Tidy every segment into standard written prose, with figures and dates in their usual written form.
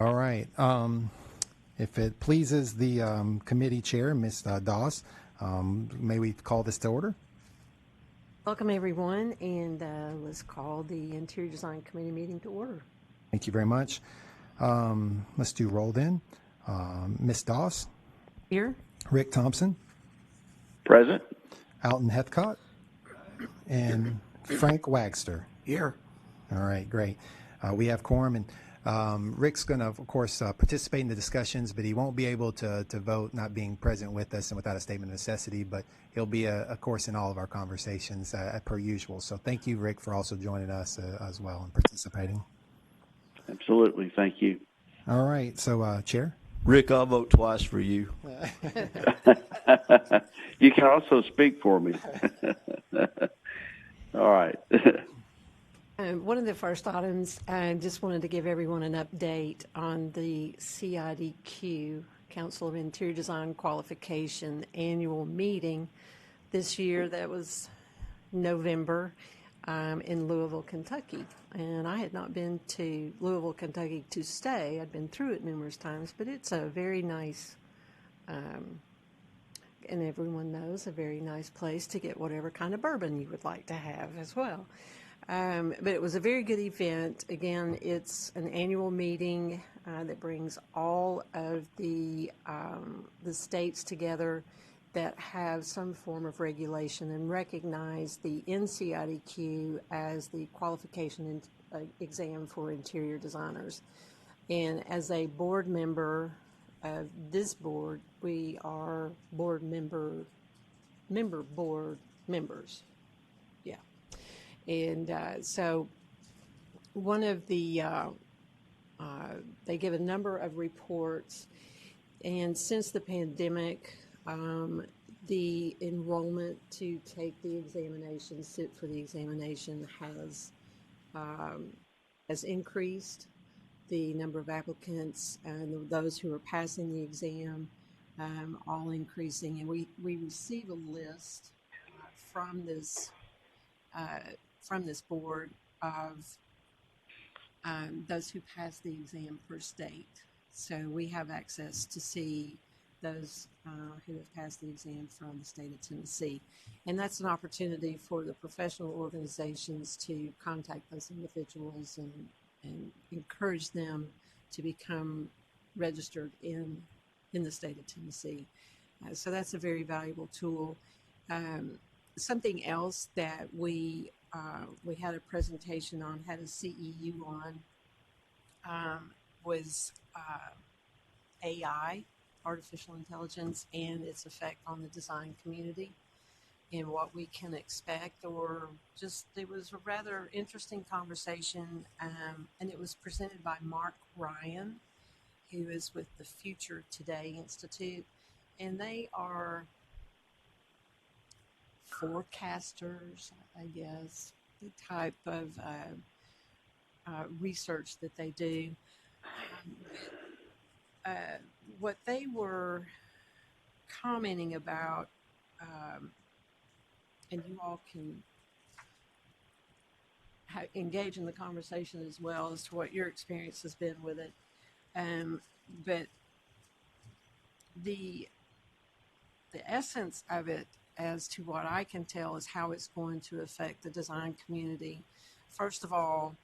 All right. If it pleases the committee chair, Ms. Doss, may we call this to order? Welcome, everyone, and let's call the Interior Design Committee meeting to order. Thank you very much. Let's do roll then. Ms. Doss, Here. Rick Thompson, Present. Alton Heathcott, and Frank Wagster. Here. All right, great. We have quorum, and Rick's going to, of course, participate in the discussions, but he won't be able to vote, not being present with us and without a statement of necessity, but he'll be, of course, in all of our conversations per usual. So thank you, Rick, for also joining us as well and participating. Absolutely. Thank you. All right, so Chair? Rick, I'll vote twice for you. You can also speak for me. All right. One of the first items, I just wanted to give everyone an update on the CIDQ, Council of Interior Design Qualification annual meeting this year. That was November in Louisville, Kentucky. And I had not been to Louisville, Kentucky to stay. I'd been through it numerous times, but it's a very nice, and everyone knows, a very nice place to get whatever kind of bourbon you would like to have as well. But it was a very good event. Again, it's an annual meeting that brings all of the states together that have some form of regulation and recognize the NCIDQ as the qualification exam for interior designers. And as a board member of this board, we are board members. Yeah. And so one of the, they give a number of reports, and since the pandemic, the enrollment to take the examination, sit for the examination, has increased. The number of applicants and those who are passing the exam, all increasing, and we receive a list from this board of those who pass the exam per state. So we have access to see those who have passed the exam from the state of Tennessee. And that's an opportunity for the professional organizations to contact those individuals and encourage them to become registered in the state of Tennessee. So that's a very valuable tool. Something else that we had a presentation on, had a CEU on, was AI, artificial intelligence, and its effect on the design community and what we can expect, or just, it was a rather interesting conversation, and it was presented by Mark Ryan, who is with the Future Today Institute, and they are forecasters, I guess, the type of research that they do. What they were commenting about, and you all can engage in the conversation as well as to what your experience has been with it. But the essence of it, as to what I can tell, is how it's going to affect the design community. First of all,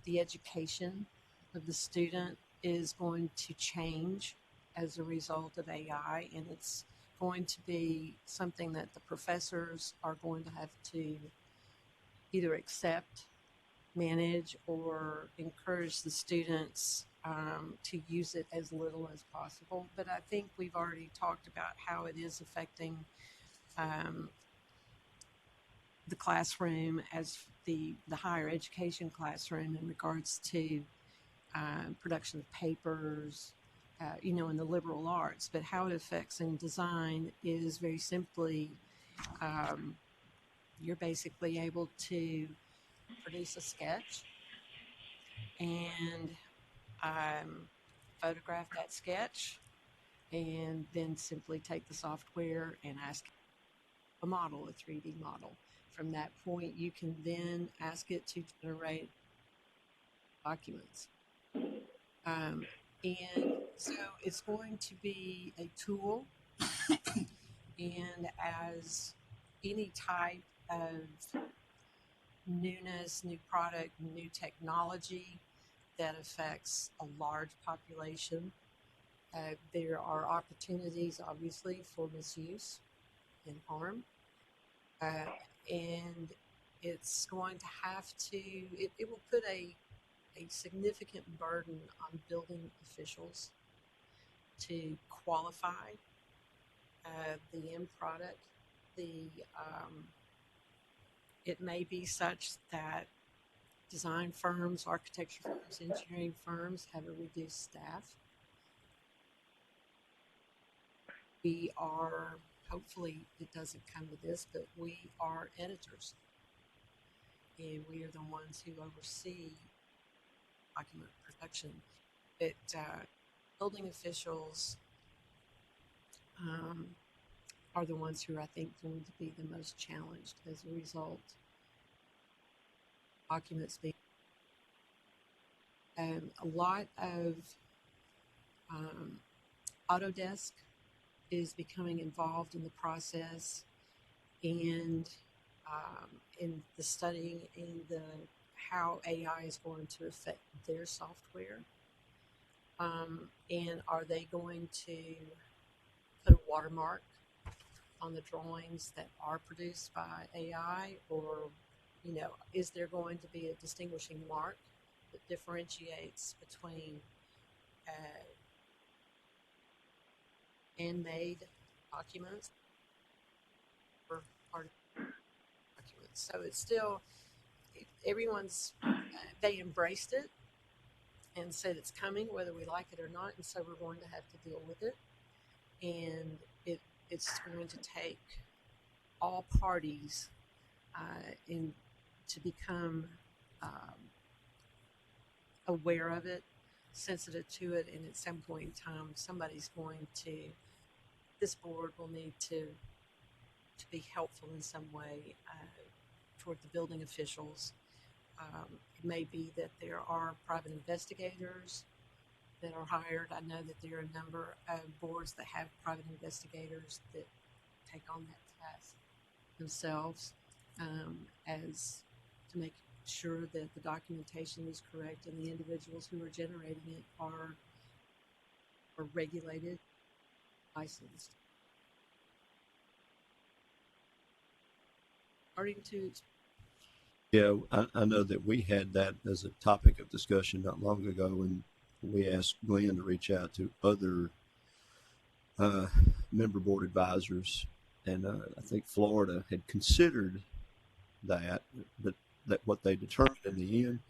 the education of the student is going to change as a result of AI, and it's going to be something that the professors are going to have to either accept, manage, or encourage the students to use it as little as possible. But I think we've already talked about how it is affecting the classroom, as the higher education classroom, in regards to production of papers, in the liberal arts. But how it affects in design is very simply, you're basically able to produce a sketch and photograph that sketch, and then simply take the software and ask a model, a 3D model. From that point, you can then ask it to generate documents. And so it's going to be a tool, and as any type of newness, new product, new technology that affects a large population, there are opportunities, obviously, for misuse and harm. Uh, and it's going to have to, it will put a significant burden on building officials to qualify the end product. The It may be such that design firms, architecture firms, engineering firms have a reduced staff. We are, hopefully it doesn't come to this, but we are editors. And we are the ones who oversee document production. But building officials are the ones who are, I think, going to be the most challenged as a result. Documents being a lot of Autodesk is becoming involved in the process and in the studying in the how AI is going to affect their software. And are they going to put a watermark on the drawings that are produced by AI, or is there going to be a distinguishing mark that differentiates between handmade documents or art documents? So it's still, they embraced it and said it's coming whether we like it or not, and so we're going to have to deal with it. And it's going to take all parties to become aware of it, sensitive to it, and at some point in time, this board will need to be helpful in some way toward the building officials. It may be that there are private investigators that are hired. I know that there are a number of boards that have private investigators that take on that task themselves, as to make sure that the documentation is correct and the individuals who are generating it are regulated, licensed. According to Yeah, I know that we had that as a topic of discussion not long ago, and we asked Glenn to reach out to other member board advisors, and I think Florida had considered that, but that what they determined in the end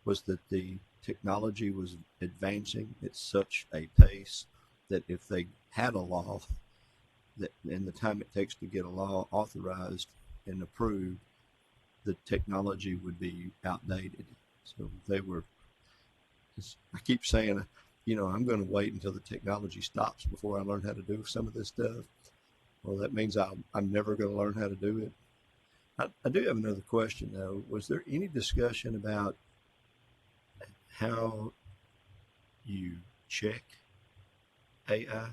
was that the technology was advancing at such a pace that if they had a law, that in the time it takes to get a law authorized and approved, the technology would be outdated. So they were, I keep saying, I'm going to wait until the technology stops before I learn how to do some of this stuff. Well, that means I'm never going to learn how to do it. I do have another question, though. Was there any discussion about how you check AI?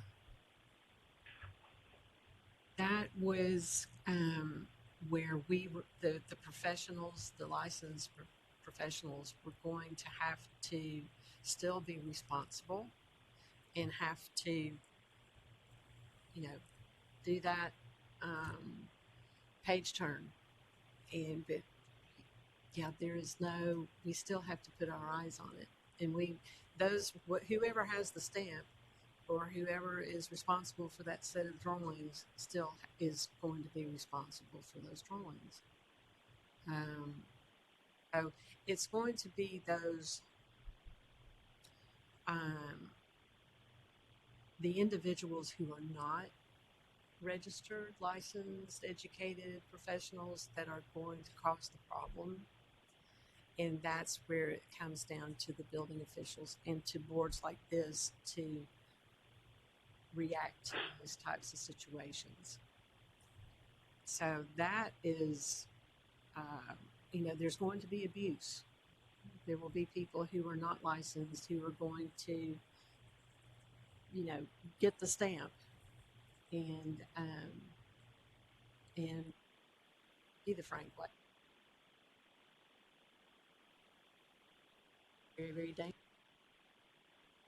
that was where we were, the professionals, the licensed professionals were going to have to still be responsible and have to, do that page turn. But yeah, we still have to put our eyes on it. And whoever has the stamp or whoever is responsible for that set of drawings still is going to be responsible for those drawings. So it's going to be those, the individuals who are not registered, licensed, educated professionals that are going to cause the problem. And that's where it comes down to the building officials and to boards like this to react to those types of situations. So that is, there's going to be abuse. There will be people who are not licensed who are going to get the stamp and be the frank way. Very, very dangerous.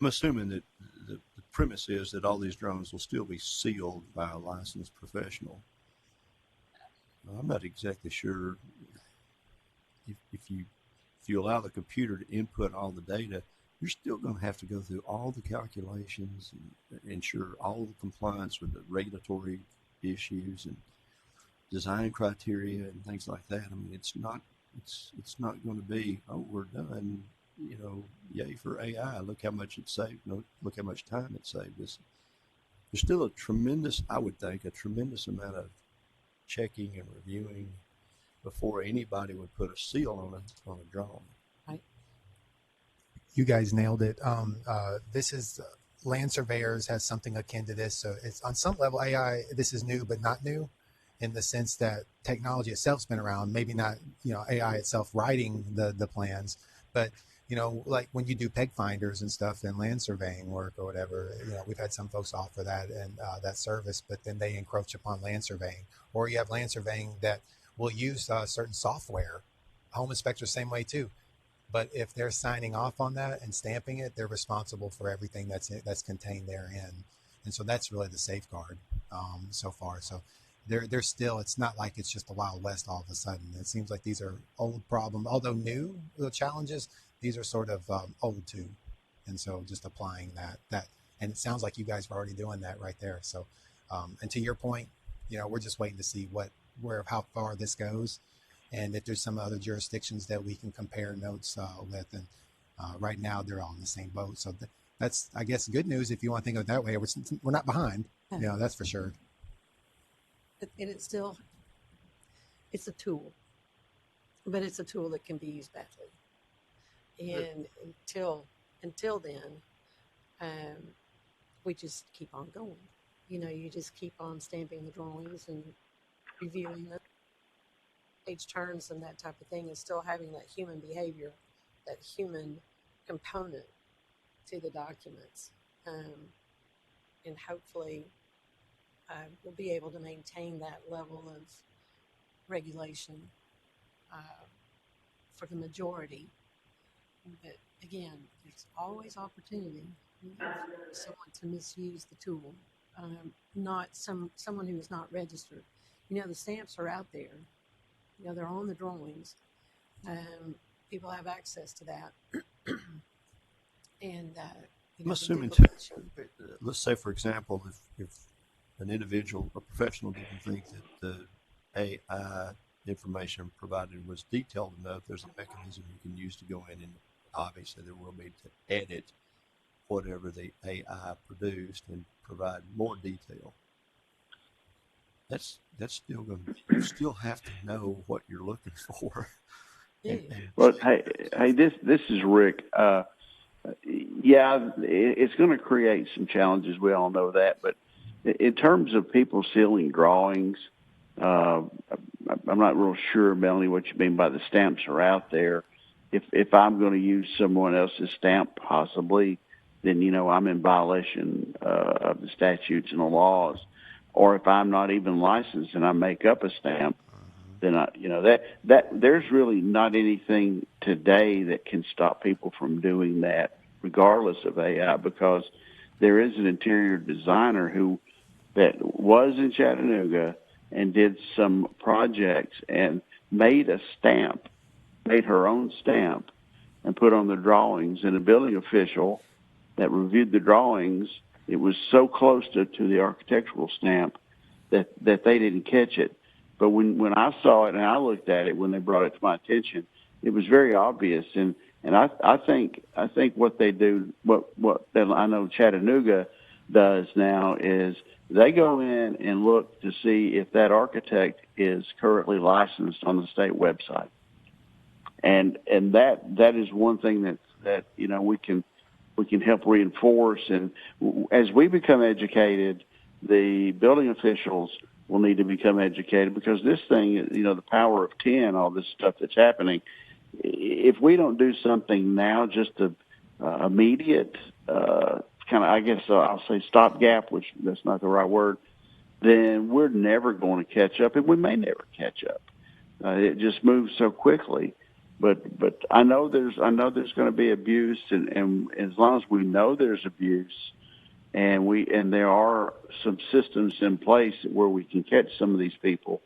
I'm assuming that the premise is that all these drones will still be sealed by a licensed professional. I'm not exactly sure if you allow the computer to input all the data, you're still going to have to go through all the calculations and ensure all the compliance with the regulatory issues and design criteria and things like that. I mean, it's not going to be, oh, we're done, yay for AI. Look how much it saved. Look how much time it saved us. There's still I would think, a tremendous amount of checking and reviewing before anybody would put a seal on a drone. Right. You guys nailed it. This is Land Surveyors has something akin to this. So it's on some level AI. This is new, but not new, in the sense that technology itself's been around. Maybe not AI itself writing the plans, but like when you do peg finders and stuff in land surveying work or whatever, we've had some folks offer that and that service, but then they encroach upon land surveying. Or you have land surveying that will use certain software. Home inspectors, same way too. But if they're signing off on that and stamping it, they're responsible for everything that's contained therein. And so that's really the safeguard so far. So they're still, it's not like it's just a Wild West all of a sudden. It seems like these are old problems, although new, the challenges, these are sort of old too. And so just applying that, and it sounds like you guys are already doing that right there. So, and to your point, we're just waiting to see how far this goes. And if there's some other jurisdictions that we can compare notes with. And right now they're all in the same boat. So that's, I guess, good news if you want to think of it that way. We're not behind, that's for sure. And it's a tool, but it's a tool that can be used badly. And until then, we just keep on going. You just keep on stamping the drawings and reviewing the page turns and that type of thing, and still having that human behavior, that human component to the documents. And hopefully we'll be able to maintain that level of regulation for the majority. But again, there's always opportunity for someone to misuse the tool, not someone who is not registered. The stamps are out there. They're on the drawings. People have access to that. And I'm assuming, let's say, for example, if an individual, a professional, didn't think that the AI information provided was detailed enough, there's a mechanism you can use to go in, and obviously there will be to edit whatever the AI produced and provide more detail. That's still going to, you still have to know what you're looking for. Well, hey, this is Rick. It's going to create some challenges. We all know that. But in terms of people sealing drawings, I'm not real sure, Melanie, what you mean by the stamps are out there. If I'm going to use someone else's stamp, possibly, then I'm in violation of the statutes and the laws. Or if I'm not even licensed and I make up a stamp, then that there's really not anything today that can stop people from doing that, regardless of AI, because there is an interior designer that was in Chattanooga and did some projects and made her own stamp, and put on the drawings. And a building official that reviewed the drawings, it was so close to the architectural stamp that they didn't catch it. But when I saw it and I looked at it, when they brought it to my attention, it was very obvious. And I think what they do, what I know Chattanooga does now, is they go in and look to see if that architect is currently licensed on the state website. And that is one thing that we can help reinforce. And as we become educated, the building officials will need to become educated, because this thing, the power of 10, all this stuff that's happening, if we don't do something now, just to immediate kind of, I guess I'll say stopgap, which that's not the right word, then we're never going to catch up, and we may never catch up. It just moves so quickly. But I know there's going to be abuse, and as long as we know there's abuse, and there are some systems in place where we can catch some of these people,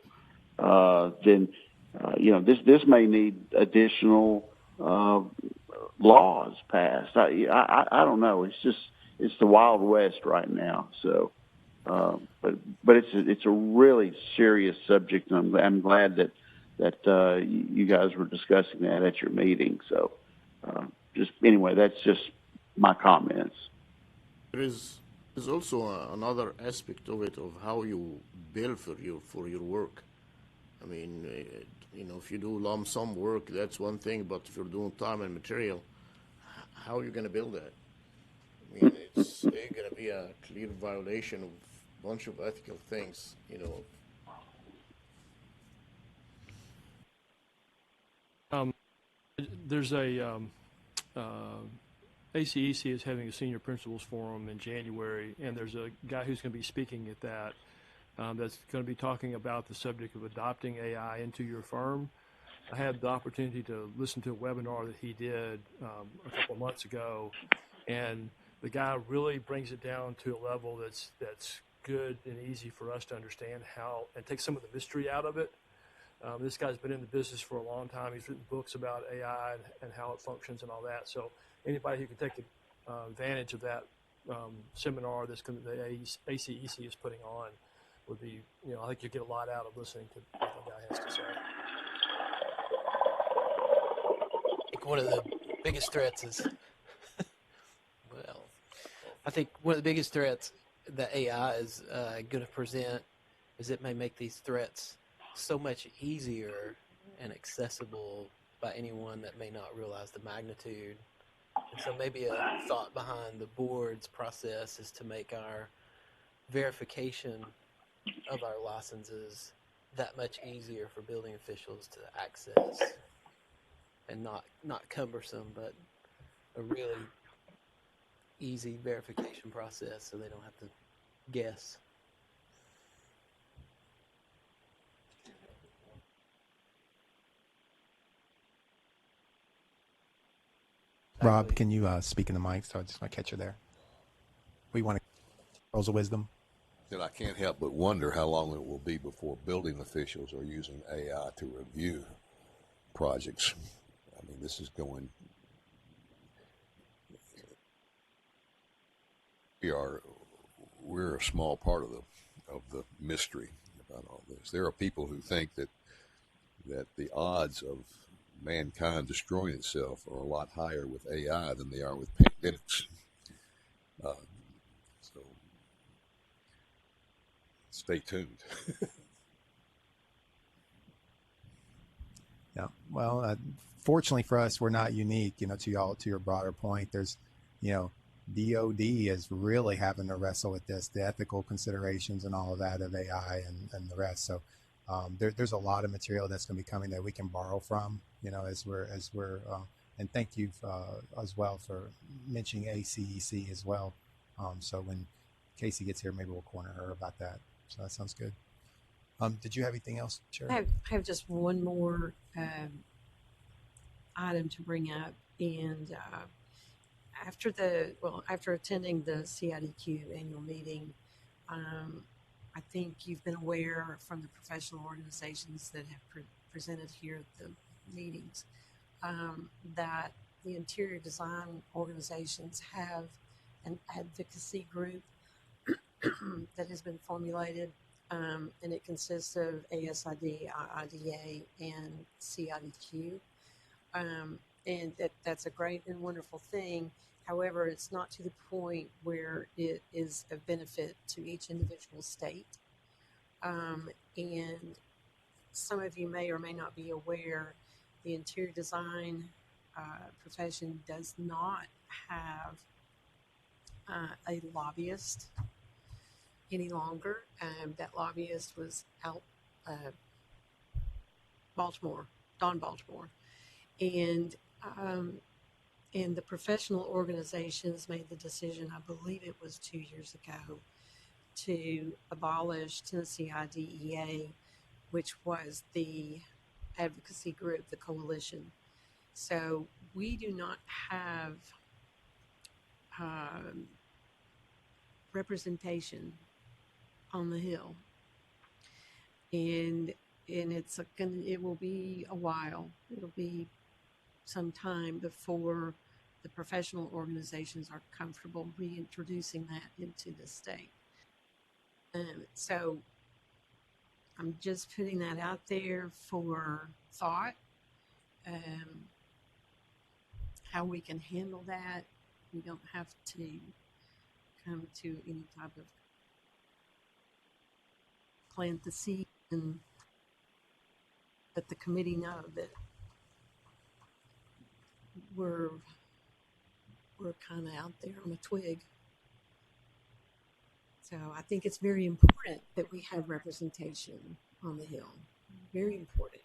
then this may need additional laws passed. I don't know. It's the Wild West right now. So, but it's a really serious subject, and I'm glad that you guys were discussing that at your meeting. So, anyway, that's just my comments. There is also another aspect of it, of how you bill for your work. I mean, if you do lump sum work, that's one thing, but if you're doing time and material, how are you going to bill that? I mean, it's going to be a clear violation of a bunch of ethical things, There's ACEC is having a senior principals forum in January, and there's a guy who's going to be speaking at that that's going to be talking about the subject of adopting AI into your firm. I had the opportunity to listen to a webinar that he did a couple of months ago, and the guy really brings it down to a level that's good and easy for us to understand how, and take some of the mystery out of it. This guy's been in the business for a long time. He's written books about AI and how it functions and all that. So anybody who can take advantage of that seminar the ACEC is putting on would be, I think you'll get a lot out of listening to what the guy has to say. I think one of the biggest threats is, that AI is going to present is it may make these threats so much easier and accessible by anyone that may not realize the magnitude. And so maybe a thought behind the board's process is to make our verification of our licenses that much easier for building officials to access, and not cumbersome, but a really easy verification process so they don't have to guess. Rob, can you speak in the mic? So I just want to catch you there. We want to pearls of wisdom. That I can't help but wonder how long it will be before building officials are using AI to review projects. I mean, this is going. We're a small part of the mystery about all this. There are people who think that the odds of mankind destroying itself are a lot higher with AI than they are with pandemics. So stay tuned. Yeah. Well, fortunately for us, we're not unique. To your broader point, there's, DOD is really having to wrestle with this, the ethical considerations and all of that of AI and the rest. So there's a lot of material that's going to be coming that we can borrow from, as we're and thank you as well for mentioning ACEC as well. So when Casey gets here, maybe we'll corner her about that. So that sounds good. Did you have anything else, Chair? I have just one more item to bring up, and after attending the CIDQ annual meeting, I think you've been aware from the professional organizations that have presented here at the meetings that the interior design organizations have an advocacy group that has been formulated, and it consists of ASID, IIDA, and CIDQ. And that's a great and wonderful thing. However, it's not to the point where it is of benefit to each individual state. And some of you may or may not be aware, the interior design profession does not have a lobbyist any longer. That lobbyist was out Baltimore, Don Baltimore. And And the professional organizations made the decision, I believe it was 2 years ago, to abolish Tennessee IDEA, which was the advocacy group, the coalition. So we do not have representation on the Hill, and it will be a while. It'll be some time before the professional organizations are comfortable reintroducing that into the state. So I'm just putting that out there for thought. How we can handle that. We don't have to come to any type of plant the seed and let the committee know that we're kind of out there on a twig. So I think it's very important that we have representation on the Hill. Very important.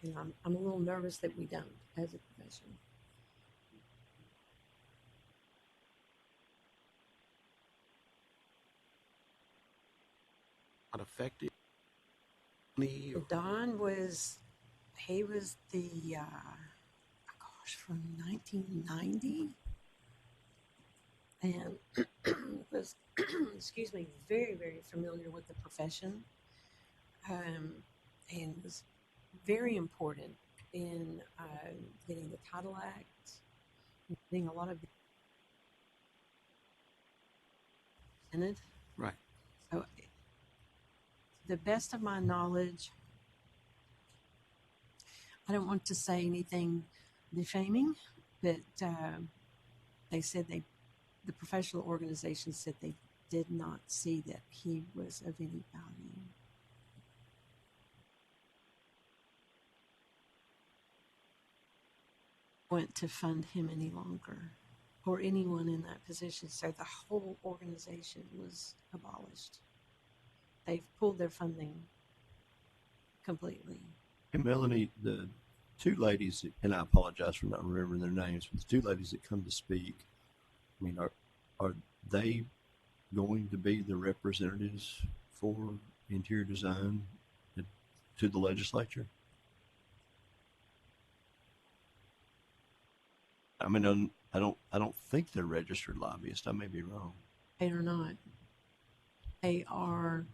And I'm a little nervous that we don't as a profession. Not affected. Don was, he was the, from 1990. And was, excuse me, very, very familiar with the profession. And was very important in getting the Title Act, getting a lot of in it. Right. So, the best of my knowledge, I don't want to say anything defaming, but they said the professional organization said they did not see that he was of any value. Want to fund him any longer, or anyone in that position. So the whole organization was abolished. They've pulled their funding completely. And Melanie, the two ladies, and I apologize for not remembering their names, but the two ladies that come to speak, I mean, are they going to be the representatives for interior design to the legislature? I mean, I don't think they're registered lobbyists. I may be wrong. They are not. They are,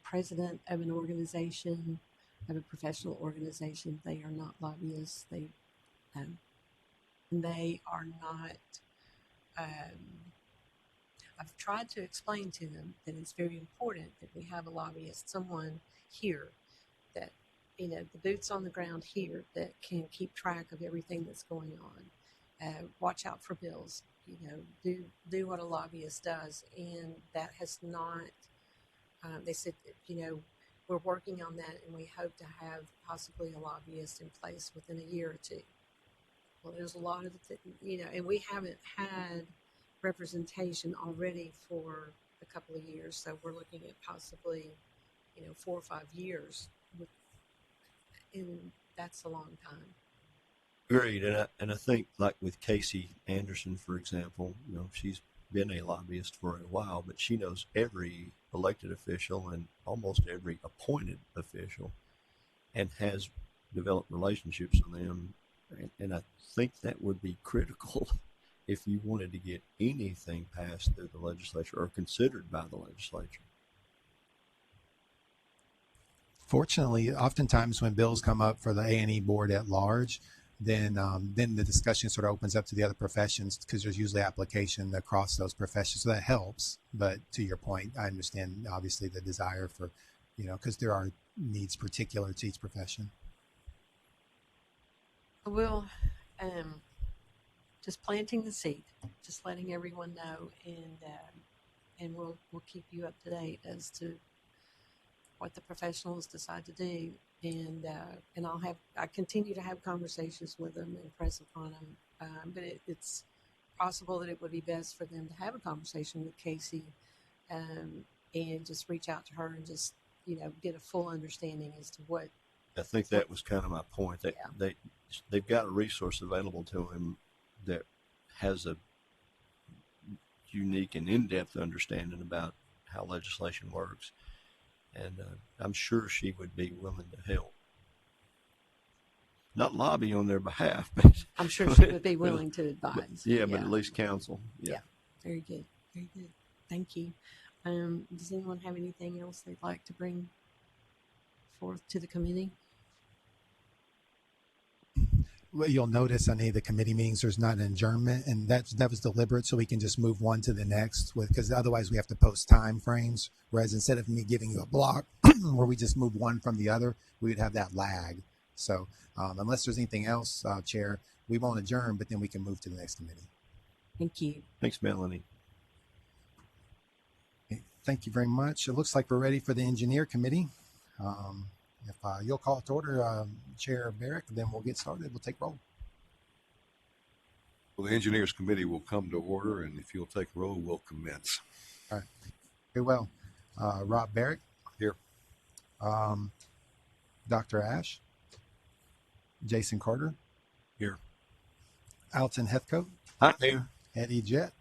president of an organization, of a professional organization. They are not lobbyists. They are not. I've tried to explain to them that it's very important that we have a lobbyist, someone here that, the boots on the ground here that can keep track of everything that's going on. Watch out for bills, do what a lobbyist does. And that has not, they said, we're working on that and we hope to have possibly a lobbyist in place within a year or two. Well, there's a lot of, and we haven't had representation already for a couple of years. So we're looking at possibly, 4 or 5 years. And that's a long time. Agreed. And I think, like with Casey Anderson, for example, she's been a lobbyist for a while, but she knows every elected official and almost every appointed official and has developed relationships with them. And I think that would be critical if you wanted to get anything passed through the legislature or considered by the legislature. Fortunately, oftentimes when bills come up for the A&E board at large, then the discussion sort of opens up to the other professions because there's usually application across those professions. So that helps. But to your point, I understand obviously the desire for, because there are needs particular to each profession. We'll just planting the seed, just letting everyone know, and we'll keep you up to date as to what the professionals decide to do, and I continue to have conversations with them and press upon them, but it's possible that it would be best for them to have a conversation with Casey, and just reach out to her and just get a full understanding as to what I think that was kind of my point. They've got a resource available to them that has a unique and in-depth understanding about how legislation works, and I'm sure she would be willing to help. Not lobby on their behalf, but I'm sure she would be willing to advise. but at least counsel. Yeah. Very good. Very good. Thank you. Does anyone have anything else they'd like to bring forth to the committee? Well, you'll notice on any of the committee meetings, there's not an adjournment, and that was deliberate, so we can just move one to the next, because otherwise we have to post time frames. Whereas instead of me giving you a block where we just move one from the other, we would have that lag. So unless there's anything else, Chair, we won't adjourn, but then we can move to the next committee. Thank you. Thanks, Melanie. Okay, thank you very much. It looks like we're ready for the engineer committee. If you'll call it to order, Chair Barrick, then we'll get started. We'll take roll. Well, the Engineers Committee will come to order, and if you'll take roll, we'll commence. All right. Very well. Rob Barrick. Here. Dr. Ash. Jason Carter. Here. Alton Heathcote. I'm here. Eddie Jett.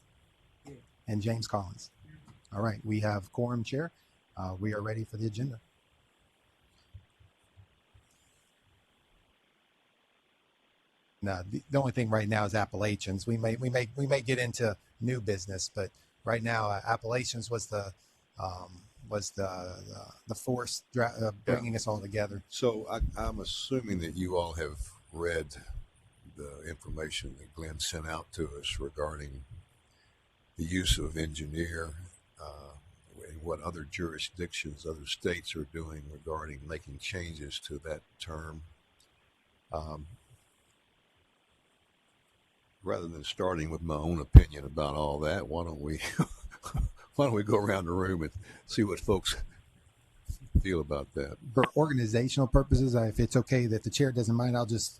And James Collins. All right. We have quorum, Chair. We are ready for the agenda. Now, the only thing right now is Appalachians. We may get into new business, but right now Appalachians was the force bringing us all together. So I'm assuming that you all have read the information that Glenn sent out to us regarding the use of engineer and what other jurisdictions, other states are doing regarding making changes to that term. Rather than starting with my own opinion about all that, why don't we go around the room and see what folks feel about that? For organizational purposes, if it's okay that the chair doesn't mind, I'll just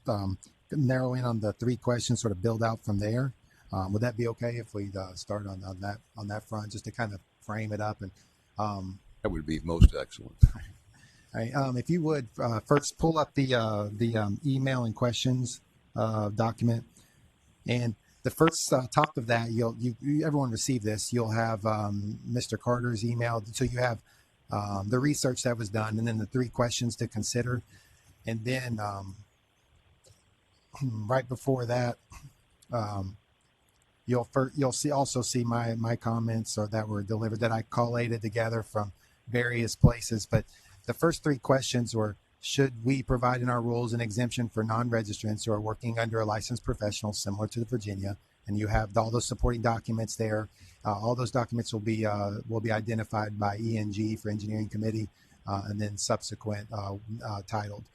narrow in on the 3 questions, sort of build out from there. Would that be okay if we start on that front, just to kind of frame it up? And that would be most excellent. All right, if you would first pull up the email and questions document. And the first top of that, everyone received this. You'll have Mr. Carter's email. So you have the research that was done, and then the 3 questions to consider. And then right before that, you'll also see my comments that were delivered that I collated together from various places. But the first 3 questions were: should we provide in our rules an exemption for non-registrants who are working under a licensed professional similar to Virginia? And you have all those supporting documents there. All those documents will be identified by ENG for Engineering Committee, and then subsequent titled.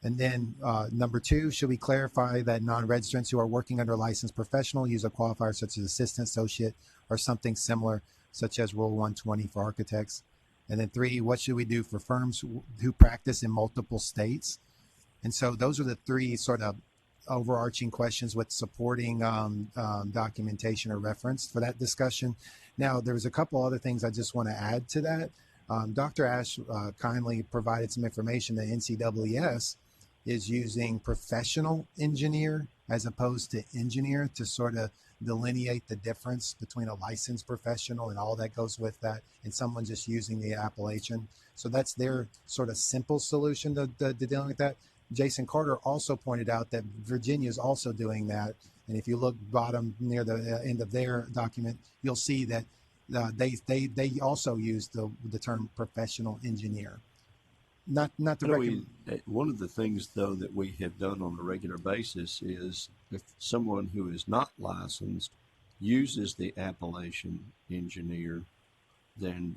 And then number 2, should we clarify that non-registrants who are working under a licensed professional use a qualifier such as assistant, associate, or something similar, such as Rule 120 for architects? And then 3, what should we do for firms who practice in multiple states? And so those are the 3 sort of overarching questions with supporting documentation or reference for that discussion. Now, there's a couple other things I just want to add to that. Dr. Ash kindly provided some information that NCEES is using professional engineer as opposed to engineer to sort of delineate the difference between a licensed professional and all that goes with that, and someone just using the appellation. So that's their sort of simple solution to dealing with that. Jason Carter also pointed out that Virginia is also doing that. And if you look bottom near the end of their document, you'll see that they also use the term professional engineer. Not to one of the things, though, that we have done on a regular basis is if someone who is not licensed uses the appellation engineer, then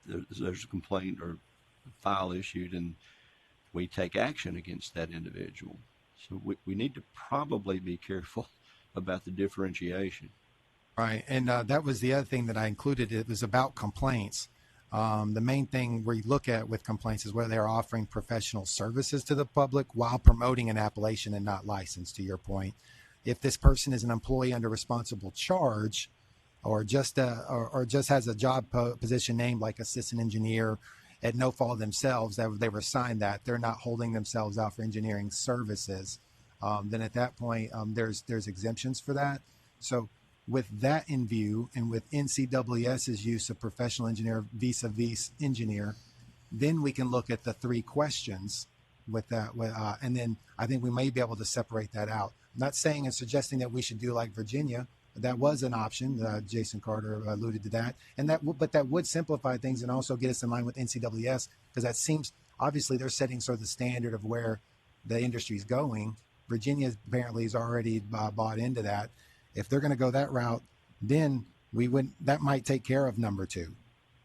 there's a complaint or a file issued, and we take action against that individual. So we need to probably be careful about the differentiation. Right, and that was the other thing that I included. It was about complaints. The main thing we look at with complaints is whether they're offering professional services to the public while promoting an appellation and not licensed, to your point. If this person is an employee under responsible charge or just has a job position named like assistant engineer at no fault themselves, that they were assigned that, they're not holding themselves out for engineering services, then at that point, there's exemptions for that. So with that in view, and with NCWS's use of professional engineer vis-a-vis engineer, then we can look at the 3 questions with that. And then I think we may be able to separate that out. I'm not saying and suggesting that we should do like Virginia. That was an option. Jason Carter alluded to that. And but that would simplify things and also get us in line with NCWS, because that seems, obviously they're setting sort of the standard of where the industry is going. Virginia apparently is already bought into that. If they're going to go that route, then that might take care of number 2,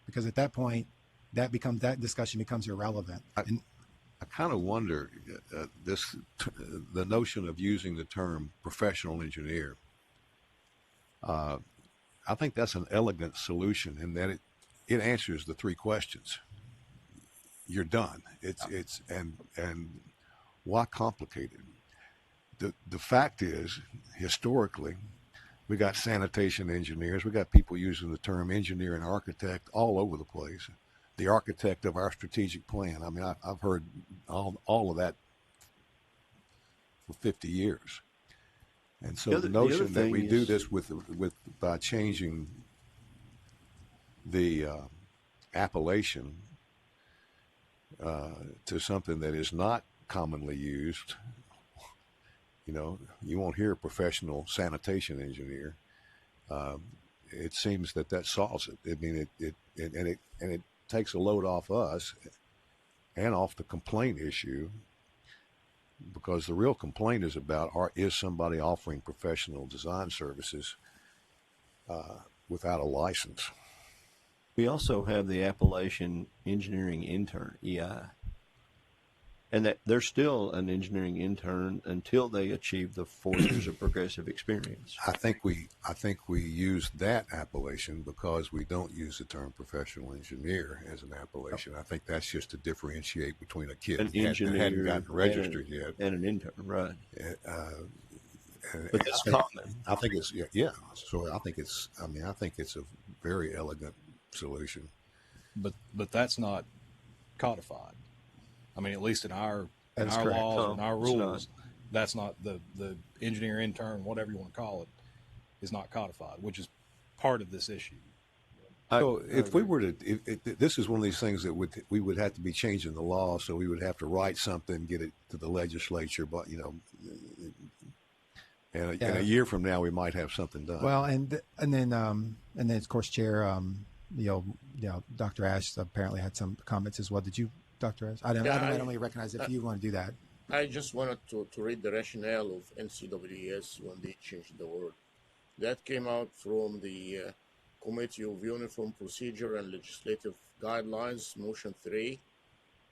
because at that point, that discussion becomes irrelevant. I kind of wonder the notion of using the term professional engineer. I think that's an elegant solution in that it answers the 3 questions. You're done. And why complicate it? The fact is, historically, we got sanitation engineers. We got people using the term engineer and architect all over the place. The architect of our strategic plan. I mean, I've heard all of that for 50 years. And so the notion that we do this by changing the appellation to something that is not commonly used, you won't hear a professional sanitation engineer. It seems that solves it. I mean, it takes a load off us and off the complaint issue, because the real complaint is about is somebody offering professional design services without a license. We also have the appellation engineering intern, EI. And that they're still an engineering intern until they achieve the 4 years of progressive experience. I think we use that appellation because we don't use the term professional engineer as an appellation. I think that's just to differentiate between a kid An who engineer hadn't gotten registered yet and an intern, right? But that's common. I think it's yeah. So I think it's a very elegant solution. But that's not codified. I mean, at least in our That's our correct. laws No, and our it's rules, that's not the engineer intern, whatever you want to call it, is not codified, which is part of this issue. So if we were to, this is one of these things that we would have to be changing the law, so we would have to write something, get it to the legislature, but and a year from now we might have something done. Well, and then of course, Chair, Dr. Ash apparently had some comments as well. Did you, Dr. Ash? I don't only recognize if you want to do that. I just wanted to read the rationale of NCWS when they changed the word. That came out from the Committee of Uniform Procedure and Legislative Guidelines, Motion 3,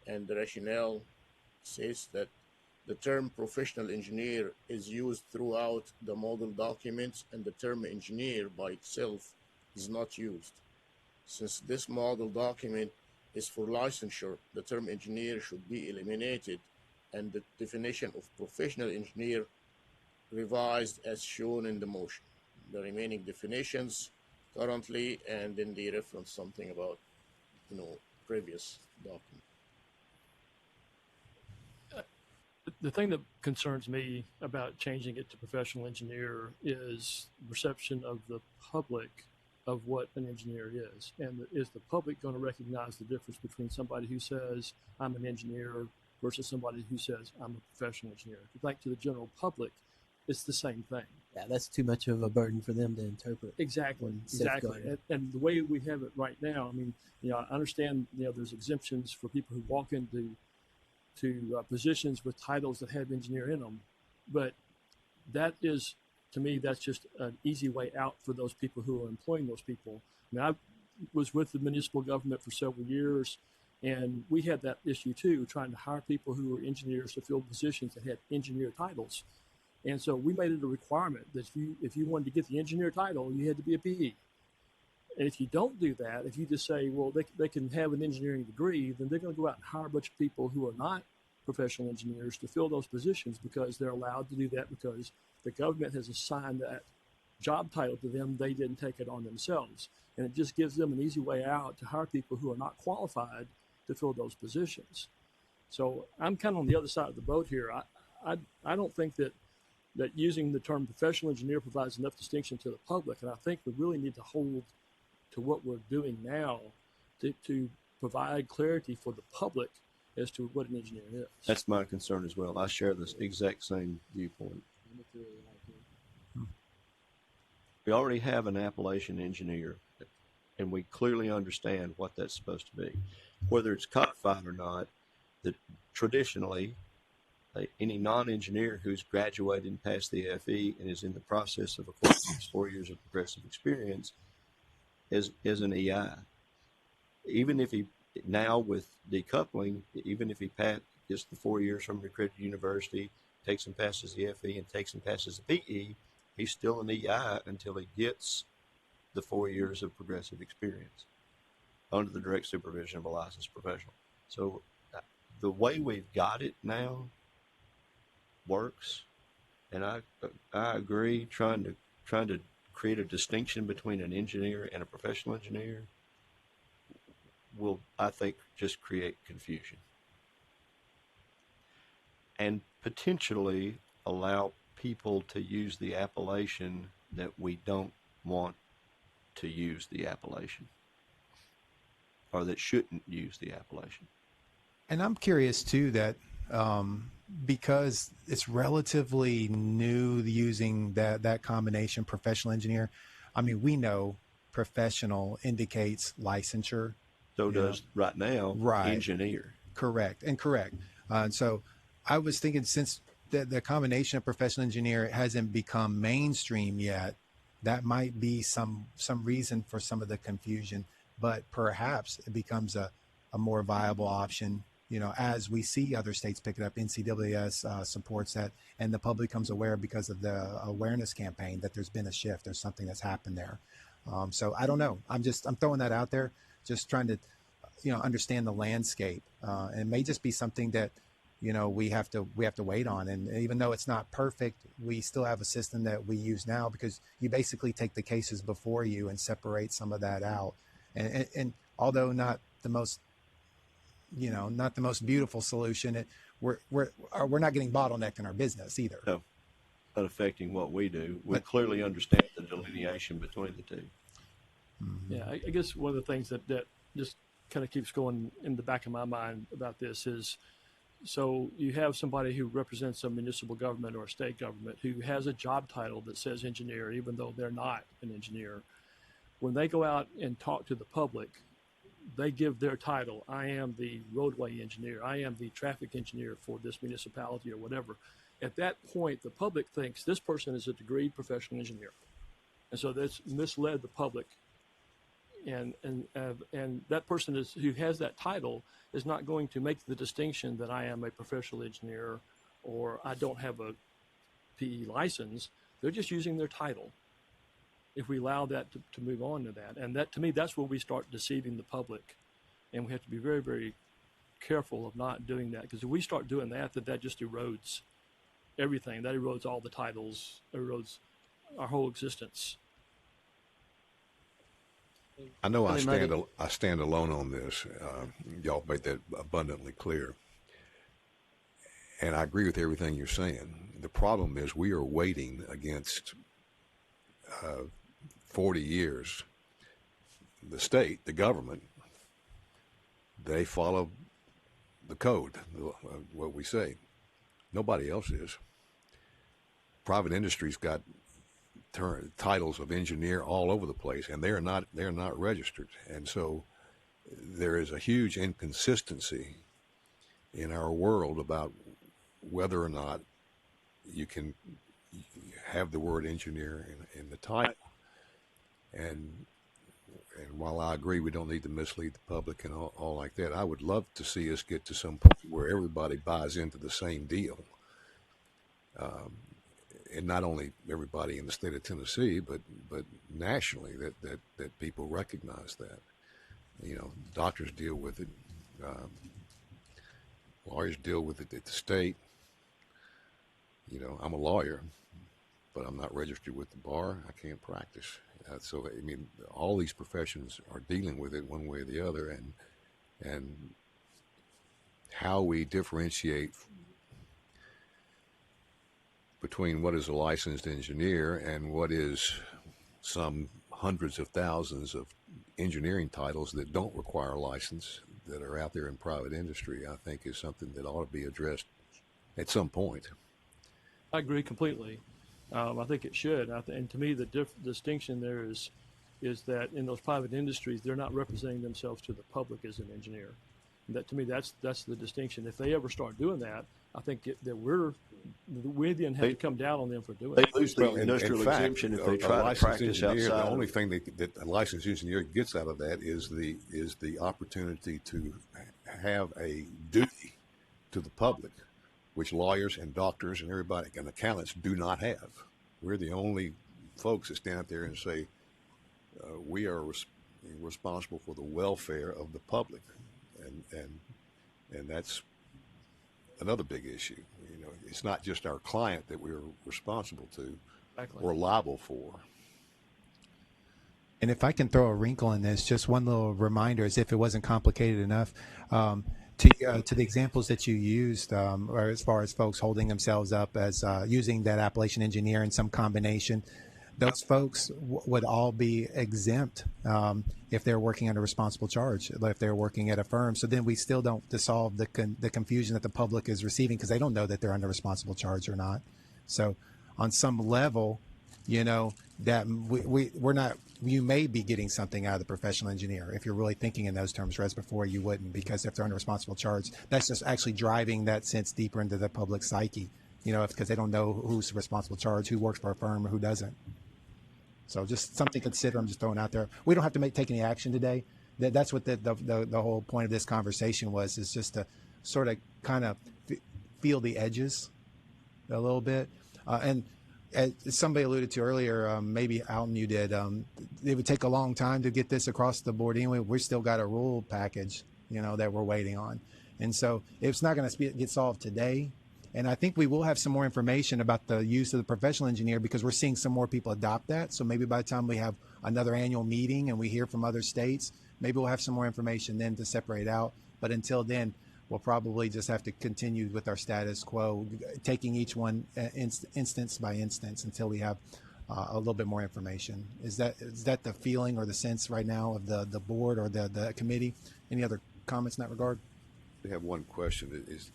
and the rationale says that the term professional engineer is used throughout the model documents, and the term engineer by itself is not used. Since this model document is for licensure, the term engineer should be eliminated and the definition of professional engineer revised as shown in the motion. The remaining definitions currently, and then they reference something about, previous document. The thing that concerns me about changing it to professional engineer is perception of the public of what an engineer is. And is the public going to recognize the difference between somebody who says, I'm an engineer, versus somebody who says, I'm a professional engineer? If you think to the general public, it's the same thing. Yeah, that's too much of a burden for them to interpret. Exactly. Safeguarding. And the way we have it right now, I mean, I understand, there's exemptions for people who walk into positions with titles that have engineer in them, but that is, to me, that's just an easy way out for those people who are employing those people. I mean, I was with the municipal government for several years, and we had that issue too, trying to hire people who were engineers to fill positions that had engineer titles. And so we made it a requirement that if you wanted to get the engineer title, you had to be a PE. And if you don't do that, if you just say, well, they can have an engineering degree, then they're going to go out and hire a bunch of people who are not professional engineers to fill those positions, because they're allowed to do that because the government has assigned that job title to them. They didn't take it on themselves. And it just gives them an easy way out to hire people who are not qualified to fill those positions. So I'm kind of on the other side of the boat here. I don't think that using the term professional engineer provides enough distinction to the public, and I think we really need to hold to what we're doing now to provide clarity for the public as to what an engineer is. That's my concern as well. I share this exact same viewpoint. We already have an appellation engineer, and we clearly understand what that's supposed to be. Whether it's codified or not, that traditionally, any non-engineer who's graduated and passed the FE and is in the process of acquiring 4 years of progressive experience is an EI. Even if he, now with decoupling, even if he gets the 4 years from an accredited university, takes and passes the FE and takes and passes the PE, he's still an EI until he gets the 4 years of progressive experience under the direct supervision of a licensed professional. So the way we've got it now works, and I agree. Trying to create a distinction between an engineer and a professional engineer will, I think, just create confusion and potentially allow people to use the appellation that we don't want to use the appellation, or that shouldn't use the appellation. And I'm curious too that because it's relatively new using that combination professional engineer. I mean, we know professional indicates licensure. So does right now engineer. Correct. And so I was thinking, since the combination of professional engineer hasn't become mainstream yet, that might be some reason for some of the confusion, but perhaps it becomes a more viable option, as we see other states pick it up. NCAAS supports that, and the public becomes aware because of the awareness campaign that there's been a shift. There's something that's happened there. So I don't know. I'm throwing that out there, just trying to, understand the landscape. And it may just be something that, we have to wait on. And even though it's not perfect, we still have a system that we use now, because you basically take the cases before you and separate some of that out. And although not the most beautiful solution, we're not getting bottlenecked in our business either. No, not affecting what we do. We clearly understand the delineation between the two. Yeah, I guess one of the things that just kind of keeps going in the back of my mind about this is, so you have somebody who represents a municipal government or a state government who has a job title that says engineer, even though they're not an engineer. When they go out and talk to the public, they give their title. I am the roadway engineer. I am the traffic engineer for this municipality or whatever. At that point, the public thinks this person is a degreed professional engineer. And so that's misled the public. And that person who has that title is not going to make the distinction that I am a professional engineer or I don't have a PE license. They're just using their title. If we allow that to move on to that. And that, to me, that's where we start deceiving the public. And we have to be very, very careful of not doing that, because if we start doing that, that just erodes everything. That erodes all the titles, erodes our whole existence. I know I stand alone on this. Y'all made that abundantly clear. And I agree with everything you're saying. The problem is we are waiting against 40 years. The state, the government, they follow the code, what we say. Nobody else is. Private industry's got titles of engineer all over the place, and they're not registered. And so there is a huge inconsistency in our world about whether or not you can have the word engineer in the title. And while I agree we don't need to mislead the public and all like that, I would love to see us get to some point where everybody buys into the same deal. And not only everybody in the state of Tennessee, but nationally, that people recognize that. Doctors deal with it. Lawyers deal with it at the state. I'm a lawyer, but I'm not registered with the bar. I can't practice. So, all these professions are dealing with it one way or the other. And how we differentiate between what is a licensed engineer and what is some hundreds of thousands of engineering titles that don't require a license that are out there in private industry, I think is something that ought to be addressed at some point. I agree completely. I think it should. And to me, the distinction there is that in those private industries, they're not representing themselves to the public as an engineer. And that to me, that's the distinction. If they ever start doing that, I think that we then have to come down on them for doing They it. lose the In industrial fact, exemption if they a try to licensed practice engineer, outside. the only thing that a licensed engineer gets out of that is the opportunity to have a duty to the public, which lawyers and doctors and everybody and accountants do not have. We're the only folks that stand out there and say we are responsible for the welfare of the public, and that's another big issue. You know, it's not just our client that we're responsible to Exactly. or liable for. And if I can throw a wrinkle in this, just one little reminder, as if it wasn't complicated enough, to the examples that you used, or as far as folks holding themselves up as using that appellation engineer in some combination, those folks would all be exempt if they're working under responsible charge, if they're working at a firm. So then we still don't dissolve the confusion that the public is receiving because they don't know that they're under responsible charge or not. So on some level, you know, that we're not, you may be getting something out of the professional engineer if you're really thinking in those terms, whereas before you wouldn't, because if they're under responsible charge, that's just actually driving that sense deeper into the public psyche, you know, because they don't know who's responsible charge, who works for a firm or who doesn't. So just something to consider. I'm just throwing out there. We don't have to take any action today. That's what the whole point of this conversation was, is just to sort of kind of feel the edges a little bit. And as somebody alluded to earlier, maybe Alton, you did, it would take a long time to get this across the board anyway. We've still got a rule package, you know, that we're waiting on. And so it's not going to get solved today. And I think we will have some more information about the use of the professional engineer because we're seeing some more people adopt that. So maybe by the time we have another annual meeting and we hear from other states, maybe we'll have some more information then to separate out. But until then, we'll probably just have to continue with our status quo, taking each one instance by instance until we have a little bit more information. Is that the feeling or the sense right now of the board or the committee? Any other comments in that regard? We have one question. Is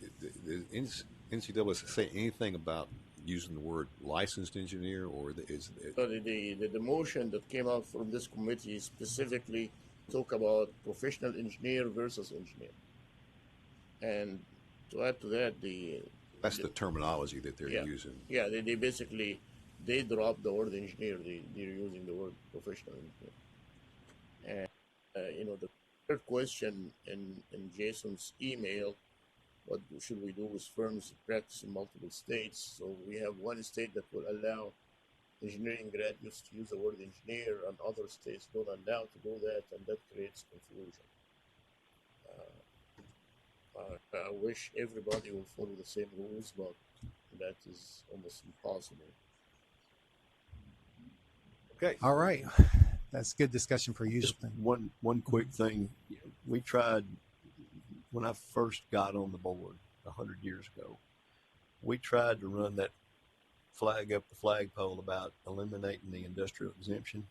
NCAA say anything about using the word licensed engineer, or is it? The motion that came out from this committee specifically talk about professional engineer versus engineer. And to add to that, that's the terminology that they're using. Yeah, they basically, they dropped the word engineer. They're using the word professional engineer. And, you know, the third question in Jason's email, what should we do with firms that practice in multiple states? So we have one state that will allow engineering graduates to use the word engineer, and other states don't allow to do that, and that creates confusion. I wish everybody will follow the same rules, but that is almost impossible. Okay. All right. That's good discussion for you. Just one quick thing. We tried, when I first got on the board 100 years ago, we tried to run that flag up the flagpole about eliminating the industrial exemption.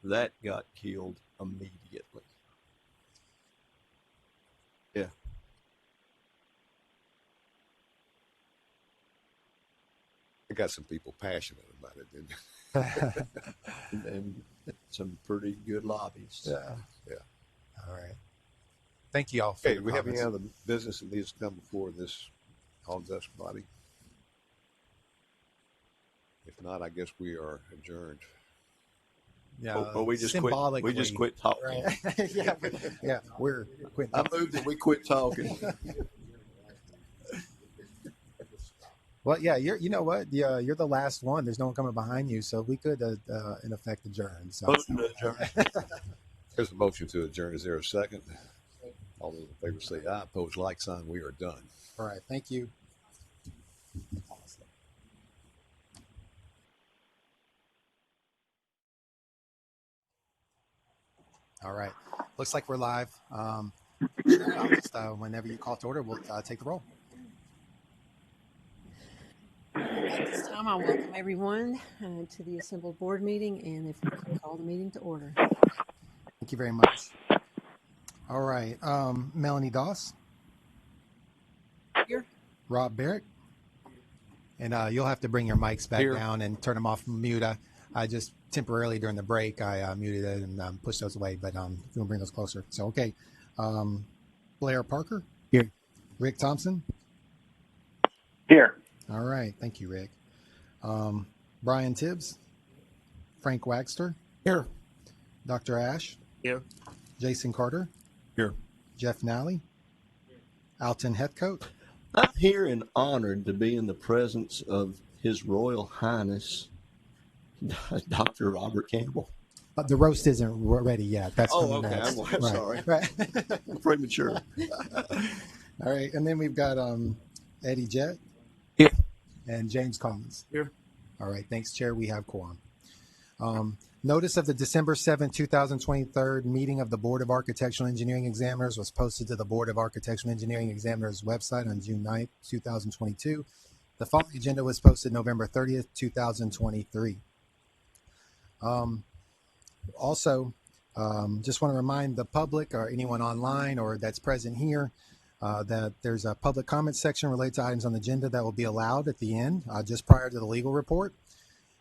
That got killed immediately. Yeah. I got some people passionate about it, didn't and some pretty good lobbies. Yeah. Yeah. All right. Thank you all for Okay, your do we have any comments. other business that needs to come before this august body? If not, I guess we are adjourned. Yeah, Or we just symbolically. quit talking. Right. yeah, we're quitting. I moved that we quit talking. Well, yeah, you know what? Yeah, you're the last one. There's no one coming behind you, so we could, in effect, adjourn. So. Motion to adjourn. There's the motion to adjourn. Is there a second? All those in favor say aye. Opposed, like sign. We are done. All right. Thank you. All right. Looks like we're live. I'll just, whenever you call to order, we'll take the roll. At this time, I'll welcome everyone to the assembled board meeting, and if we can call the meeting to order. Thank you very much. All right. Melanie Doss. Here. Rob Barrett. And you'll have to bring your mics back down and turn them off from mute. I just temporarily during the break, I muted it and pushed those away, but if you want to bring those closer. So, okay. Blair Parker. Here. Rick Thompson. Here. All right. Thank you, Rick. Brian Tibbs. Frank Wagster. Here. Dr. Ash. Here. Jason Carter. Here. Jeff Nally. Alton Heathcote. I'm here and honored to be in the presence of His Royal Highness, Dr. Robert Campbell. The roast isn't ready yet. That's Oh, coming okay. next. I'm sorry. Right. I'm premature. All right. And then we've got Eddie Jett. Here. And James Collins. Here. All right. Thanks, Chair. We have quorum. Notice of the December 7, 2023 meeting of the Board of Architectural Engineering Examiners was posted to the Board of Architectural Engineering Examiners website on June 9, 2022. The following agenda was posted November 30th, 2023. Also, just want to remind the public or anyone online or that's present here that there's a public comment section related to items on the agenda that will be allowed at the end, just prior to the legal report.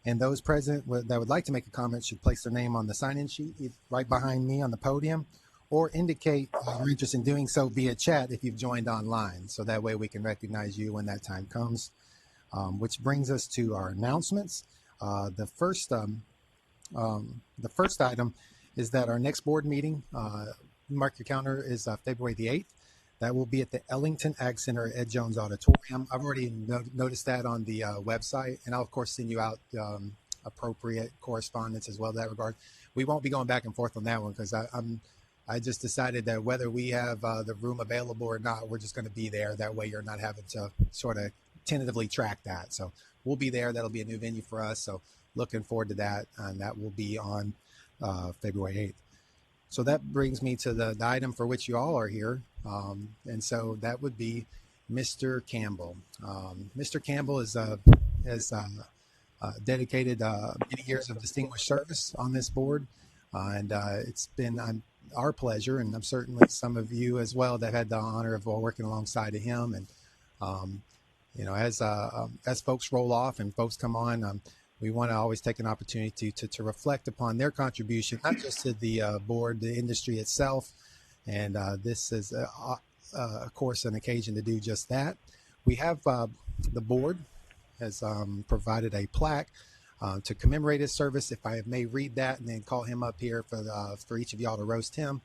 And those present that would like to make a comment should place their name on the sign-in sheet right behind me on the podium, or indicate your interest in doing so via chat if you've joined online. So that way we can recognize you when that time comes. Which brings us to our announcements. The first item is that our next board meeting, mark your calendar, is February the 8th. That will be at the Ellington Ag Center at Ed Jones Auditorium. I've already noticed that on the website, and I'll, of course, send you out appropriate correspondence as well in that regard. We won't be going back and forth on that one because I just decided that whether we have the room available or not, we're just going to be there. That way you're not having to sort of tentatively track that. So we'll be there. That'll be a new venue for us. So looking forward to that, and that will be on February 8th. So that brings me to the item for which you all are here. And so that would be Mr. Campbell. Mr. Campbell has dedicated many years of distinguished service on this board. And it's been our pleasure, and I'm certainly some of you as well that had the honor of working alongside of him. And, as folks roll off and folks come on, we want to always take an opportunity to reflect upon their contribution, not just to the board, the industry itself. And this is, of course, an occasion to do just that. We have the board has provided a plaque to commemorate his service. If I may read that and then call him up here for each of y'all to roast him.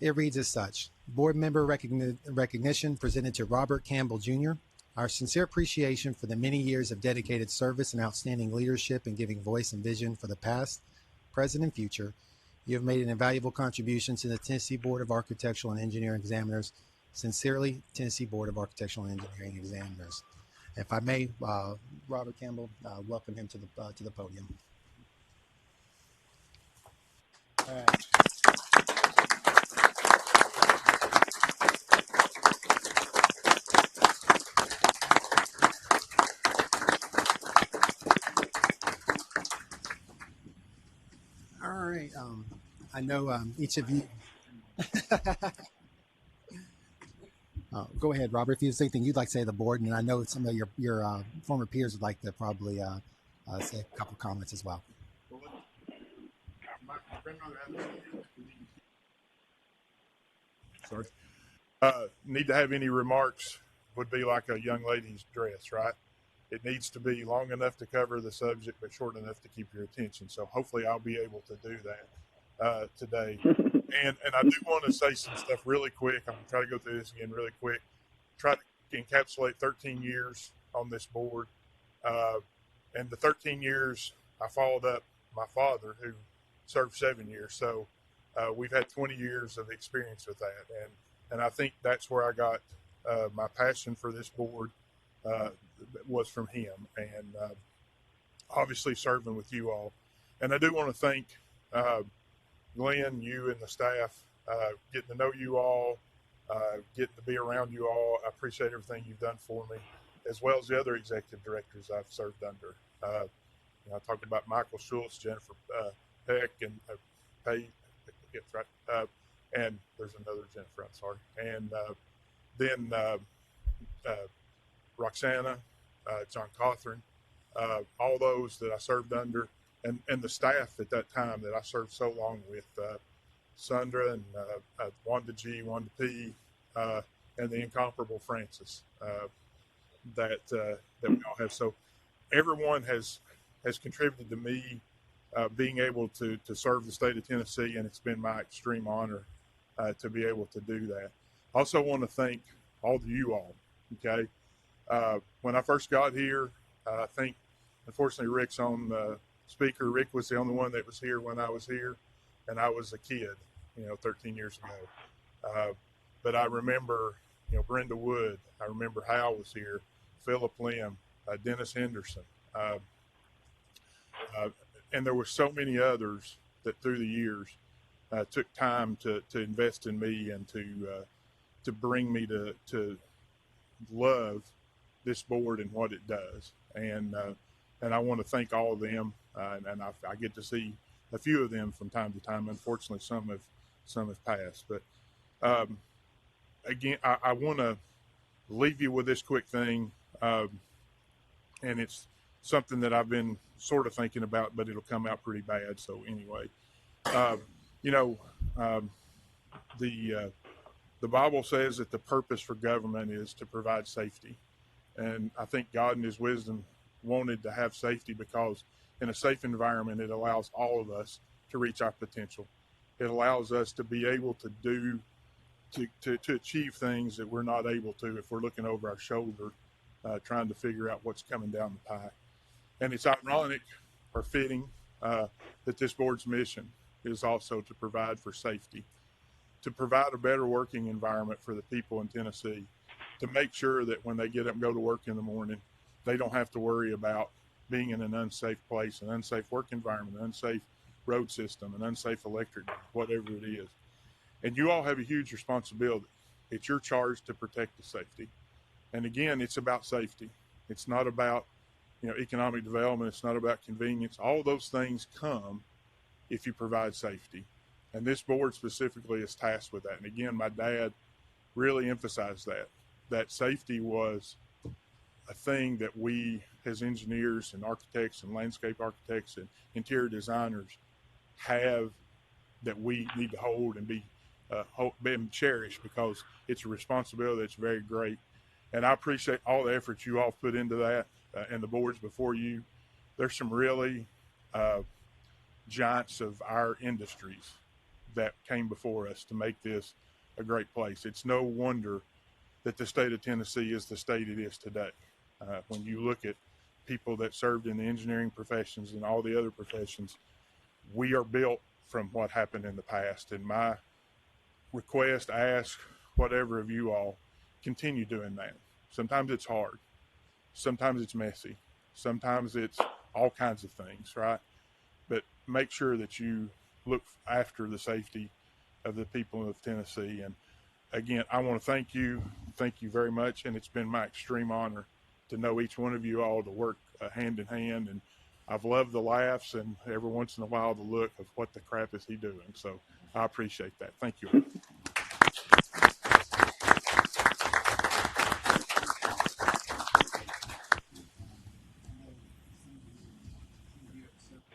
It reads as such: Board member recognition presented to Robert Campbell Jr. Our sincere appreciation for the many years of dedicated service and outstanding leadership in giving voice and vision for the past, present, and future. You have made an invaluable contribution to the Tennessee Board of Architectural and Engineering Examiners. Sincerely, Tennessee Board of Architectural and Engineering Examiners. If I may, Robert Campbell, welcome him to the podium. All right. All right. I know each of you. Go ahead, Robert. If you have anything you'd like to say to the board, and I know some of your former peers would like to probably say a couple comments as well. Sorry. Need to have any remarks would be like a young lady's dress, right? It needs to be long enough to cover the subject, but short enough to keep your attention. So hopefully I'll be able to do that today. And I do want to say some stuff really quick. I'm going to try to go through this again really quick. Try to encapsulate 13 years on this board. And the 13 years, I followed up my father, who served 7 years. So we've had 20 years of experience with that. And I think that's where I got my passion for this board was from him. And obviously serving with you all. And I do want to thank Glenn, you and the staff getting to know you all, getting to be around you all. I appreciate everything you've done for me, as well as the other executive directors I've served under. I talked about Michael Schultz, Jennifer Peck, and Pay. Yes, right. And there's another Jennifer. I'm sorry. And then Roxana, John Cothran, all those that I served under, and the staff at that time that I served so long with, Sandra and Wanda G, Wanda P, and the incomparable Francis that we all have. So everyone has contributed to me being able to serve the state of Tennessee, and it's been my extreme honor to be able to do that. I also want to thank all of you all. Okay, when I first got here, I think unfortunately Rick's on speaker. Rick was the only one that was here when I was here, and I was a kid, 13 years ago. But I remember, Brenda Wood. I remember Hal was here, Philip Lim, Dennis Henderson. And there were so many others that through the years took time to invest in me and to bring me to love this board and what it does. And I want to thank all of them. And I get to see a few of them from time to time. Unfortunately, some have passed. But again, I want to leave you with this quick thing, and it's something that I've been sort of thinking about, but it'll come out pretty bad. So anyway, the Bible says that the purpose for government is to provide safety. And I think God in his wisdom wanted to have safety because in a safe environment, it allows all of us to reach our potential. It allows us to be able to do, to achieve things that we're not able to if we're looking over our shoulder, trying to figure out what's coming down the pike. And it's ironic or fitting that this board's mission is also to provide for safety, to provide a better working environment for the people in Tennessee, to make sure that when they get up and go to work in the morning, they don't have to worry about being in an unsafe place, an unsafe work environment, an unsafe road system, an unsafe electric, whatever it is. And you all have a huge responsibility. It's your charge to protect the safety. And again, it's about safety. It's not about economic development. It's not about convenience. All those things come if you provide safety. And this board specifically is tasked with that. And again, my dad really emphasized that safety was a thing that we as engineers and architects and landscape architects and interior designers have, that we need to hold and be cherished, because it's a responsibility that's very great. And I appreciate all the effort you all put into that, and the boards before you. There's some really giants of our industries that came before us to make this a great place. It's no wonder that the state of Tennessee is the state it is today. When you look at people that served in the engineering professions and all the other professions, we are built from what happened in the past. And my request, ask, whatever of you all, continue doing that. Sometimes it's hard. Sometimes it's messy. Sometimes it's all kinds of things, right? But make sure that you look after the safety of the people of Tennessee. And again, I want to thank you very much. And it's been my extreme honor to know each one of you all, to work hand in hand. And I've loved the laughs and every once in a while the look of what the crap is he doing. So I appreciate that. Thank you.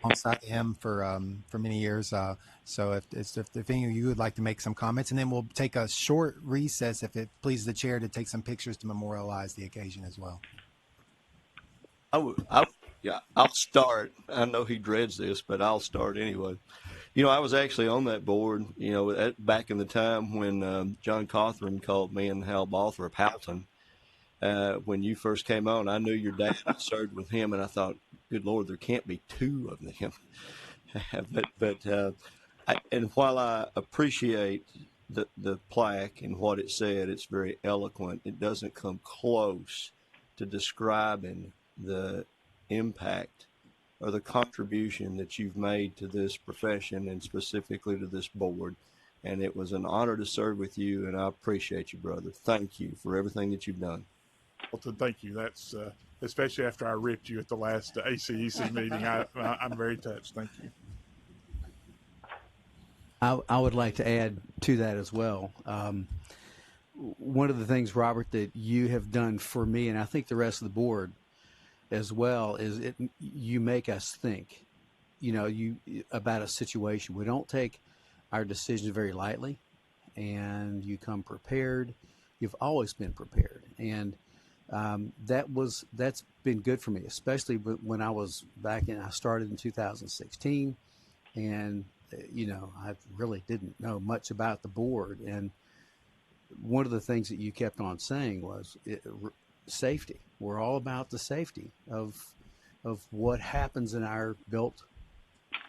Alongside him for many years. So if any of you would like to make some comments, and then we'll take a short recess if it pleases the chair to take some pictures to memorialize the occasion as well. I'll start. I know he dreads this, but I'll start anyway. I was actually on that board, back in the time when John Cothran called me and Hal Balthrop Houghton. When you first came on, I knew your dad. I served with him, and I thought, good Lord, there can't be two of them. And while I appreciate the plaque and what it said, it's very eloquent. It doesn't come close to describing the impact or the contribution that you've made to this profession and specifically to this board. and it was an honor to serve with you, and I appreciate you, brother. Thank you for everything that you've done. Well, thank you. That's especially after I ripped you at the last ACEC meeting. I'm very touched. Thank you. I would like to add to that as well. One of the things, Robert, that you have done for me, and I think the rest of the board as well, is you make us think, about a situation. We don't take our decisions very lightly, and you come prepared. You've always been prepared, and that's been good for me, especially when I was I started in 2016, and I really didn't know much about the board. And one of the things that you kept on saying was safety. We're all about the safety of what happens in our built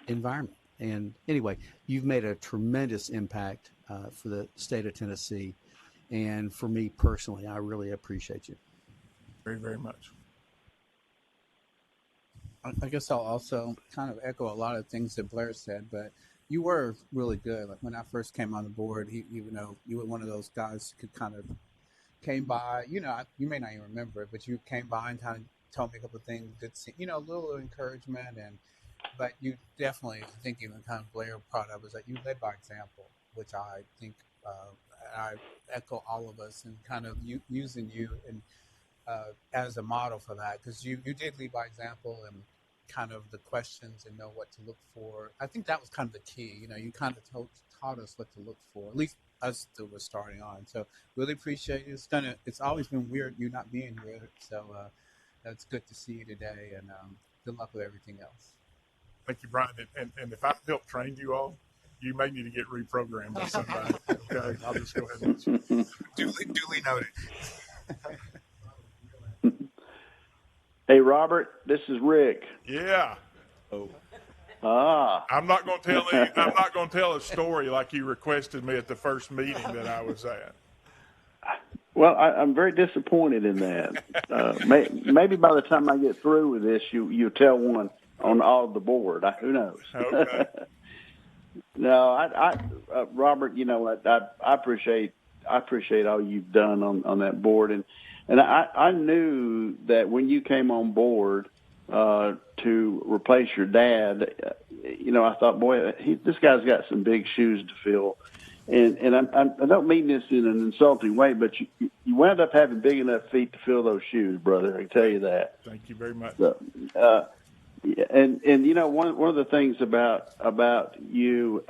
environment. And anyway, you've made a tremendous impact for the state of Tennessee. And for me personally, I really appreciate you. Very, very much. I guess I'll also kind of echo a lot of things that Blair said, but you were really good. Like when I first came on the board, even though you were one of those guys who could kind of came by, you may not even remember it, but you came by and kind of told me a couple of things, a little encouragement. But you definitely, I think even kind of Blair proud of is that you led by example, which I think I echo all of us and kind of using you and as a model for that, because you did lead by example and kind of the questions and know what to look for. I think that was kind of the key. You kind of taught us what to look for, at least us that were starting on. So really appreciate it. It's always been weird you not being here. So it's good to see you today, and good luck with everything else. Thank you, Brian. And if I've helped train you all, you may need to get reprogrammed by somebody. Okay, I'll just go ahead and duly noted. Hey, Robert, this is Rick. Yeah. Oh. I'm not going to tell a story like you requested me at the first meeting that I was at. Well, I'm very disappointed in that. Maybe by the time I get through with this, you'll tell one on all of the board. Who knows? Okay. No, Robert, I appreciate all you've done on that board, and I knew that when you came on board to replace your dad, I thought, boy, this guy's got some big shoes to fill, and I don't mean this in an insulting way, but you wound up having big enough feet to fill those shoes, brother. I can tell you that. Thank you very much. So, and one of the things about you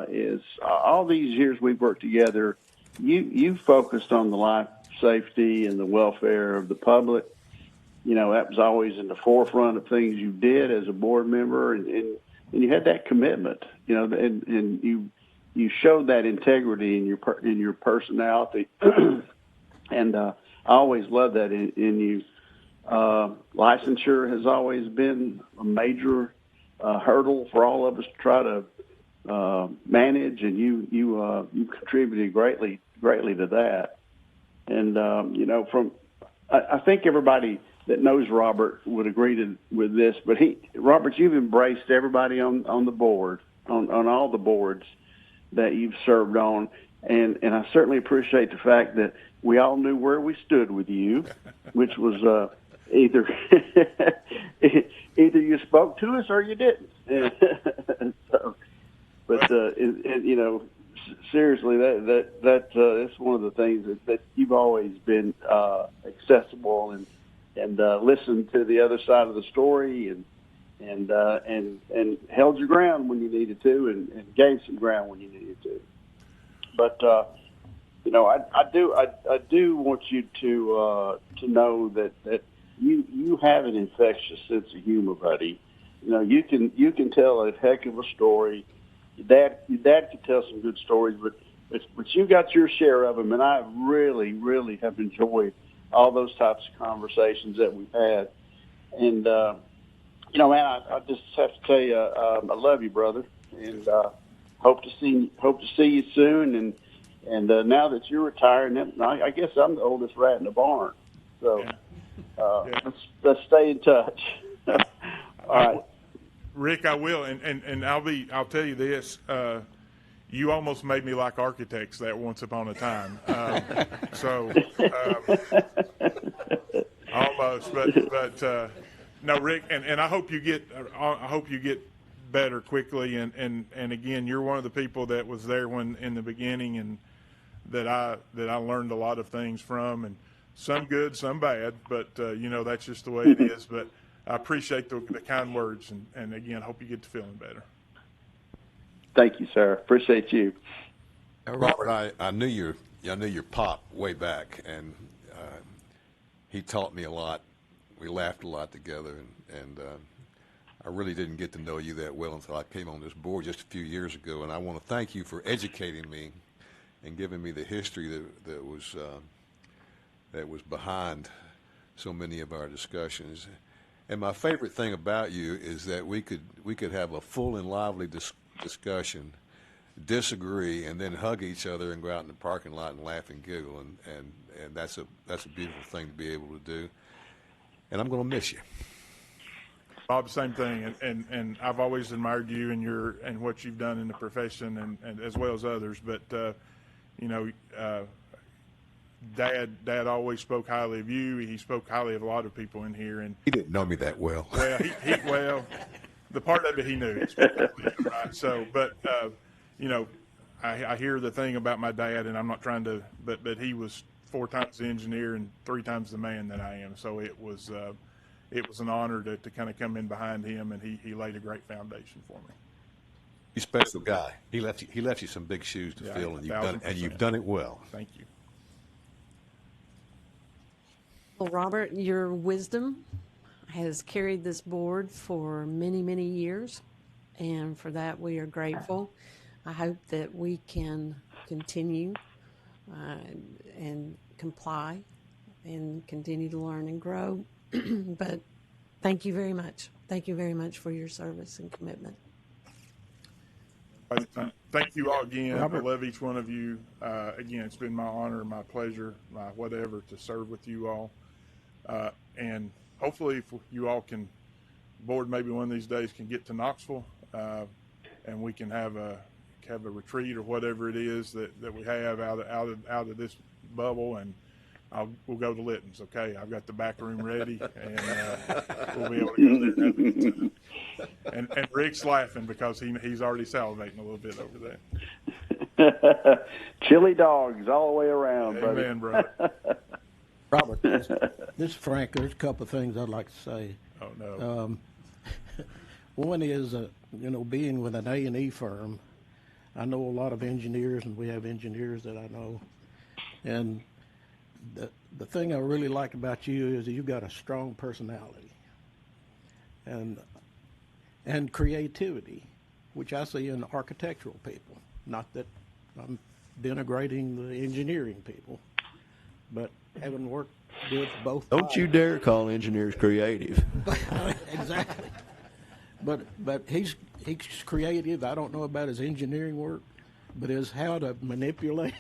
is all these years we've worked together, you focused on the life safety and the welfare of the public. That was always in the forefront of things you did as a board member, and you had that commitment, and you showed that integrity in your personality, and I always loved that in you. Licensure has always been a major hurdle for all of us to try to manage, and you contributed greatly to that. And I think everybody that knows Robert would agree with this, but Robert, you've embraced everybody on the board, on all the boards that you've served on, and I certainly appreciate the fact that we all knew where we stood with you, which was either you spoke to us or you didn't. Seriously, that's one of the things that you've always been accessible and listened to the other side of the story and held your ground when you needed to and gave some ground when you needed to. But I do want you to know that you have an infectious sense of humor, buddy. You can tell a heck of a story. Your dad can tell some good stories, but you got your share of them, and I really, really have enjoyed all those types of conversations that we've had. And man, I just have to tell you, I love you, brother, and hope to see you soon. And now that you're retiring, I guess I'm the oldest rat in the barn. So let's stay in touch. All right. Rick, I will, and I'll tell you this. you almost made me like architects that once upon a time. Almost, but no, Rick, and I hope you get better quickly. And again, you're one of the people that was there when in the beginning, and that I learned a lot of things from, and some good, some bad. But that's just the way it is. But I appreciate the kind words, and again, hope you get to feeling better. Thank you, sir. Appreciate you. Robert, I knew your pop way back, and he taught me a lot. We laughed a lot together, and I really didn't get to know you that well until I came on this board just a few years ago. And I want to thank you for educating me and giving me the history that was behind so many of our discussions. And my favorite thing about you is that we could have a full and lively discussion, disagree, and then hug each other and go out in the parking lot and laugh and giggle, and that's a beautiful thing to be able to do. And I'm going to miss you. Bob, same thing, and I've always admired you and what you've done in the profession, and as well as others. But Dad always spoke highly of you. He spoke highly of a lot of people in here, and he didn't know me that well. Well, the part of it he knew. Right? So, but I hear the thing about my dad, and I'm not trying to, but he was 4 times the engineer and 3 times the man that I am. So it was an honor to kind of come in behind him, and he laid a great foundation for me. He's a special guy. He left you some big shoes to fill, and you've done it well. Thank you. Well, Robert, your wisdom has carried this board for many, many years, and for that we are grateful. I hope that we can continue and comply and continue to learn and grow. But thank you very much. Thank you very much for your service and commitment. Thank you all again. Robert. I love each one of you. Again, it's been my honor, my pleasure, my whatever to serve with you all. And hopefully if you all can, board maybe one of these days can get to Knoxville, and we can have a retreat or whatever it is that we have out of this bubble, and we'll go to Litton's. Okay, I've got the back room ready, and we'll be able to go there. And have a good time. And Rick's laughing because he's already salivating a little bit over that. Chili dogs all the way around, Amen, brother. Robert, this is Frank. There's a couple of things I'd like to say. Oh, no. One is, being with an A&E firm, I know a lot of engineers, and we have engineers that I know. And the thing I really like about you is that you've got a strong personality and creativity, which I see in architectural people. Not that I'm denigrating the engineering people, but having worked with both. Don't you dare call engineers creative. Exactly. But he's creative. I don't know about his engineering work, but his how to manipulate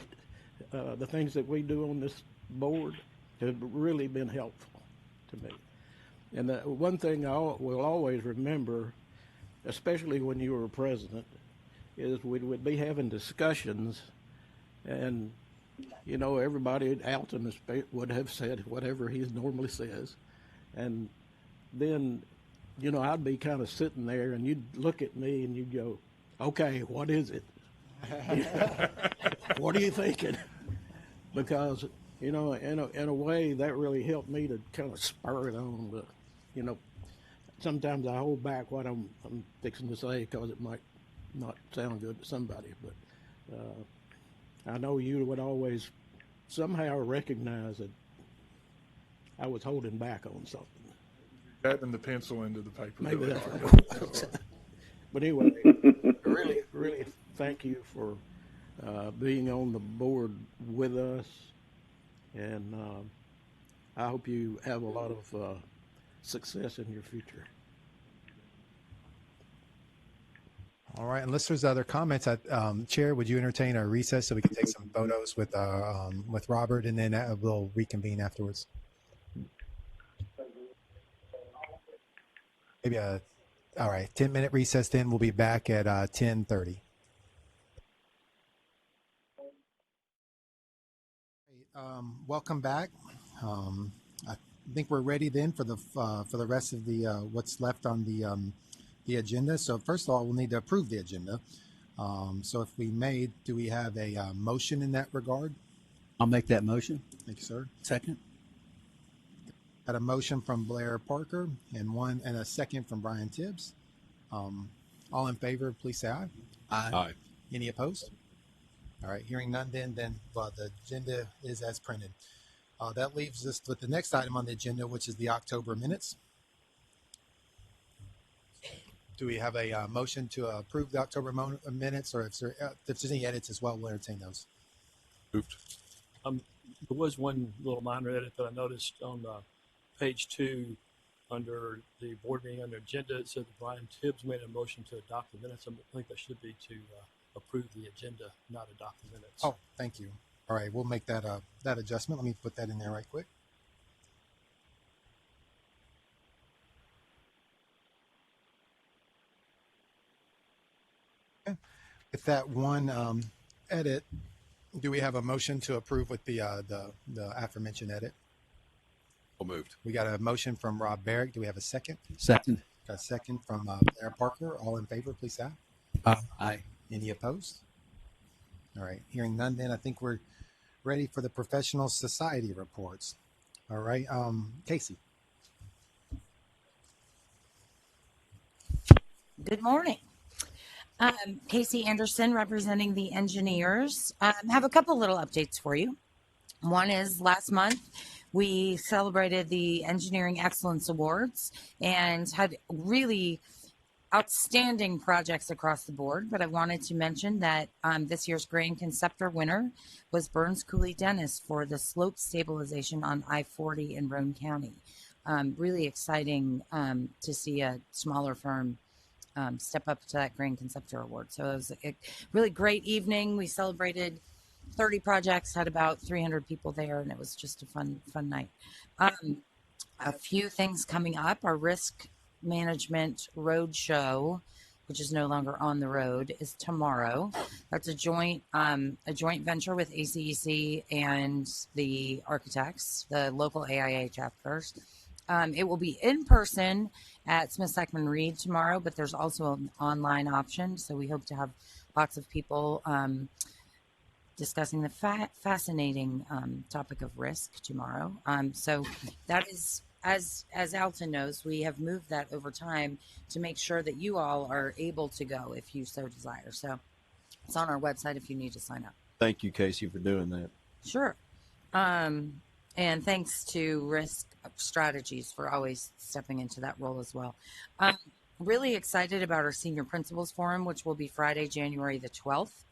the things that we do on this board have really been helpful to me. And the one thing I will always remember, especially when you were president, is we would be having discussions, and everybody, Alton would have said whatever he normally says, and then I'd be kind of sitting there, and you'd look at me and you'd go, "Okay, what is it? What are you thinking?" Because in a way that really helped me to kind of spur it on. But sometimes I hold back what I'm fixing to say because it might not sound good to somebody. But I know you would always somehow recognize that I was holding back on something. Adding the pencil into the paper. Maybe that's right. But anyway, really, really thank you for being on the board with us, and I hope you have a lot of success in your future. All right, unless there's other comments, Chair, would you entertain a recess so we can take some photos with Robert, and then we'll reconvene afterwards? Maybe all right, 10-minute recess, then we'll be back at 10:30. Welcome back. I think we're ready then for the rest of the what's left on the agenda. So first of all, we'll need to approve the agenda. So if we may, do we have a motion in that regard? I'll make that motion. Thank you, sir. Second. Got a motion from Blair Parker and a second from Brian Tibbs. All in favor, please say aye. Aye. Any opposed? All right, hearing none, then the agenda is as printed. That leaves us with the next item on the agenda, which is the October minutes. Do we have a motion to approve the October minutes, or if there's any edits as well, we'll entertain those. Moved. There was one little minor edit that I noticed on page 2 under the board meeting under agenda. It said that Brian Tibbs made a motion to adopt the minutes. I think that should be to approve the agenda, not adopt the minutes. Oh, thank you. All right, we'll make that that adjustment. Let me put that in there right quick. Okay. With that one edit, do we have a motion to approve with the aforementioned edit? So moved. We got a motion from Rob Barrick. Do we have a second? Second. Got a second from Blair Parker. All in favor, please say Aye. Aye. Any opposed? All right. Hearing none, then I think we're ready for the professional society reports. All right. Casey. Good morning. Casey Anderson representing the engineers. Have a couple little updates for you. One is last month we celebrated the Engineering Excellence Awards and had really outstanding projects across the board. But I wanted to mention that this year's Grand Conceptor winner was Burns Cooley Dennis for the slope stabilization on I-40 in Roane County. Really exciting to see a smaller firm step up to that Grand Conceptor Award. So it was a really great evening. We celebrated 30 projects, had about 300 people there, and it was just a fun night. A few things coming up. Our risk management road show, which is no longer on the road, is tomorrow. That's a joint venture with ACEC and the architects, the local AIA chapters. It will be in person at Smith Sackman Reed tomorrow, but there's also an online option. So we hope to have lots of people discussing the fascinating topic of risk tomorrow. So that is, as Alton knows, we have moved that over time to make sure that you all are able to go if you so desire. So it's on our website if you need to sign up. Thank you, Casey, for doing that. Sure. And thanks to Risk Strategies for always stepping into that role as well. Really excited about our Senior Principals Forum, which will be Friday, January the 12th.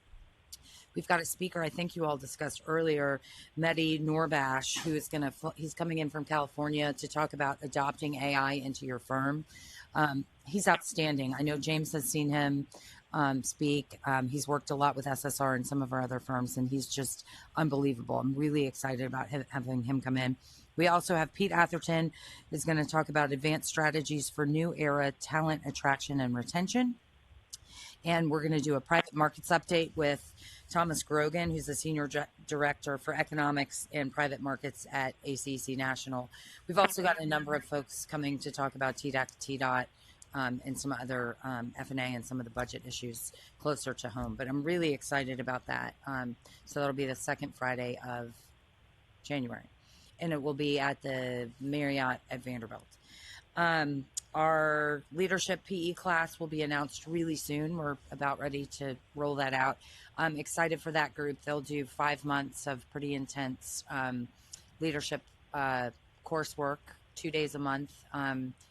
We've got a speaker I think you all discussed earlier, Mehdi Norbash, who is he's coming in from California to talk about adopting AI into your firm. He's outstanding. I know James has seen him speak. He's worked a lot with SSR and some of our other firms, and he's just unbelievable. I'm really excited about having him come in. We also have Pete Atherton is going to talk about advanced strategies for new era talent attraction and retention. And we're going to do a private markets update with Thomas Grogan, who's the Senior Director for Economics and Private Markets at ACEC National. We've also got a number of folks coming to talk about TDAC, TDOT, and some other F&A and some of the budget issues closer to home. But I'm really excited about that. So that'll be the second Friday of January. And it will be at the Marriott at Vanderbilt. Our leadership PE class will be announced really soon. We're about ready to roll that out. I'm excited for that group. They'll do 5 months of pretty intense leadership coursework, 2 days a month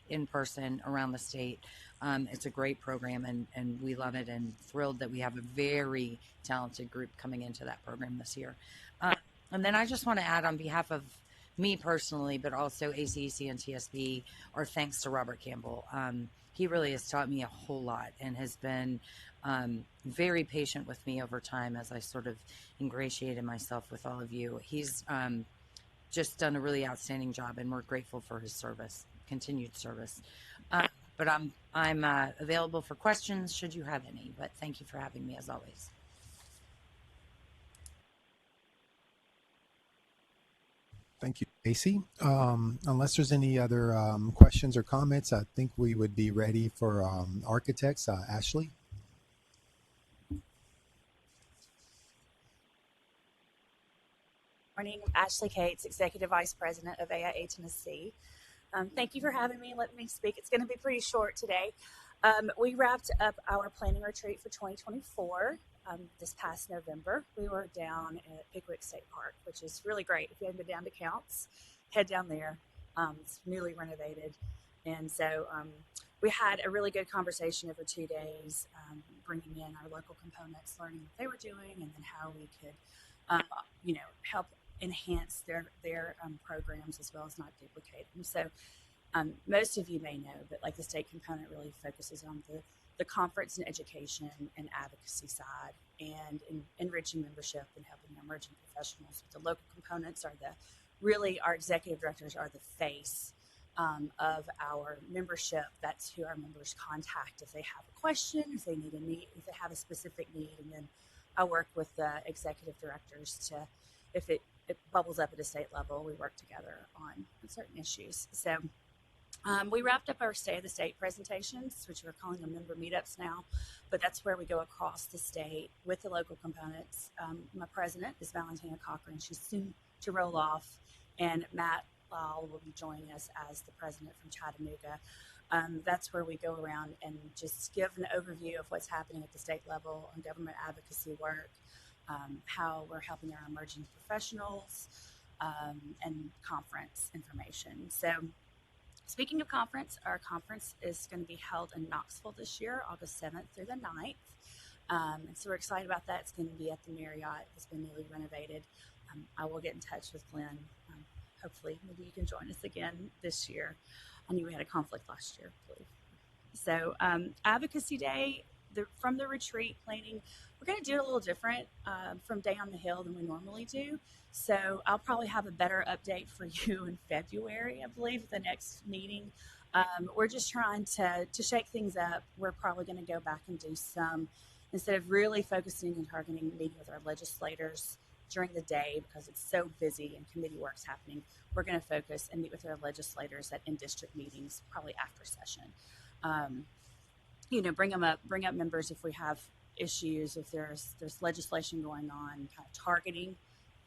in person around the state. It's a great program, and we love it, and thrilled that we have a very talented group coming into that program this year. And then I just want to add on behalf of me personally, but also ACEC and TSB, our thanks to Robert Campbell. He really has taught me a whole lot and has been very patient with me over time as I sort of ingratiated myself with all of you. He's just done a really outstanding job, and we're grateful for his service, continued service. But I'm available for questions should you have any, but thank you for having me as always. Casey, unless there's any other questions or comments, I think we would be ready for architects. Ashley? Morning, I'm Ashley Cates, Executive Vice President of AIA Tennessee. Thank you for having me and letting me speak. It's going to be pretty short today. We wrapped up our planning retreat for 2024 this past November. We were down at Pickwick State Park, which is really great. If you haven't been down to Counts, head down there. It's newly renovated. And so we had a really good conversation over 2 days, bringing in our local components, learning what they were doing, and then how we could, help enhance their programs as well as not duplicate them. So most of you may know, but like the state component really focuses on the conference and education and advocacy side and enriching membership and helping our emerging professionals. The local components are our executive directors are the face of our membership. That's who our members contact if they have a question, if they have a specific need, and then I work with the executive directors to, if it bubbles up at a state level, we work together on certain issues. So we wrapped up our State of the State presentations, which we're calling them member meetups now, but that's where we go across the state with the local components. My president is Valentina Cochran. She's soon to roll off, and Matt Lyle will be joining us as the president from Chattanooga. That's where we go around and just give an overview of what's happening at the state level on government advocacy work, how we're helping our emerging professionals, and conference information. So speaking of conference, our conference is going to be held in Knoxville this year, August 7th through the 9th. And so we're excited about that. It's going to be at the Marriott. It's been newly renovated. I will get in touch with Glenn. Hopefully, maybe you can join us again this year. I knew we had a conflict last year, I believe. So Advocacy Day, from the retreat planning, we're going to do it a little different from Day on the Hill than we normally do. So I'll probably have a better update for you in February, I believe, at the next meeting. We're just trying to shake things up. We're probably going to go back and do some, instead of really focusing and targeting meeting with our legislators during the day because it's so busy and committee work's happening, we're going to focus and meet with our legislators at in-district meetings, probably after session. Bring up members if we have issues, if there's legislation going on, kind of targeting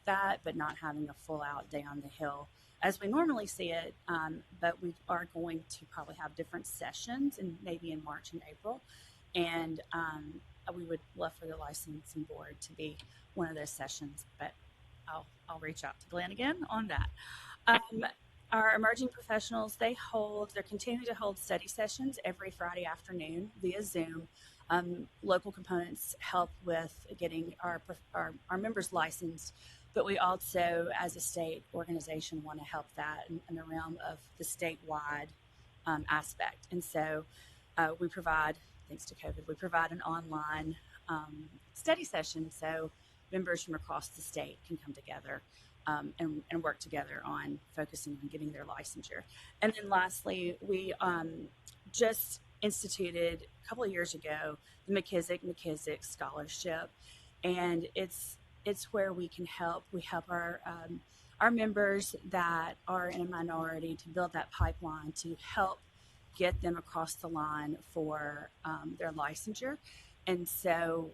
that, but not having a full out Day on the Hill as we normally see it. But we are going to probably have different sessions, and maybe in March and April. And we would love for the licensing board to be one of those sessions, but I'll reach out to Glenn again on that. Our emerging professionals, they're continuing to hold study sessions every Friday afternoon via Zoom. Local components help with getting our members licensed, but we also, as a state organization, want to help that in the realm of the statewide aspect. And so we provide, thanks to COVID, we provide an online study session so members from across the state can come together and work together on focusing on getting their licensure. And then lastly, we just instituted a couple of years ago the McKissick Scholarship, and it's where we can help. We help our members that are in a minority to build that pipeline to help get them across the line for their licensure. And so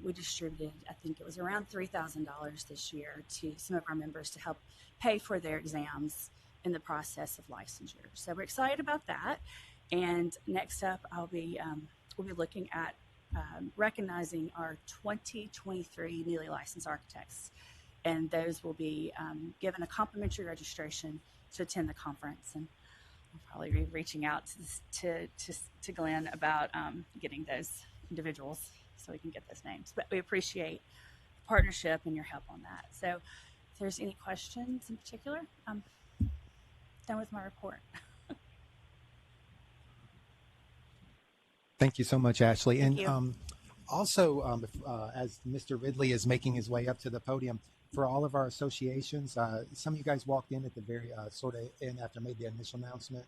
we distributed, I think it was around $3,000 this year to some of our members to help pay for their exams in the process of licensure. So we're excited about that. And next up, we'll be looking at recognizing our 2023 newly licensed architects. And those will be given a complimentary registration to attend the conference. And I'll probably be reaching out to Glenn about getting those individuals so we can get those names. But we appreciate the partnership and your help on that. So if there's any questions in particular, I'm done with my report. Thank you so much, Ashley. Thank And you. also, as Mr. Ridley is making his way up to the podium, for all of our associations, some of you guys walked in at the very sort of end after I made the initial announcement.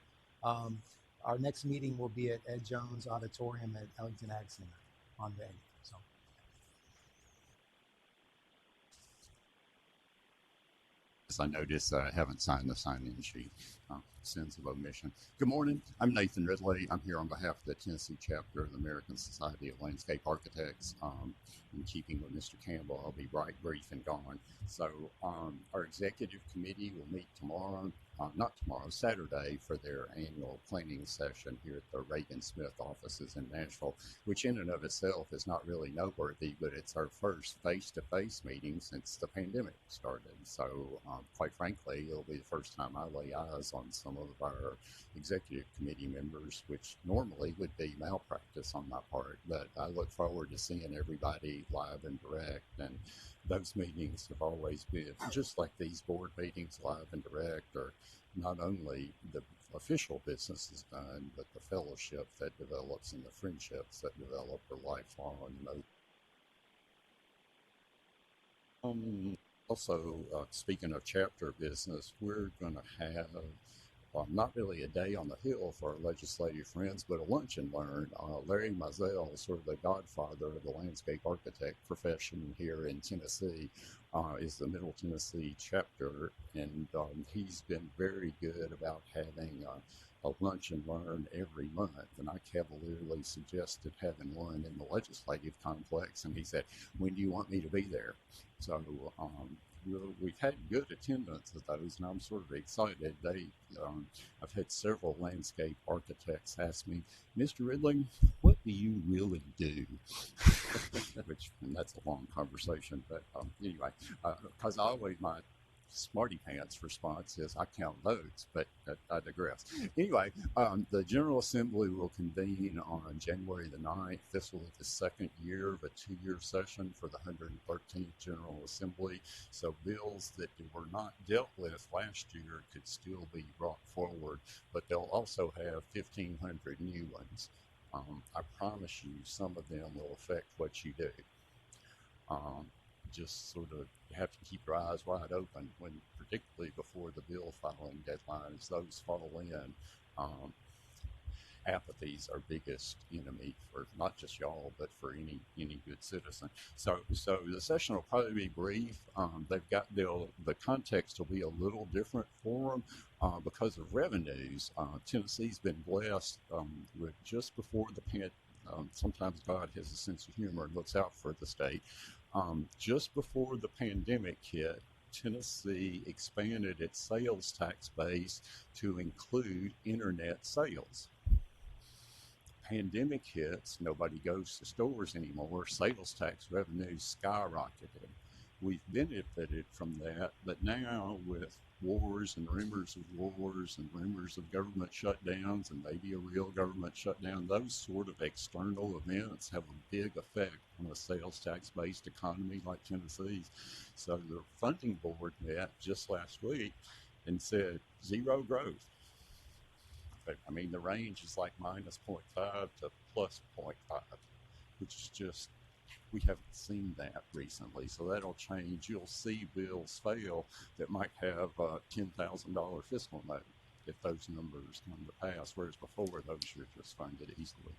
Our next meeting will be at Ed Jones Auditorium at Ellington Ag Center on the 8th. So. I notice I haven't signed the sign-in sheet. Sins of omission. Good morning. I'm Nathan Ridley. I'm here on behalf of the Tennessee chapter of the American Society of Landscape Architects. In keeping with Mr. Campbell, I'll be right, brief, and gone. So our executive committee will meet tomorrow, Saturday, for their annual planning session here at the Reagan Smith offices in Nashville, which in and of itself is not really noteworthy, but it's our first face-to-face meeting since the pandemic started. So quite frankly, it'll be the first time I lay eyes on some of our executive committee members, which normally would be malpractice on my part, but I look forward to seeing everybody live and direct. And those meetings have always been, just like these board meetings, live and direct, are not only the official business is done, but the fellowship that develops and the friendships that develop are lifelong. Also, speaking of chapter business, we're going to have not really a day on the Hill for our legislative friends, but a lunch and learn. Larry Mizell, sort of the godfather of the landscape architect profession here in Tennessee, is the Middle Tennessee chapter, and he's been very good about having a lunch and learn every month. And I cavalierly suggested having one in the legislative complex, and he said, "When do you want me to be there?" So we've had good attendance at those, and I'm sort of excited. I've had several landscape architects ask me, "Mr. Ridley, what do you really do?" And that's a long conversation, but anyway, because my smarty pants response is I count votes, but I digress. Anyway, the General Assembly will convene on January the 9th. This will be the second year of a 2-year session for the 113th General Assembly. So bills that were not dealt with last year could still be brought forward, but they'll also have 1,500 new ones. I promise you some of them will affect what you do. Just sort of have to keep your eyes wide open when, particularly before the bill filing deadline, as those fall in. Apathy is our biggest enemy for not just y'all, but for any good citizen. So the session will probably be brief. The context will be a little different for them because of revenues. Tennessee's been blessed with just before the pandemic. Sometimes God has a sense of humor and looks out for the state. Just before the pandemic hit, Tennessee expanded its sales tax base to include internet sales. Pandemic hits, nobody goes to stores anymore, sales tax revenues skyrocketed. We've benefited from that, but now with wars and rumors of wars and rumors of government shutdowns and maybe a real government shutdown, those sort of external events have a big effect on a sales tax-based economy like Tennessee's. So the funding board met just last week and said zero growth. But, I mean, the range is like minus 0.5 to plus 0.5, which is just, we haven't seen that recently, so that'll change. You'll see bills fail that might have a $10,000 fiscal note if those numbers come to pass, whereas before those are just funded easily.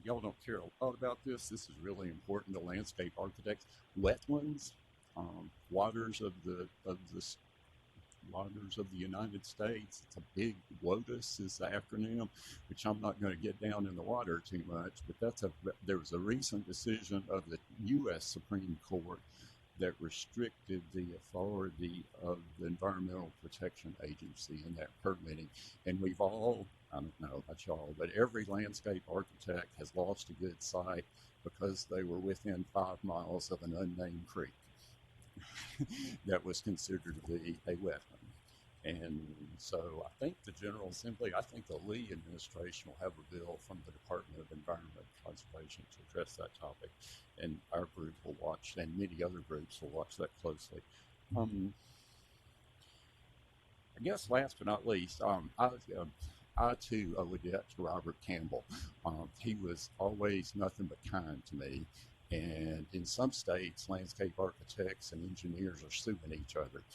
Y'all don't care a lot about this. This is really important to landscape architects. Wetlands, waters of the United States. It's a big, WOTUS is the acronym, which I'm not going to get down in the water too much, but there was a recent decision of the U.S. Supreme Court that restricted the authority of the Environmental Protection Agency in that permitting. And we've all, I don't know about y'all, but every landscape architect has lost a good site because they were within 5 miles of an unnamed creek that was considered to be a wetland. And so I think the General Assembly, I think the Lee administration will have a bill from the Department of Environment and Conservation to address that topic. And our group will watch, and many other groups will watch that closely. I guess last but not least, I too owe a debt to Robert Campbell. He was always nothing but kind to me. And in some states, landscape architects and engineers are suing each other.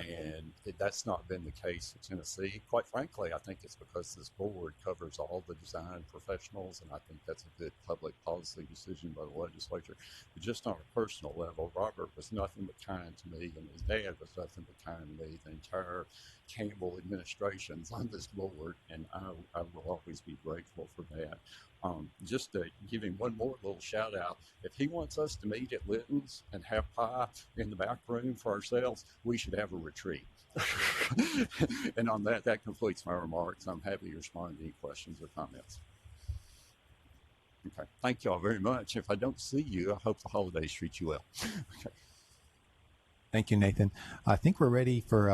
And that's not been the case in Tennessee. Quite frankly, I think it's because this board covers all the design professionals, and I think that's a good public policy decision by the legislature. But just on a personal level, Robert was nothing but kind to me, and his dad was nothing but kind to me. The entire Campbell administration's on this board, and I will always be grateful for that. Just to give him one more little shout out, if he wants us to meet at Litton's and have pie in the back room for ourselves, we should have a retreat. And on that completes my remarks. I'm happy to respond to any questions or comments. Okay, thank you all very much. If I don't see you, I hope the holidays treat you well. Okay. Thank you, Nathan. I think we're ready for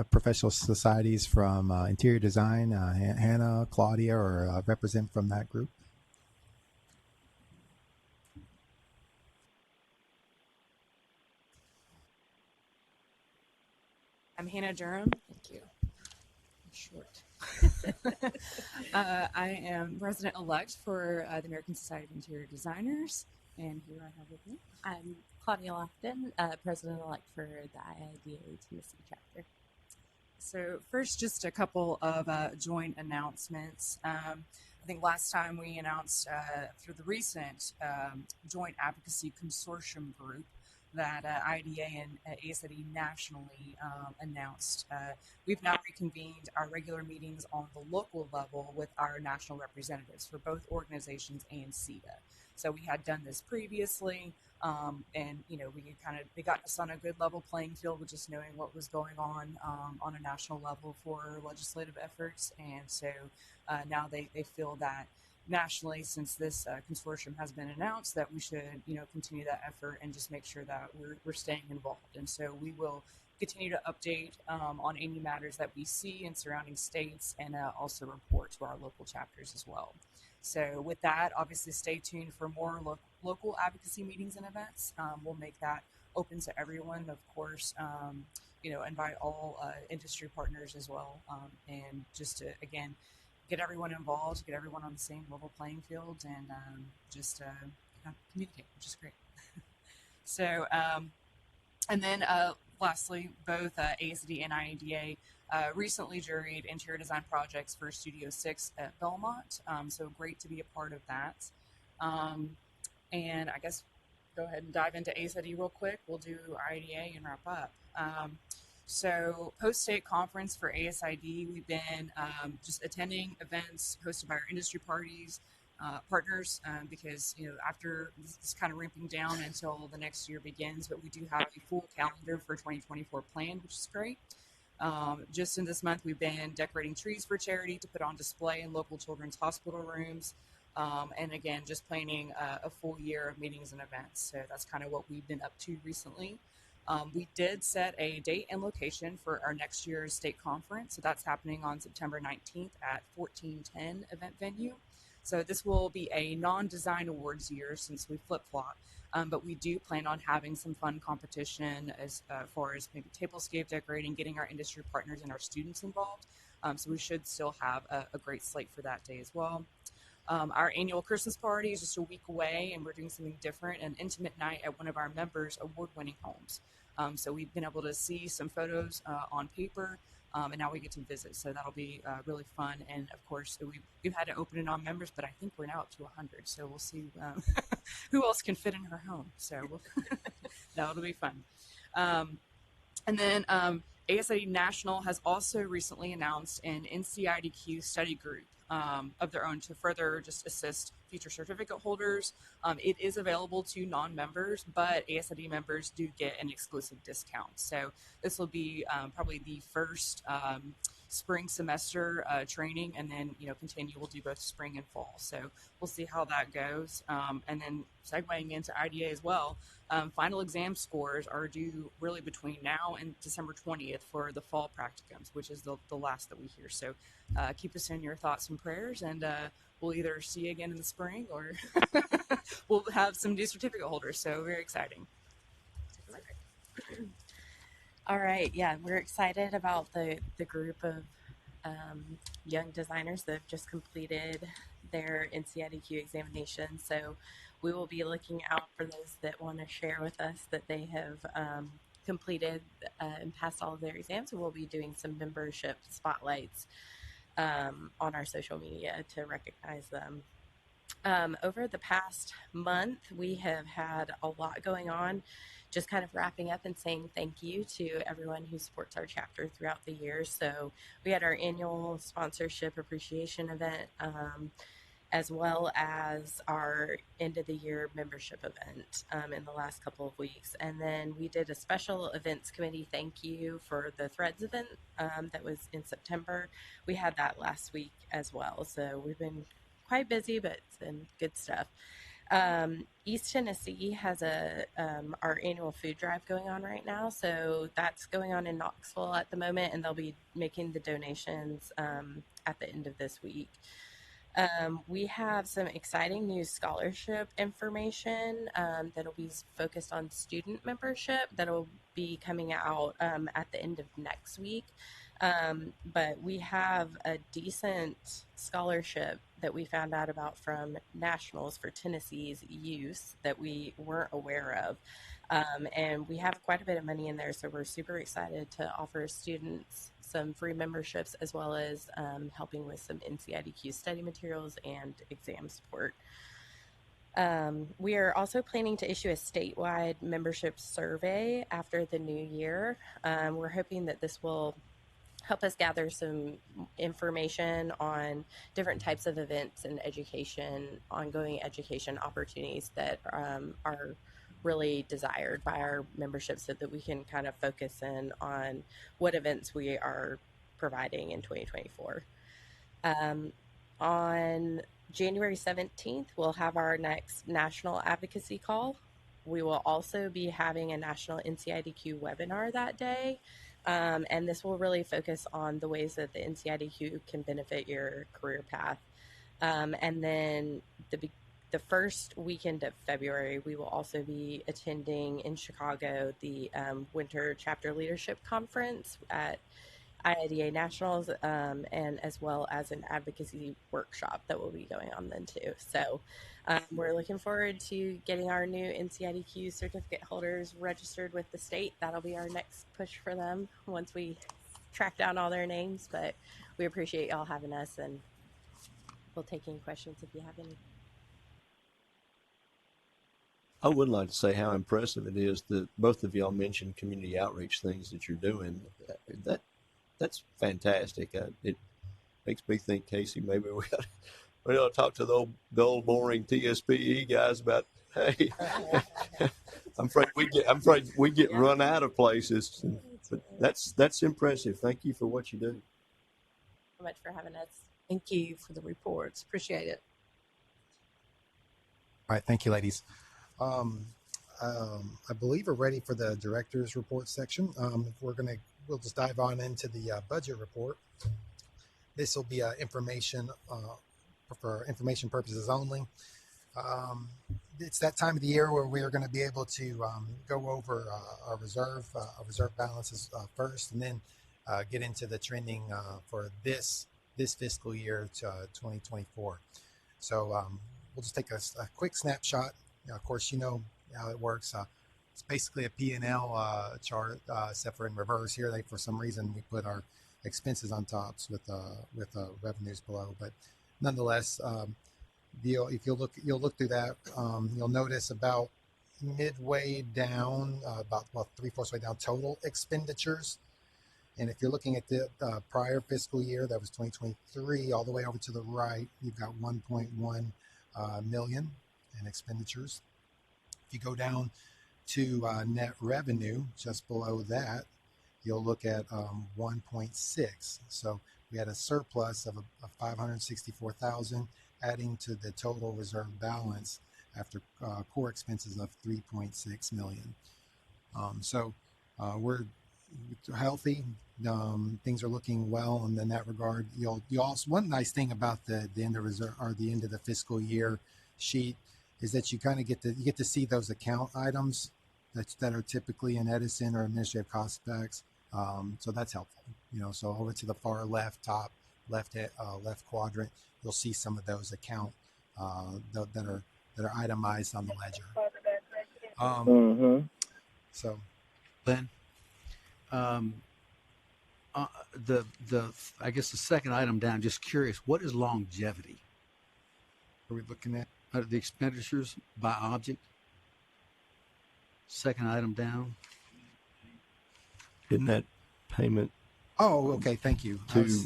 professional societies from interior design. Hannah, Claudia, or represent from that group. I'm Hannah Durham. Thank you. I'm short. I am president-elect for the American Society of Interior Designers, and here I have with me. I'm Claudia Lofton, president-elect for the IIDA Tennessee chapter. So first, just a couple of joint announcements. I think last time we announced through the recent joint advocacy consortium group that IDA and ASID nationally announced. We've now reconvened our regular meetings on the local level with our national representatives for both organizations and CETA. So we had done this previously, and we got us on a good level playing field with just knowing what was going on a national level for legislative efforts. And so now they feel that nationally, since this consortium has been announced, that we should continue that effort and just make sure that we're staying involved. And so we will continue to update on any matters that we see in surrounding states, and also report to our local chapters as well. So with that, obviously stay tuned for more local advocacy meetings and events. We'll make that open to everyone, of course, invite all industry partners as well, and just to, again, get everyone involved, get everyone on the same level playing field, and just communicate, which is great. So, and then lastly, both ASD and IADA recently juried interior design projects for Studio 6 at Belmont. So great to be a part of that. And I guess go ahead and dive into ASD real quick. We'll do IADA and wrap up. So post-state conference for ASID, we've been just attending events hosted by our industry partners, because after this is kind of ramping down until the next year begins, but we do have a full calendar for 2024 planned, which is great. Just in this month, we've been decorating trees for charity to put on display in local children's hospital rooms. And again, just planning a full year of meetings and events. So that's kind of what we've been up to recently. We did set a date and location for our next year's state conference. So that's happening on September 19th at 1410 event venue. So this will be a non-design awards year since we flip-flop. But we do plan on having some fun competition as far as maybe tablescape decorating, getting our industry partners and our students involved. So we should still have a great slate for that day as well. Our annual Christmas party is just a week away, and we're doing something different, an intimate night at one of our members' award-winning homes. So we've been able to see some photos on paper, and now we get to visit. So that'll be really fun. And of course, we've had to open it on members, but I think we're now up to 100. So we'll see who else can fit in her home. So that'll be fun. And then ASID National has also recently announced an NCIDQ study group of their own to further just assist future certificate holders. It is available to non-members, but ASID members do get an exclusive discount. So this will be probably the first spring semester training, and then continue. We'll do both spring and fall. So we'll see how that goes. And then segueing into IDA as well, final exam scores are due really between now and December 20th for the fall practicums, which is the last that we hear. So keep us in your thoughts and prayers, and we'll either see you again in the spring, or we'll have some new certificate holders. So very exciting. All right, yeah, we're excited about the group of young designers that have just completed their NCIDQ examination. So we will be looking out for those that want to share with us that they have completed and passed all of their exams, we'll be doing some membership spotlights on our social media to recognize them. Over the past month, we have had a lot going on, just kind of wrapping up and saying thank you to everyone who supports our chapter throughout the year. So we had our annual sponsorship appreciation event, as well as our end of the year membership event in the last couple of weeks. And then we did a special events committee thank you for the Threads event that was in September. We had that last week as well. So we've been quite busy, but it's been good stuff. East Tennessee has our annual food drive going on right now. So that's going on in Knoxville at the moment, and they'll be making the donations at the end of this week. We have some exciting new scholarship information that'll be focused on student membership that'll be coming out at the end of next week. But we have a decent scholarship that we found out about from Nationals for Tennessee's youth that we weren't aware of. And we have quite a bit of money in there, so we're super excited to offer students some free memberships as well as helping with some NCIDQ study materials and exam support. We are also planning to issue a statewide membership survey after the new year. We're hoping that this will help us gather some information on different types of events and education, ongoing education opportunities that are really desired by our membership so that we can kind of focus in on what events we are providing in 2024. On January 17th, we'll have our next national advocacy call. We will also be having a national NCIDQ webinar that day. And this will really focus on the ways that the NCIDQ can benefit your career path. And then the first weekend of February, we will also be attending in Chicago the Winter Chapter Leadership Conference at IIDA Nationals, and as well as an advocacy workshop that will be going on then too. So we're looking forward to getting our new NCIDQ certificate holders registered with the state. That'll be our next push for them once we track down all their names. But we appreciate y'all having us, and we'll take any questions if you have any. I would like to say how impressive it is that both of y'all mentioned community outreach things that you're doing. That's fantastic. It makes me think, Casey, maybe we ought to talk to the old boring TSPE guys about, hey, I'm afraid we get run out of places. But that's impressive. Thank you for what you do. So much for having us. Thank you for the reports. Appreciate it. All right, thank you, ladies. I believe we're ready for the director's report section. We'll just dive on into the budget report. This will be information for information purposes only. It's that time of the year where we are going to be able to go over our reserve balances first, and then get into the trending for this fiscal year to 2024. So we'll just take a quick snapshot. Of course, you know how it works. It's basically a P&L chart, except for in reverse here. For some reason, we put our expenses on tops with revenues below. But nonetheless, if you'll look through that, you'll notice about midway down, about 3/4 way down, total expenditures. And if you're looking at the prior fiscal year, that was 2023, all the way over to the right, you've got 1.1 million in expenditures. If you go down to net revenue, just below that, you'll look at 1.6. So we had a surplus of 564,000, adding to the total reserve balance after core expenses of 3.6 million. So we're healthy. Things are looking well, and in that regard, you'll also, one nice thing about the end of reserve or the end of the fiscal year sheet is that you kind of get to see those account items that are typically in Edison or administrative cost specs. So that's helpful. So over to the far left top left quadrant, you'll see some of those account that are itemized on the ledger. So Lynn. I guess the second item down, just curious, what is longevity? Are we looking at the expenditures by object? Second item down. Isn't that payment Oh, okay. Thank you. to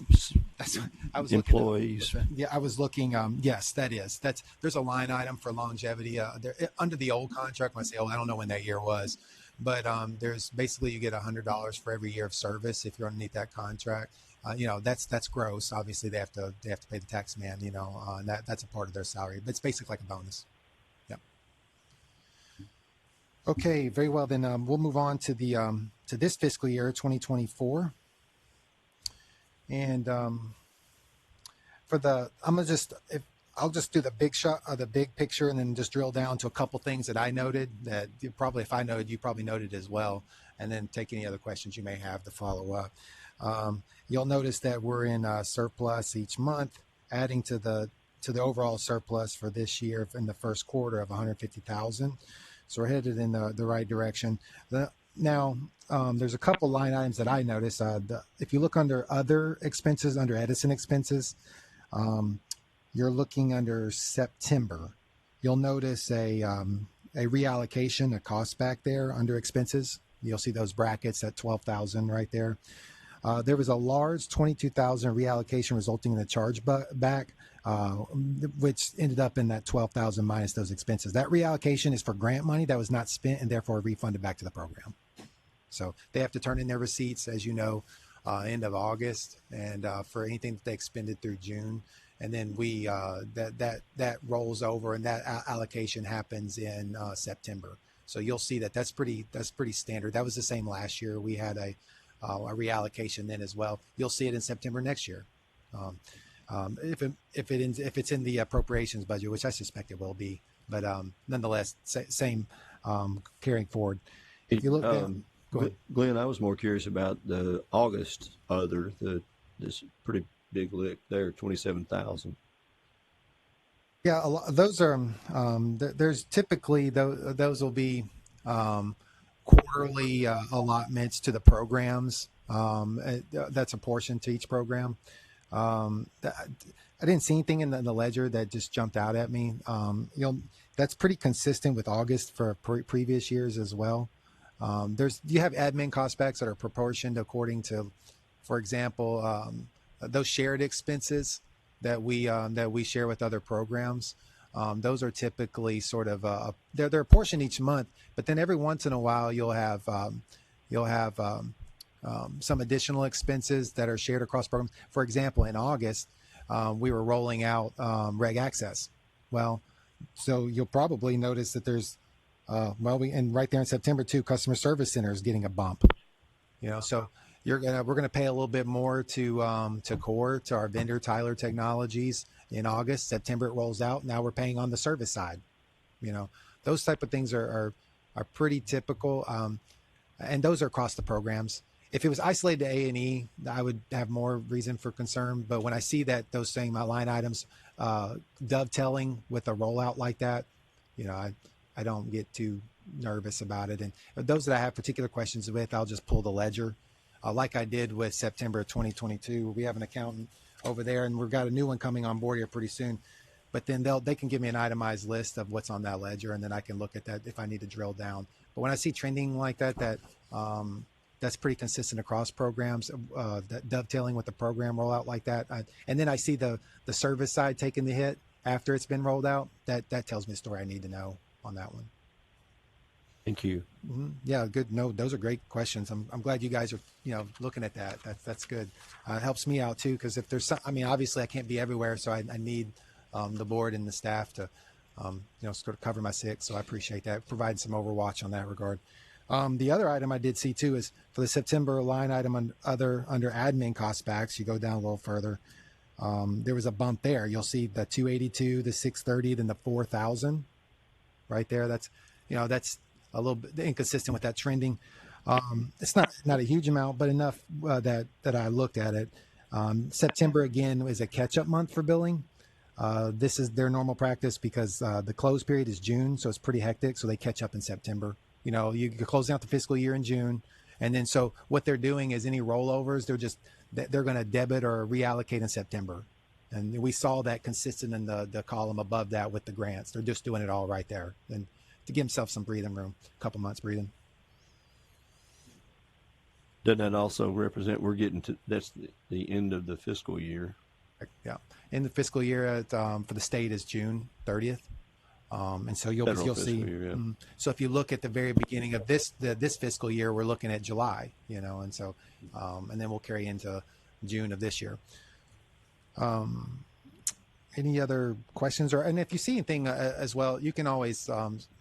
I was employees? Yeah, I was looking. Yes, there's a line item for longevity under the old contract. When I say, I don't know when that year was, but there's basically you get $100 for every year of service if you're underneath that contract. That's gross. Obviously, they have to pay the tax man. And that's a part of their salary, but it's basically like a bonus. Yep. Okay, very well. Then we'll move on to the to this fiscal year, 2024. And I'll just do the big shot, the big picture, and then just drill down to a couple things that I noted that if I noted, you probably noted as well, and then take any other questions you may have to follow up. You'll notice that we're in surplus each month, adding to the overall surplus for this year in the first quarter of $150,000. So we're headed in the right direction. Now, there's a couple line items that I noticed. If you look under other expenses, under Edison expenses, you're looking under September. You'll notice a reallocation, a cost back there under expenses. You'll see those brackets at $12,000 right there. There was a large $22,000 reallocation resulting in a charge back, which ended up in that $12,000 minus those expenses. That reallocation is for grant money that was not spent and therefore refunded back to the program. So they have to turn in their receipts, as you know, end of August, and for anything that they expended through June, and then we that rolls over, and that allocation happens in September. So you'll see that's pretty standard. That was the same last year. We had a reallocation then as well. You'll see it in September next year. If it's in the appropriations budget, which I suspect it will be, but nonetheless, same carrying forward. If you look, go ahead. Glenn, I was more curious about the August this pretty big lick there, 27,000. Yeah, those are there's typically those will be quarterly allotments to the programs. That's a portion to each program. I didn't see anything in the ledger that just jumped out at me. That's pretty consistent with August for previous years as well. You have admin cost backs that are proportioned according to, for example, those shared expenses that we share with other programs. Those are typically sort of they're apportioned each month, but then every once in a while you'll have some additional expenses that are shared across programs. For example, in August, we were rolling out Reg Access. Well, so you'll probably notice that there's and right there in September too, Customer Service Center is getting a bump. So we're gonna pay a little bit more to Core, to our vendor Tyler Technologies in August. September it rolls out. Now we're paying on the service side. Those type of things are pretty typical, and those are across the programs. If it was isolated to A&E, I would have more reason for concern. But when I see that those same line items dovetailing with a rollout like that, I don't get too nervous about it. And those that I have particular questions with, I'll just pull the ledger, like I did with September 2022. We have an accountant over there, and we've got a new one coming on board here pretty soon. But then they can give me an itemized list of what's on that ledger, and then I can look at that if I need to drill down. But when I see trending like that that's pretty consistent across programs, that dovetailing with the program rollout like that. And then I see the service side taking the hit after it's been rolled out. That tells me the story I need to know on that one. Thank you. Mm-hmm. Yeah, good. No, those are great questions. I'm glad you guys are looking at that. That's good. It helps me out too, because if there's some, obviously I can't be everywhere, so I need the board and the staff to sort of cover my six. So I appreciate that, providing some overwatch on that regard. The other item I did see too is for the September line item under admin cost backs. You go down a little further. There was a bump there. You'll see the 282, the 630, then the 4,000 right there. That's a little bit inconsistent with that trending. It's not a huge amount, but enough that I looked at it. September again is a catch-up month for billing. This is their normal practice because the close period is June, so it's pretty hectic. So they catch up in September. you're closing out the fiscal year in June. And then so what they're doing is any rollovers, they're going to debit or reallocate in September. And we saw that consistent in the column above that with the grants. They're just doing it all right there. And to give themselves some breathing room, a couple months breathing. Doesn't that also represent we're getting to that's the end of the fiscal year? Yeah, in the fiscal year for the state is June 30th, and so you'll see. Year, yeah. So if you look at the very beginning of this fiscal year, we're looking at July, and so and then we'll carry into June of this year. Any other questions, and if you see anything as well, you can always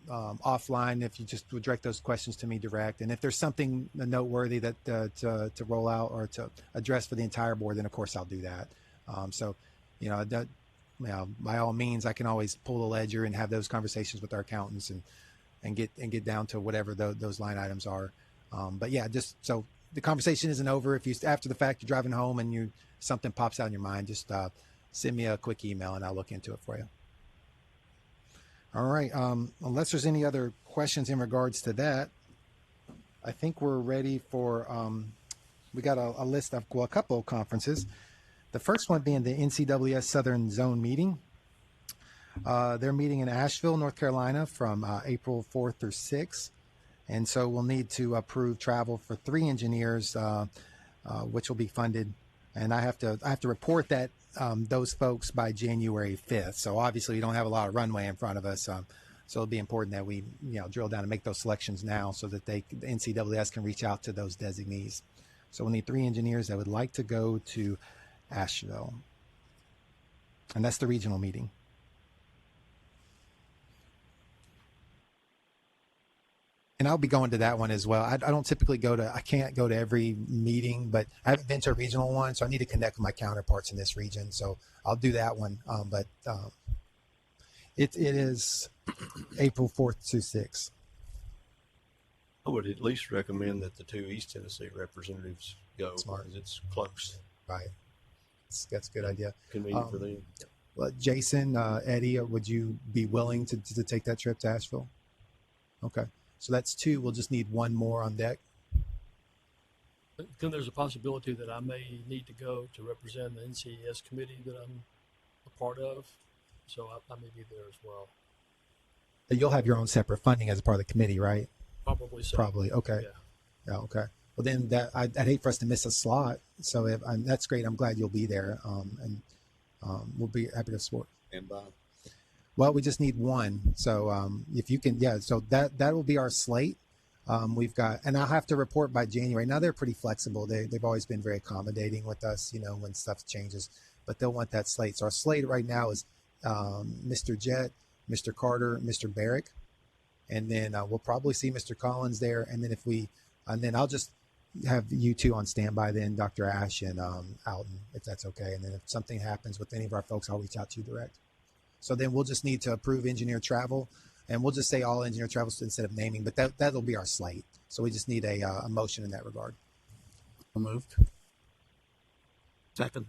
offline if you just would direct those questions to me direct. And if there's something noteworthy that to roll out or to address for the entire board, then of course I'll do that. By all means, I can always pull the ledger and have those conversations with our accountants and get down to whatever those line items are. But yeah, just so the conversation isn't over. If you after the fact you're driving home and something pops out in your mind, just send me a quick email and I'll look into it for you. All right. Unless there's any other questions in regards to that, I think we're ready for. We got a list of a couple of conferences. The first one being the NCWS Southern Zone meeting. They're meeting in Asheville, North Carolina from April 4th through 6th. And so we'll need to approve travel for 3 engineers, which will be funded. And I have to report that those folks by January 5th. So obviously we don't have a lot of runway in front of us. So it'll be important that we drill down and make those selections now so that the NCWS can reach out to those designees. So we'll need 3 engineers that would like to go to Asheville. And that's the regional meeting. And I'll be going to that one as well. I don't typically I can't go to every meeting, but I haven't been to a regional one, so I need to connect with my counterparts in this region. So I'll do that one. But it is April 4th to 6th. I would at least recommend that the 2 East Tennessee representatives go. Smart. Because it's close. Right. That's a good idea. Convenient for them. Well, Jason, Eddie, would you be willing to take that trip to Asheville? Okay. So that's 2. We'll just need 1 more on deck. Then there's a possibility that I may need to go to represent the NCES committee that I'm a part of. So I may be there as well. You'll have your own separate funding as a part of the committee, right? Probably so. Probably. Okay. Yeah. Okay. Well, then I'd hate for us to miss a slot. So that's great. I'm glad you'll be there. And we'll be happy to support. And Bob. Well, we just need 1. So if you can, so that will be our slate. We've got, and I'll have to report by January. Now they're pretty flexible. They've always been very accommodating with us, when stuff changes, but they'll want that slate. So our slate right now is Mr. Jett, Mr. Carter, Mr. Barrick, and then we'll probably see Mr. Collins there. And then I'll just have you 2 on standby then, Dr. Ash and Alton, if that's okay. And then if something happens with any of our folks, I'll reach out to you direct. So then we'll just need to approve engineer travel, and we'll just say all engineer travel instead of naming, but that'll be our slate. So we just need a motion in that regard. Moved. Second.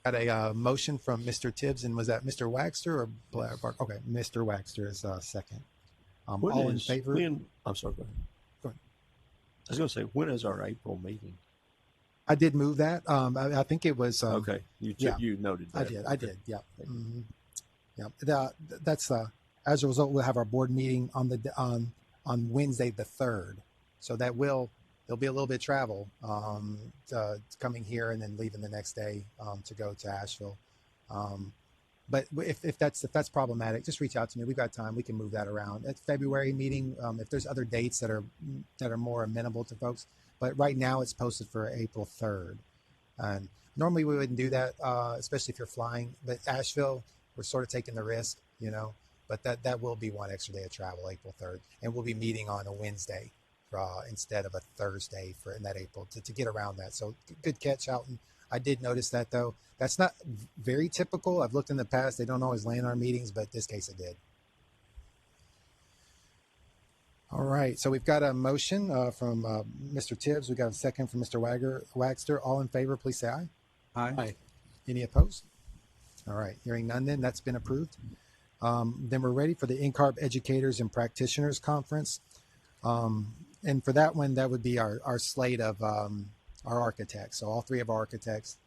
Got a motion from Mr. Tibbs, and was that Mr. Waxter or Blair? Okay, Mr. Waxter is second. All in favor? I'm sorry, go ahead. Go ahead. I was going to say, when is our April meeting? I did move that. I think it was. Okay, you noted that. I did. Yeah. Mm-hmm. Yeah. That's as a result, we'll have our board meeting on Wednesday the 3rd. So there'll be a little bit of travel coming here and then leaving the next day to go to Asheville. But if that's problematic, just reach out to me. We've got time. We can move that around. At February meeting, if there's other dates that are more amenable to folks. But right now it's posted for April 3rd. And normally we wouldn't do that, especially if you're flying. But Asheville, we're sort of taking the risk, But that will be 1 extra day of travel, April 3rd. And we'll be meeting on a Wednesday instead of a Thursday in that April to get around that. So good catch, Alton. I did notice that, though. That's not very typical. I've looked in the past. They don't always land our meetings, but this case it did. All right, so we've got a motion from Mr. Tibbs. We've got a second from Mr. Waxter. All in favor, please say aye. Aye. Any opposed? All right, hearing none then, that's been approved. Then we're ready for the NCARB Educators and Practitioners Conference. And for that one, that would be our slate of our architects. So all three of our architects,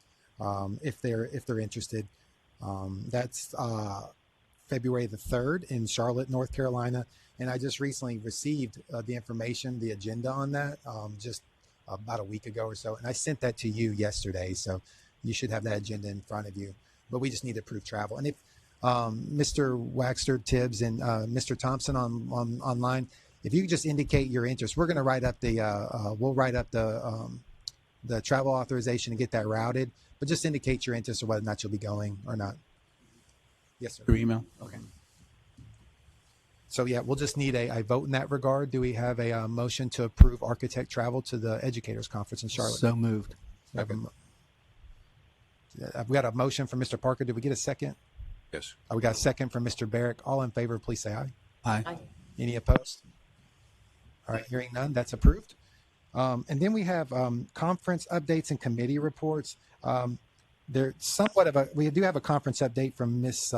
if they're interested, that's February the 3rd in Charlotte, North Carolina. And I just recently received the information, the agenda on that, just about a week ago or so. And I sent that to you yesterday. So you should have that agenda in front of you. But we just need to approve travel. And if Mr. Waxter, Tibbs, and Mr. Thompson online, if you could just indicate your interest, we're going to write up we'll write up the travel authorization and get that routed. But just indicate your interest or whether or not you'll be going or not. Yes, sir. Through email. Okay. So yeah, we'll just need a vote in that regard. Do we have a motion to approve architect travel to the educators conference in Charlotte? So moved. I've got a motion from Mr. Parker. Did we get a second? Yes. We got a second from Mr. Barrick. All in favor, please say aye. Aye. Any opposed? All right, hearing none, that's approved. And then we have conference updates and committee reports. They're somewhat of we do have a conference update from Miss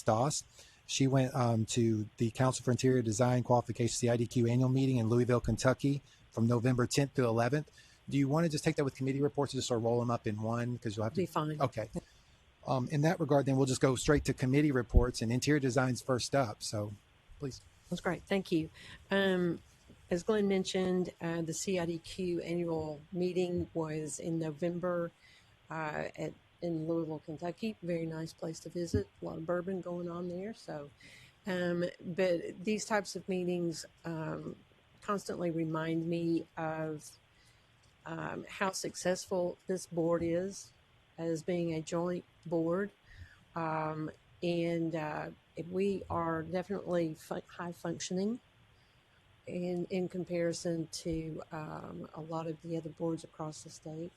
Doss. She went to the Council for Interior Design Qualifications, the CIDQ annual meeting in Louisville, Kentucky from November 10th to 11th. Do you want to just take that with committee reports and just sort of roll them up in one? Because you'll have to be fine. Okay. In that regard, then we'll just go straight to committee reports, and interior design's first up. So please. That's great. Thank you. As Glenn mentioned, the CIDQ annual meeting was in November in Louisville, Kentucky. Very nice place to visit. A lot of bourbon going on there. So, but these types of meetings constantly remind me of how successful this board is as being a joint board. And we are definitely high functioning in comparison to a lot of the other boards across the state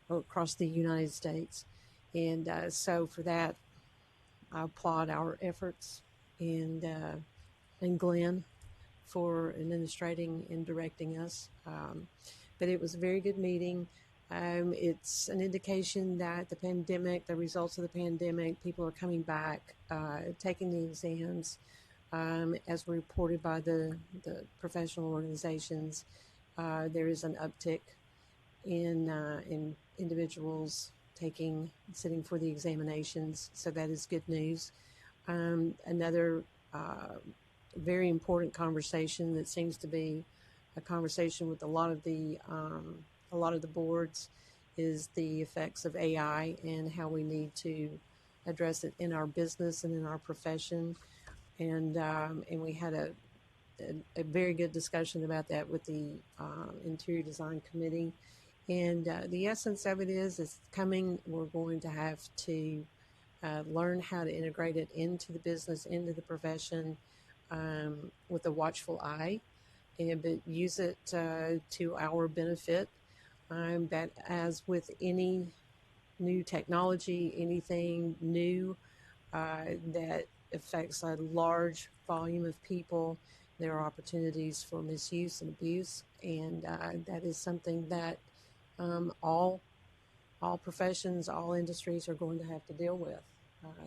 or across the United States. And so for that, I applaud our efforts and Glenn for administrating and directing us. But it was a very good meeting. It's an indication that the pandemic, the results of the pandemic, people are coming back, taking the exams, as reported by the professional organizations. There is an uptick in individuals sitting for the examinations, so that is good news. Another very important conversation that seems to be a conversation with a lot of the boards is the effects of AI and how we need to address it in our business and in our profession. And we had a very good discussion about that with the Interior Design Committee. And the essence of it is coming. We're going to have to learn how to integrate it into the business, into the profession, with a watchful eye, but use it to our benefit. That as with any new technology, anything new that affects a large volume of people, there are opportunities for misuse and abuse, and that is something that all professions, all industries are going to have to deal with.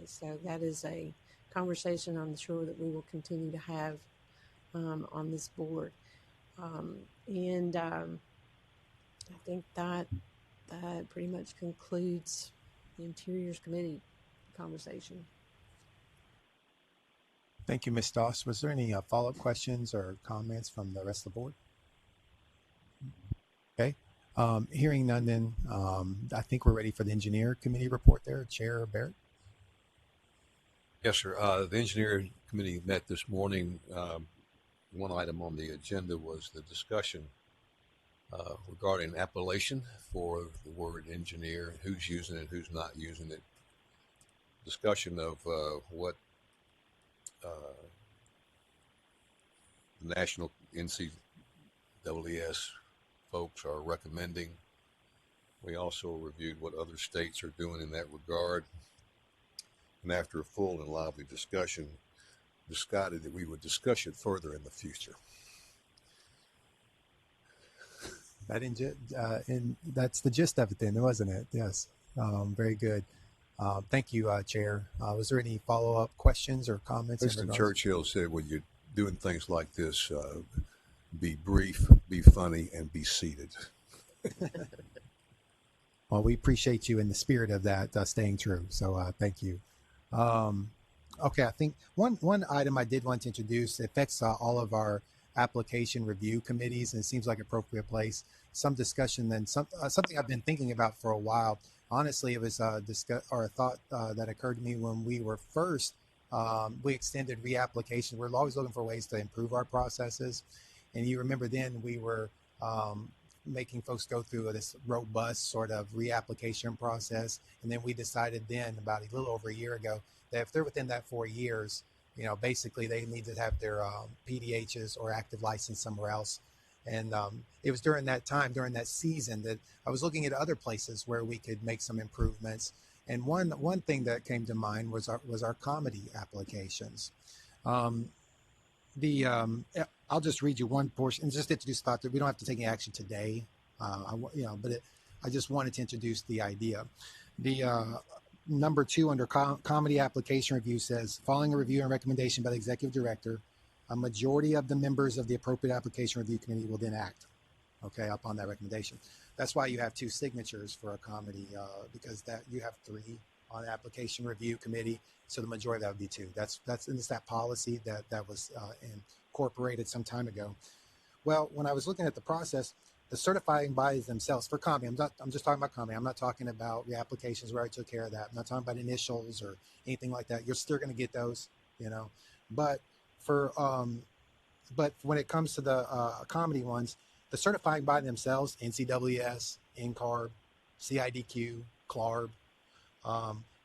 So that is a conversation I'm sure that we will continue to have on this board. I think that pretty much concludes the Interiors Committee conversation. Thank you, Ms. Doss. Was there any follow-up questions or comments from the rest of the board? Okay. Hearing none, then I think we're ready for the Engineer Committee report there. Chair Barrett. Yes, sir. The Engineering Committee met this morning. One item on the agenda was the discussion regarding appellation for the word engineer, who's using it, who's not using it. Discussion of what the National NCAAS folks are recommending. We also reviewed what other states are doing in that regard. And after a full and lively discussion, decided that we would discuss it further in the future. That's the gist of it then, wasn't it? Yes. Very good. Thank you, Chair. Was there any follow-up questions or comments? Winston Churchill said, when you're doing things like this, be brief, be funny, and be seated. Well, we appreciate you in the spirit of that staying true. So thank you. Okay, I think one item I did want to introduce affects all of our application review committees, and it seems like an appropriate place. Some discussion and something I've been thinking about for a while. Honestly, it was a thought that occurred to me when we were first. We extended reapplication. We're always looking for ways to improve our processes, and you remember then we were making folks go through this robust sort of reapplication process, and then we decided then about a little over a year ago that if they're within that 4 years, basically they need to have their PDHs or active license somewhere else. And it was during that time, during that season, that I was looking at other places where we could make some improvements. And one thing that came to mind was our comedy applications. I'll just read you one portion and just introduce thought that we don't have to take any action today. I just wanted to introduce the idea. The number 2 under comedy application review says, following a review and recommendation by the executive director, a majority of the members of the appropriate application review committee will then act, upon that recommendation. That's why you have 2 signatures for a comedy, because that you have 3 on the application review committee, so the majority of that would be 2. That's that policy that was incorporated some time ago. Well, when I was looking at the process, the certifying bodies themselves for comedy, I'm just talking about comedy. I'm not talking about reapplications where I took care of that. I'm not talking about initials or anything like that. You're still going to get those, but when it comes to the comedy ones, the certifying body themselves, NCWS, NCARB, CIDQ, CLARB,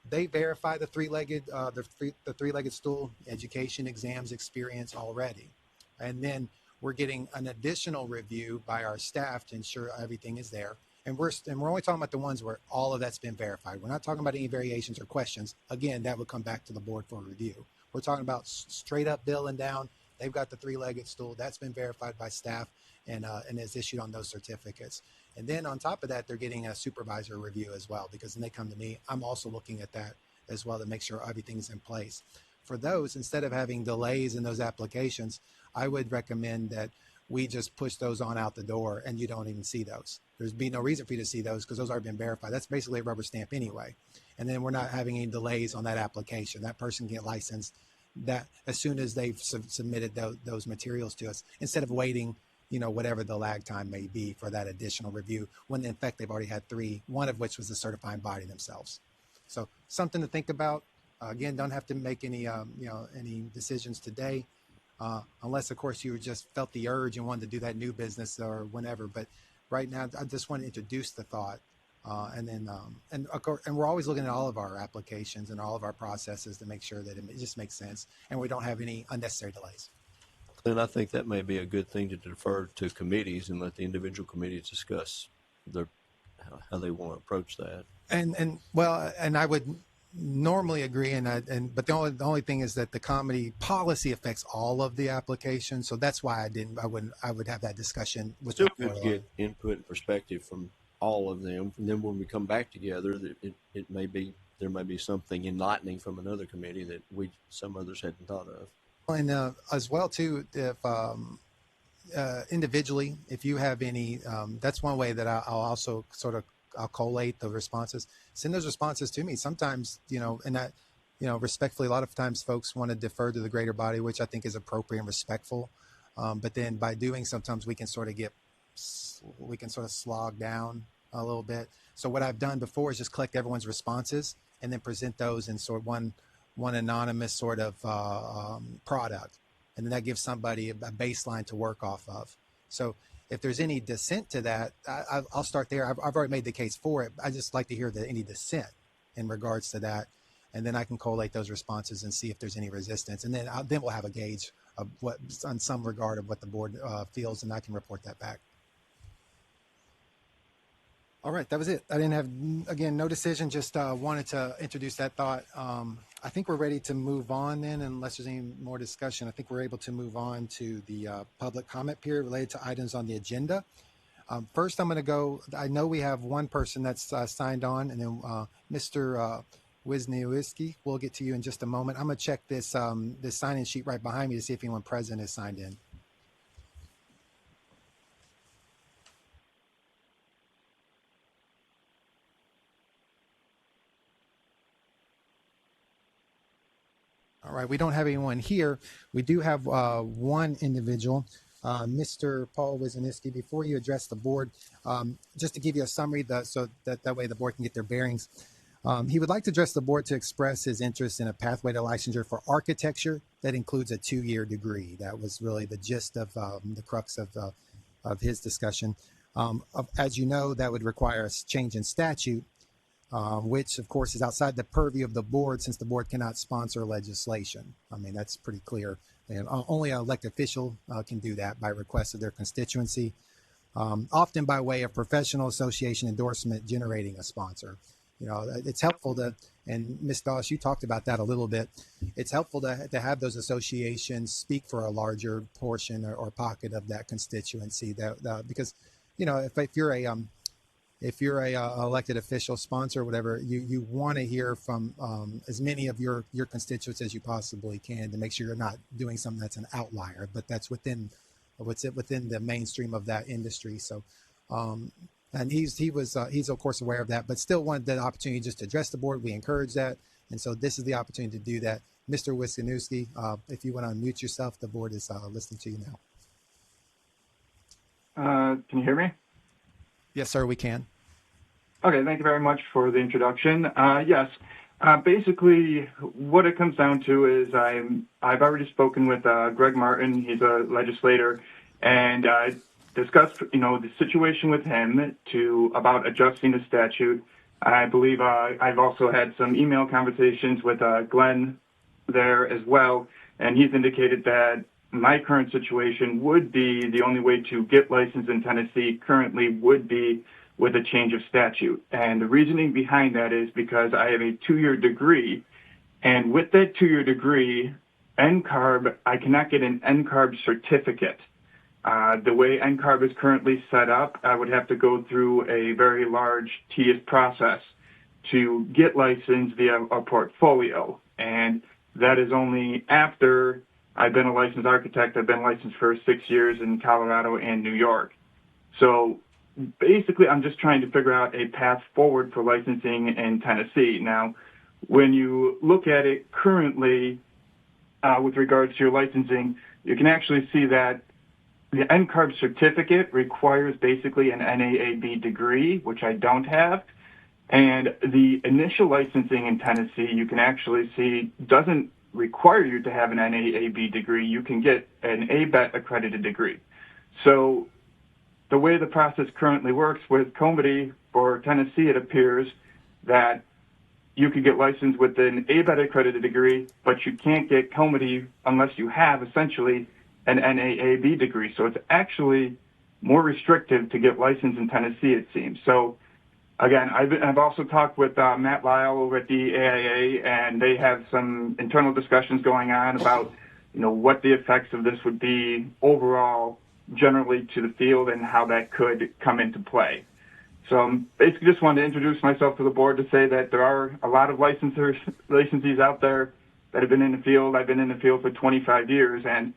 they verify the three-legged stool education, exams, experience already, and then we're getting an additional review by our staff to ensure everything is there. And we're only talking about the ones where all of that's been verified. We're not talking about any variations or questions. Again, that would come back to the board for review. We're talking about straight up bill and down. They've got the 3-legged stool that's been verified by staff and is issued on those certificates. And then on top of that, they're getting a supervisor review as well, because when they come to me, I'm also looking at that as well to make sure everything's in place. For those, instead of having delays in those applications, I would recommend that we just push those on out the door and you don't even see those. There's be no reason for you to see those because those already been verified. That's basically a rubber stamp anyway. And then we're not having any delays on that application. That person can get licensed that as soon as they've submitted those materials to us, instead of waiting, whatever the lag time may be for that additional review, when in fact they've already had 3, one of which was the certifying body themselves. So something to think about. Again, don't have to make any decisions today, unless of course you just felt the urge and wanted to do that new business or whenever. But right now, I just want to introduce the thought, and of course, and we're always looking at all of our applications and all of our processes to make sure that it just makes sense and we don't have any unnecessary delays. And I think that may be a good thing to defer to committees and let the individual committees discuss how they want to approach that. And I would normally agree, but the only thing is that the comedy policy affects all of the applications, so that's why I would have that discussion with. Still good to get input and perspective from all of them, and then when we come back together, there may be something enlightening from another committee that some others hadn't thought of. And as well too, if individually, if you have any, that's one way that I'll also I'll collate the responses. Send those responses to me. Sometimes, respectfully, a lot of times folks want to defer to the greater body, which I think is appropriate and respectful. But then by doing, sometimes we can sort of slog down a little bit. So what I've done before is just collect everyone's responses and then present those in sort of one anonymous sort of product. And then that gives somebody a baseline to work off of. So if there's any dissent to that, I'll start there. I've already made the case for it. I just like to hear any dissent in regards to that. And then I can collate those responses and see if there's any resistance. And then we'll have a gauge of what, on some regard of what the board feels, and I can report that back. All right, that was it. I didn't have, again, no decision, just wanted to introduce that thought. I think we're ready to move on then, unless there's any more discussion. I think we're able to move on to the public comment period related to items on the agenda. First, I'm going to go, I know we have one person that's signed on, and then Mr. Wisniewski, we'll get to you in just a moment. I'm going to check this sign-in sheet right behind me to see if anyone present is signed in. All right, we don't have anyone here. We do have one individual, Mr. Paul Wisniewski. Before you address the board, just to give you a summary, so that way the board can get their bearings. He would like to address the board to express his interest in a pathway to licensure for architecture that includes a 2-year degree. That was really the gist of the crux of his discussion. As you know, that would require a change in statute, which, of course, is outside the purview of the board since the board cannot sponsor legislation. I mean, that's pretty clear. And only an elected official can do that by request of their constituency, often by way of professional association endorsement generating a sponsor. You know, it's helpful to, and Ms. Doss, you talked about that a little bit. It's helpful to have those associations speak for a larger portion or pocket of that constituency. Because, you know, if you're a elected official, sponsor, or whatever, you want to hear from as many of your constituents as you possibly can to make sure you're not doing something that's an outlier, but that's within the mainstream of that industry. So. And he's of course aware of that, but still wanted the opportunity just to address the board. We encourage that, and so this is the opportunity to do that. Mr. Wisniewski, if you want to unmute yourself, the board is listening to you now. Can you hear me? Yes, sir, we can. Okay, thank you very much for the introduction. Yes, basically what it comes down to is I've already spoken with Greg Martin. He's a legislator, and discussed, the situation with him about adjusting the statute. I believe I've also had some email conversations with Glenn there as well, and he's indicated that my current situation would be the only way to get licensed in Tennessee currently would be with a change of statute. And the reasoning behind that is because I have a 2-year degree, and with that 2-year degree, NCARB, I cannot get an NCARB certificate. The way NCARB is currently set up, I would have to go through a very large, tedious process to get licensed via a portfolio. And that is only after I've been a licensed architect. I've been licensed for 6 years in Colorado and New York. So basically, I'm just trying to figure out a path forward for licensing in Tennessee. Now, when you look at it currently with regards to your licensing, you can actually see that the NCARB certificate requires basically an NAAB degree, which I don't have. And the initial licensing in Tennessee, you can actually see, doesn't require you to have an NAAB degree. You can get an ABET accredited degree. So the way the process currently works with COMITY for Tennessee, it appears that you could get licensed with an ABET accredited degree, but you can't get COMITY unless you have essentially an NAAB degree. So it's actually more restrictive to get licensed in Tennessee, it seems. So again, I've also talked with Matt Lyle over at the AIA, and they have some internal discussions going on about, what the effects of this would be overall, generally to the field, and how that could come into play. So basically just wanted to introduce myself to the board to say that there are a lot of licensees out there that have been in the field. I've been in the field for 25 years, and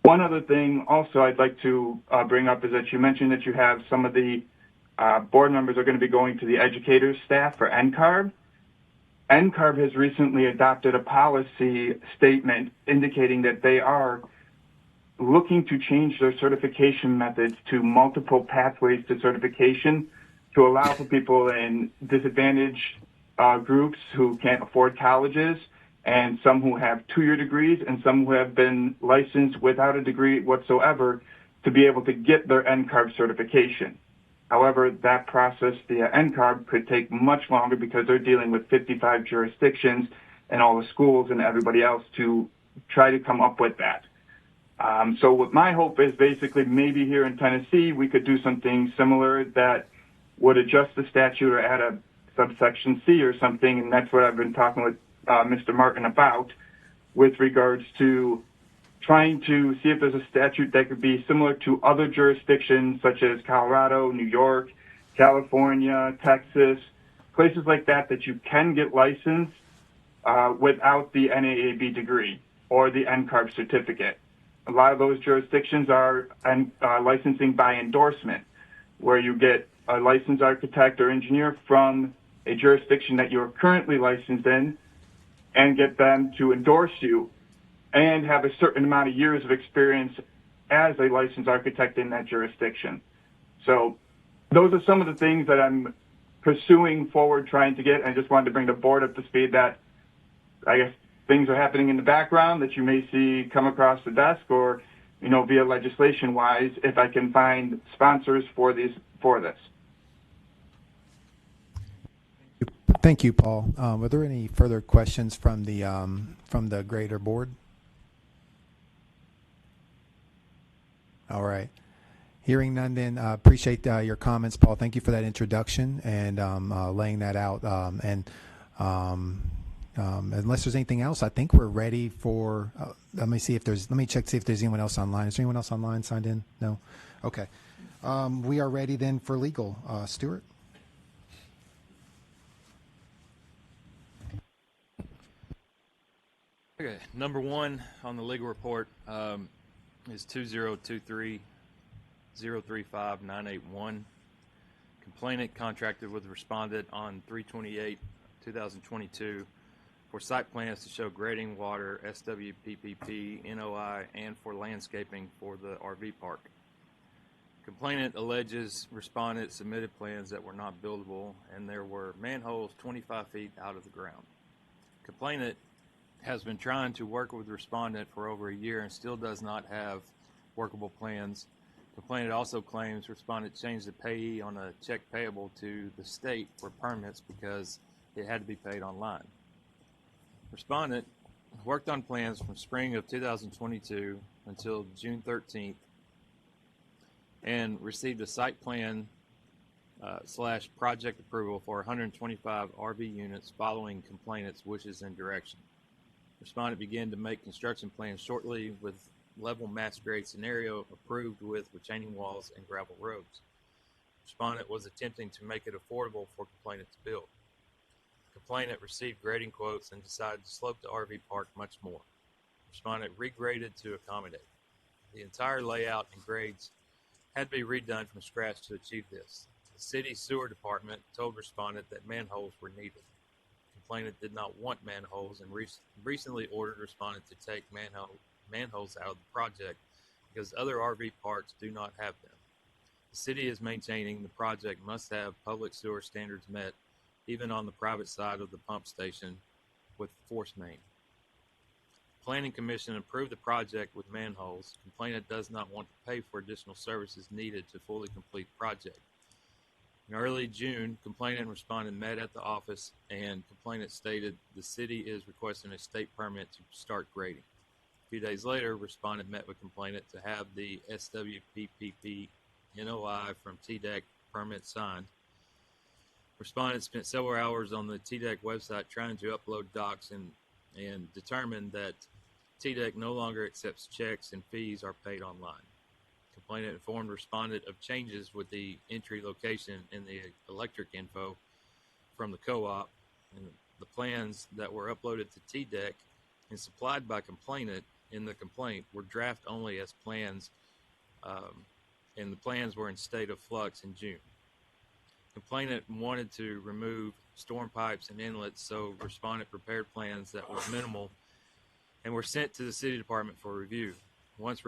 one other thing also I'd like to bring up is that you mentioned that you have some of the board members are going to be going to the educators staff for NCARB. NCARB has recently adopted a policy statement indicating that they are looking to change their certification methods to multiple pathways to certification to allow for people in disadvantaged groups who can't afford colleges, and some who have 2-year degrees, and some who have been licensed without a degree whatsoever to be able to get their NCARB certification. However, that process via NCARB could take much longer because they're dealing with 55 jurisdictions and all the schools and everybody else to try to come up with that. So what my hope is basically maybe here in Tennessee, we could do something similar that would adjust the statute or add a subsection C or something, and that's what I've been talking with Mr. Martin about with regards to trying to see if there's a statute that could be similar to other jurisdictions such as Colorado, New York, California, Texas, places like that you can get licensed without the NAAB degree or the NCARB certificate. A lot of those jurisdictions are licensing by endorsement, where you get a licensed architect or engineer from a jurisdiction that you're currently licensed in, and get them to endorse you and have a certain amount of years of experience as a licensed architect in that jurisdiction. So those are some of the things that I'm pursuing forward, trying to get. I just wanted to bring the board up to speed that I guess things are happening in the background that you may see come across the desk, or, you know, via legislation wise, if I can find sponsors for this. Thank you, Paul. Are there any further questions from the greater board? All right. Hearing none, then appreciate your comments, Paul. Thank you for that introduction and laying that out. Unless there's anything else, I think we're ready for. Let me check to see if there's anyone else online. Is there anyone else online signed in? No. Okay. We are ready then for legal. Stuart. Okay. Number one on the legal report is 2023-035-981. Complainant contracted with the respondent on 3/28/2022 for site plans to show grading, water, SWPPP, NOI, and for landscaping for the RV park. Complainant alleges respondent submitted plans that were not buildable, and there were manholes 25 feet out of the ground. Complainant has been trying to work with respondent for over a year and still does not have workable plans. Complainant also claims respondent changed the payee on a check payable to the state for permits because it had to be paid online. Respondent worked on plans from spring of 2022 until June 13th and received a site plan / project approval for 125 RV units following complainant's wishes and direction. Respondent began to make construction plans shortly with level mass grade scenario approved with retaining walls and gravel roads. Respondent was attempting to make it affordable for complainant to build. Complainant received grading quotes and decided to slope the RV park much more. Respondent regraded to accommodate. The entire layout and grades had to be redone from scratch to achieve this. The city sewer department told respondent that manholes were needed. Complainant did not want manholes and recently ordered respondent to take manholes out of the project because other RV parks do not have them. The city is maintaining the project must have public sewer standards met even on the private side of the pump station with force main. Planning Commission approved the project with manholes. Complainant does not want to pay for additional services needed to fully complete the project. In early June, complainant and respondent met at the office and complainant stated the city is requesting a state permit to start grading. A few days later, respondent met with complainant to have the SWPPP NOI from TDEC permit signed. Respondent spent several hours on the TDEC website trying to upload docs and determined that TDEC no longer accepts checks and fees are paid online. Complainant informed respondent of changes with the entry location in the electric info from the co-op, and the plans that were uploaded to TDEC and supplied by complainant in the complaint were draft only as plans, and the plans were in state of flux in June. Complainant wanted to remove storm pipes and inlets, so respondent prepared plans that were minimal and were sent to the city department for review. Once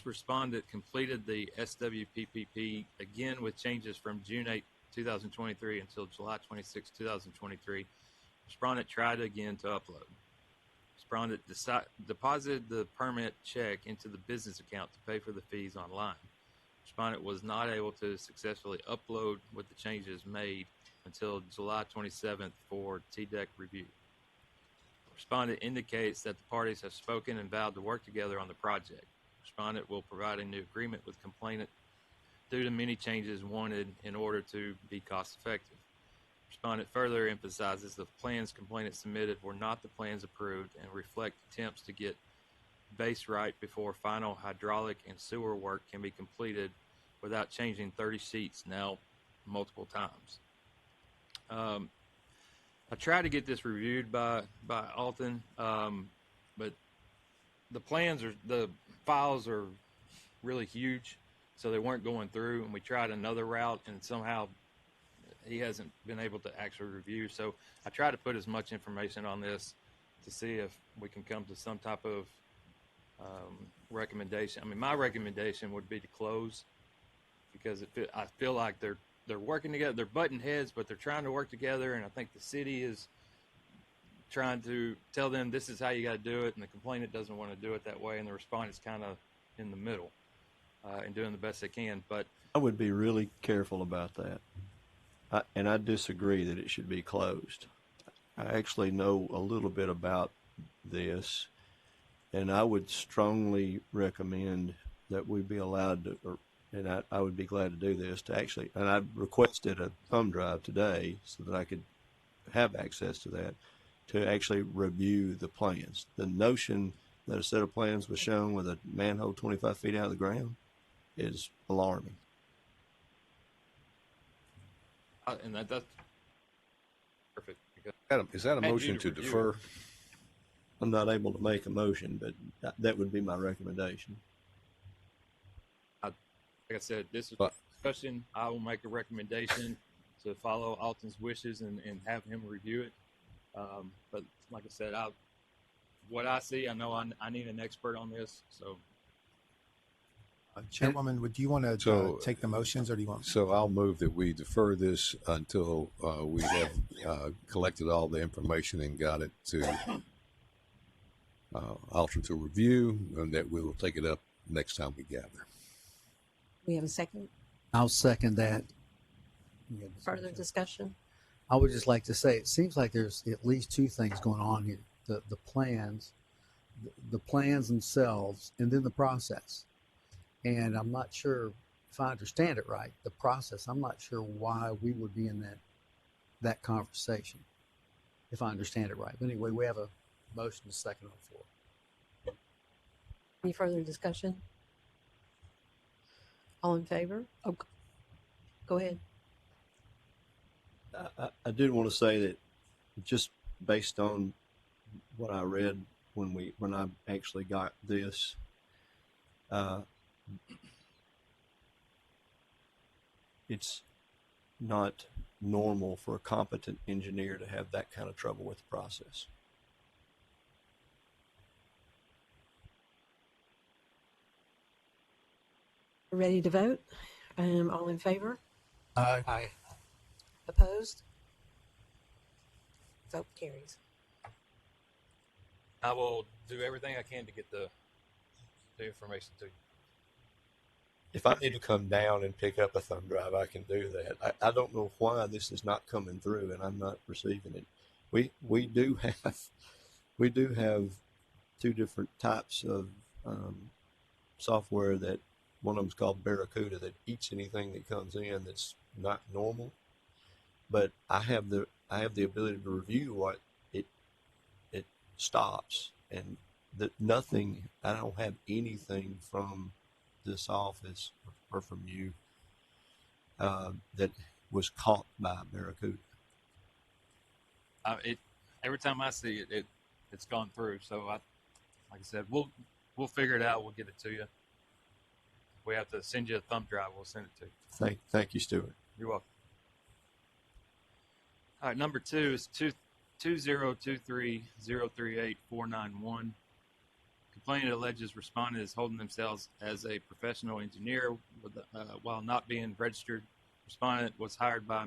respondent completed the SWPPP, again with changes from June 8, 2023 until July 26, 2023, respondent tried again to upload. Respondent deposited the permit check into the business account to pay for the fees online. Respondent was not able to successfully upload with the changes made until July 27th for TDEC review. Respondent indicates that the parties have spoken and vowed to work together on the project. Respondent will provide a new agreement with complainant due to many changes wanted in order to be cost effective. Respondent further emphasizes the plans complainant submitted were not the plans approved and reflect attempts to get base right before final hydraulic and sewer work can be completed without changing 30 sheets now multiple times. I tried to get this reviewed by Alton, but the files are really huge, so they weren't going through, and we tried another route, and somehow he hasn't been able to actually review. So I tried to put as much information on this to see if we can come to some type of recommendation. I mean, my recommendation would be to close, because I feel like they're working together. They're butting heads, but they're trying to work together. And I think the city is trying to tell them this is how you got to do it, and the complainant doesn't want to do it that way, and the respondent's kind of in the middle and doing the best they can. But I would be really careful about that. And I disagree that it should be closed. I actually know a little bit about this, and I would strongly recommend that we be allowed to, and I would be glad to do this, to actually, and I requested a thumb drive today so that I could have access to that, to actually review the plans. The notion that a set of plans was shown with a manhole 25 feet out of the ground is alarming. And that's perfect. Is that a motion to defer? I'm not able to make a motion, but that would be my recommendation. Like I said, this is a discussion. I will make a recommendation to follow Alton's wishes and have him review it. But like I said, what I see, I know I need an expert on this. So, Chairwoman, would you want to take the motions, or do you want? So I'll move that we defer this until we have collected all the information and got it to Alton to review, and that we will take it up next time we gather. We have a second. I'll second that. Further discussion? I would just like to say, it seems like there's at least two things going on here: the plans themselves, and then the process. And I'm not sure if I understand it right. The process, I'm not sure why we would be in that conversation, if I understand it right. But anyway, we have a motion to second on the floor. Any further discussion? All in favor? Oh, go ahead. I did want to say that, just based on what I read when I actually got this, it's not normal for a competent engineer to have that kind of trouble with the process. Ready to vote? All in favor? Aye. Opposed? Vote carries. I will do everything I can to get the information to you. If I need to come down and pick up a thumb drive, I can do that. I don't know why this is not coming through and I'm not receiving it. We do have two different types of software. That one of them's called Barracuda, that eats anything that comes in that's not normal. But I have the ability to review what it stops, and that nothing. I don't have anything from this office or from you that was caught by Barracuda. Every time I see it, it's gone through. So like I said, we'll figure it out. We'll get it to you. If we have to send you a thumb drive, we'll send it to you. Thank you, Stuart. You're welcome. All right, number 2 is 2023-038-491. Complainant alleges respondent is holding themselves as a professional engineer while not being registered. Respondent was hired by a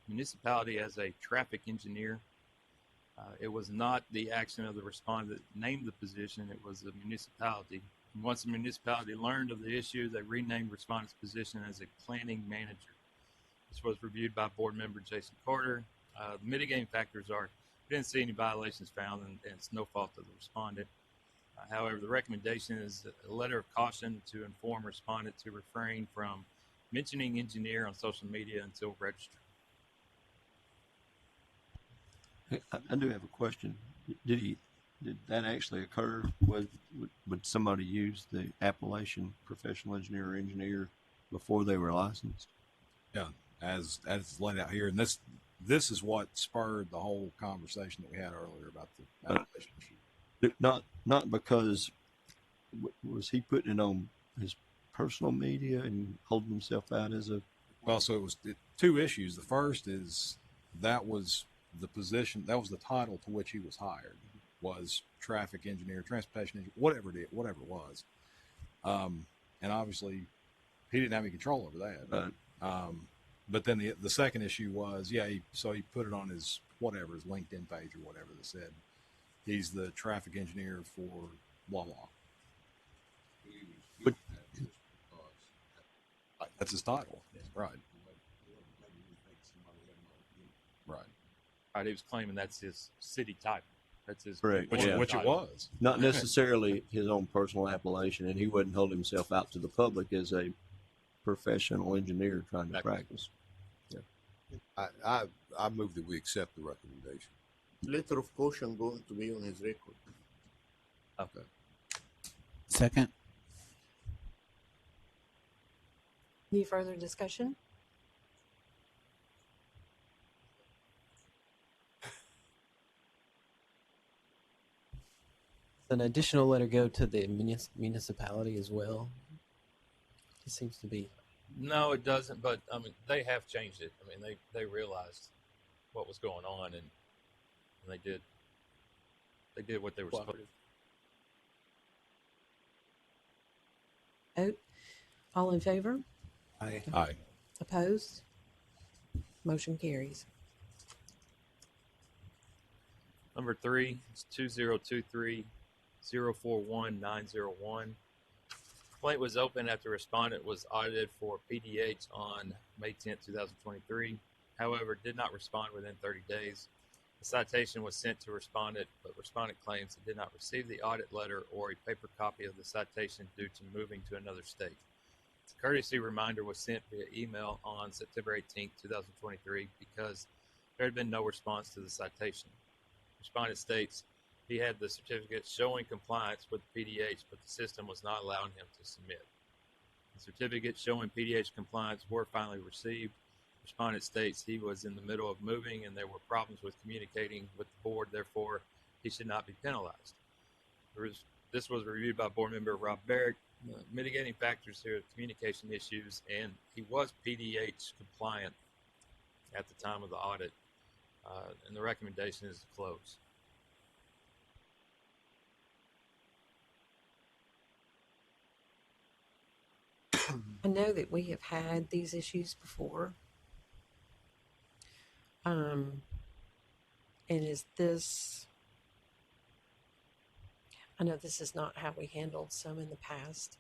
municipality as a traffic engineer. It was not the action of the respondent that named the position. It was the municipality. And once the municipality learned of the issue, they renamed respondent's position as a planning manager. This was reviewed by board member Jason Carter. The mitigating factors are, we didn't see any violations found, and it's no fault of the respondent. However, the recommendation is a letter of caution to inform respondent to refrain from mentioning engineer on social media until registered. I do have a question. Did that actually occur? Would somebody use the appellation professional engineer or engineer before they were licensed? Yeah, as laid out here, and this is what spurred the whole conversation that we had earlier about the appellation issue. Not because was he putting it on his personal media and holding himself out as a... Well, so it was two issues. The first is that was the position, that was the title to which he was hired. was traffic engineer, transportation engineer, whatever it was. And obviously, he didn't have any control over that. Right. But then the second issue was, he put it on his LinkedIn page or whatever that said he's the traffic engineer for blah blah. But that's his title, right? Right. Right. He was claiming that's his city title. That's his correct, which it was. Not necessarily his own personal appellation, and he wouldn't hold himself out to the public as a professional engineer trying to practice. Yeah. I move that we accept the recommendation. Letter of caution going to be on his record. Okay. Second. Any further discussion? An additional letter go to the municipality as well? It seems to be. No, it doesn't. But I mean, they have changed it. I mean, they realized what was going on, and they did what they were supposed to. Vote. All in favor? Aye. Opposed? Motion carries. Number 3 is 2023-041-901. Complaint was opened after respondent was audited for PDH on May 10, 2023. However, did not respond within 30 days. The citation was sent to respondent, but respondent claims it did not receive the audit letter or a paper copy of the citation due to moving to another state. A courtesy reminder was sent via email on September 18, 2023, because there had been no response to the citation. Respondent states he had the certificate showing compliance with PDH, but the system was not allowing him to submit. The certificates showing PDH compliance were finally received. Respondent states he was in the middle of moving and there were problems with communicating with the board, therefore he should not be penalized. This was reviewed by board member Rob Barrett. Mitigating factors here are communication issues, and he was PDH compliant at the time of the audit, and the recommendation is to close. I know that we have had these issues before. And is this, I know this is not how we handled some in the past.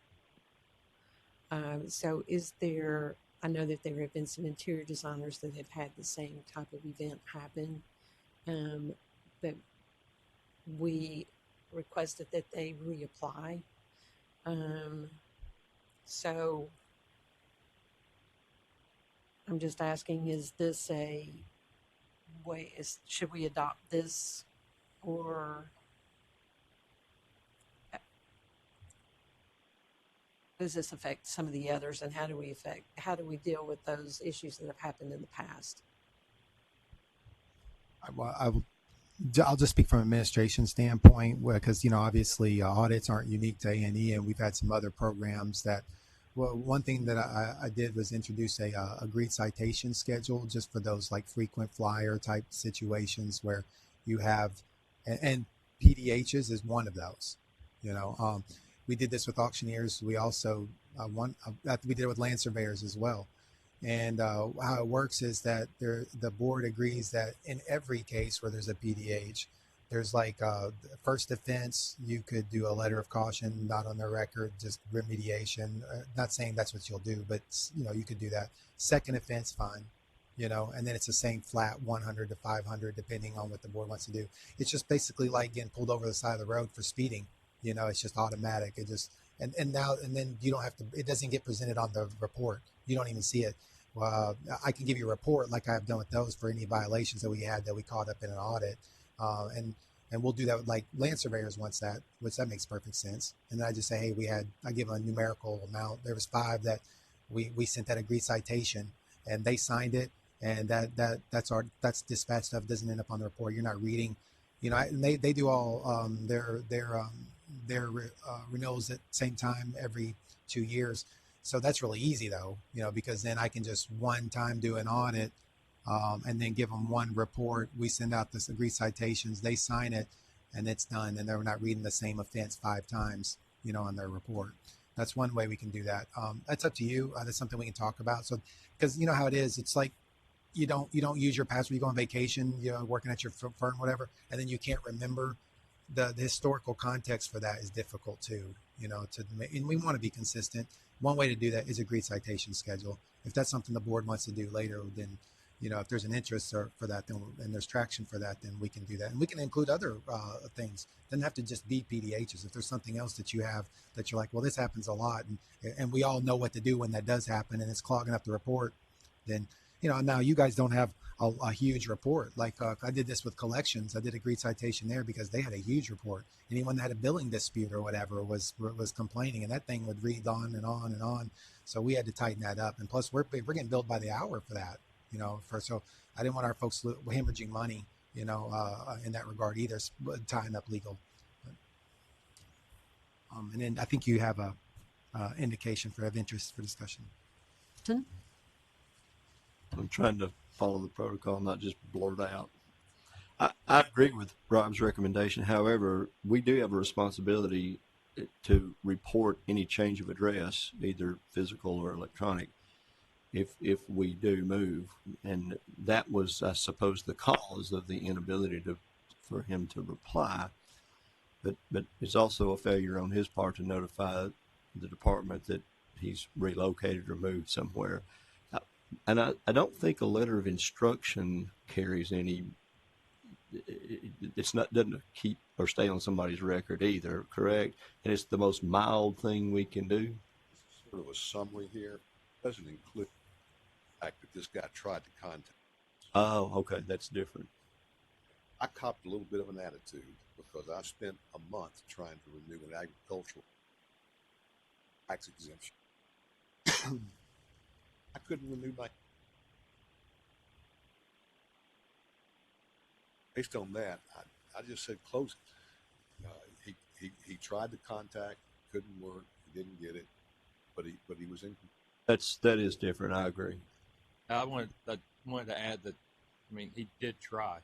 So is there, I know that there have been some interior designers that have had the same type of event happen, but we requested that they reapply. So I'm just asking, is this a way, should we adopt this, or does this affect some of the others, and how do we deal with those issues that have happened in the past? I'll just speak from an administration standpoint, because obviously audits aren't unique to A&E, and we've had some other programs that. Well, one thing that I did was introduce a agreed citation schedule just for those like frequent flyer type situations where you have, and PDHs is one of those. We did this with auctioneers. We also we did it with land surveyors as well. And how it works is that the board agrees that in every case where there's a PDH, there's like first offense, you could do a letter of caution, not on their record, just remediation. Not saying that's what you'll do, but you could do that. Second offense, fine, and then it's the same flat 100 to 500 depending on what the board wants to do. It's just basically like getting pulled over the side of the road for speeding. It's just automatic. It just and then you don't have to. It doesn't get presented on the report. You don't even see it. I can give you a report like I've done with those for any violations that we had that we caught up in an audit. And we'll do that with like land surveyors once which that makes perfect sense. And then I just say, hey, I give them a numerical amount. There was 5 that we sent that agreed citation and they signed it. And that's dispatch stuff doesn't end up on the report. You're not reading, and they do all their renewals at the same time every 2 years. So that's really easy though, because then I can just one time do an audit. And then give them one report. We send out this agreed citations. They sign it, and it's done, and they're not reading the same offense 5 times, on their report. That's one way we can do that. That's up to you. That's something we can talk about. So, because you know how it is, it's like you don't use your password. You go on vacation, working at your firm, whatever, and then you can't remember. The historical context for that is difficult too. And we want to be consistent. One way to do that is agreed citation schedule. If that's something the board wants to do later, then if there's an interest for that, then and there's traction for that, then we can do that, and we can include other things. It doesn't have to just be PDHs. If there's something else that you have that you're like, well, this happens a lot, and we all know what to do when that does happen, and it's clogging up the report, then now you guys don't have a huge report. Like I did this with collections. I did agreed citation there because they had a huge report. Anyone that had a billing dispute or whatever was complaining, and that thing would read on and on and on. So we had to tighten that up. And plus, we're getting billed by the hour for that. So I didn't want our folks hemorrhaging money, in that regard either, tying up legal. And then I think you have a indication of interest for discussion. I'm trying to follow the protocol, not just blurt out. I agree with Rob's recommendation. However, we do have a responsibility to report any change of address, either physical or electronic, if we do move. And that was, I suppose, the cause of the inability for him to reply. But it's also a failure on his part to notify the department that he's relocated or moved somewhere. And I don't think a letter of instruction carries any. Doesn't keep or stay on somebody's record either, correct? And it's the most mild thing we can do. Sort of a summary here. Doesn't include the fact that this guy tried to contact. Oh, okay, that's different. I copped a little bit of an attitude because I spent a month trying to renew an agricultural tax exemption. I couldn't renew my. Based on that, I just said close it. He tried to contact, couldn't work, he didn't get it, but he was in. That is different. I agree. I wanted to add that, he did try.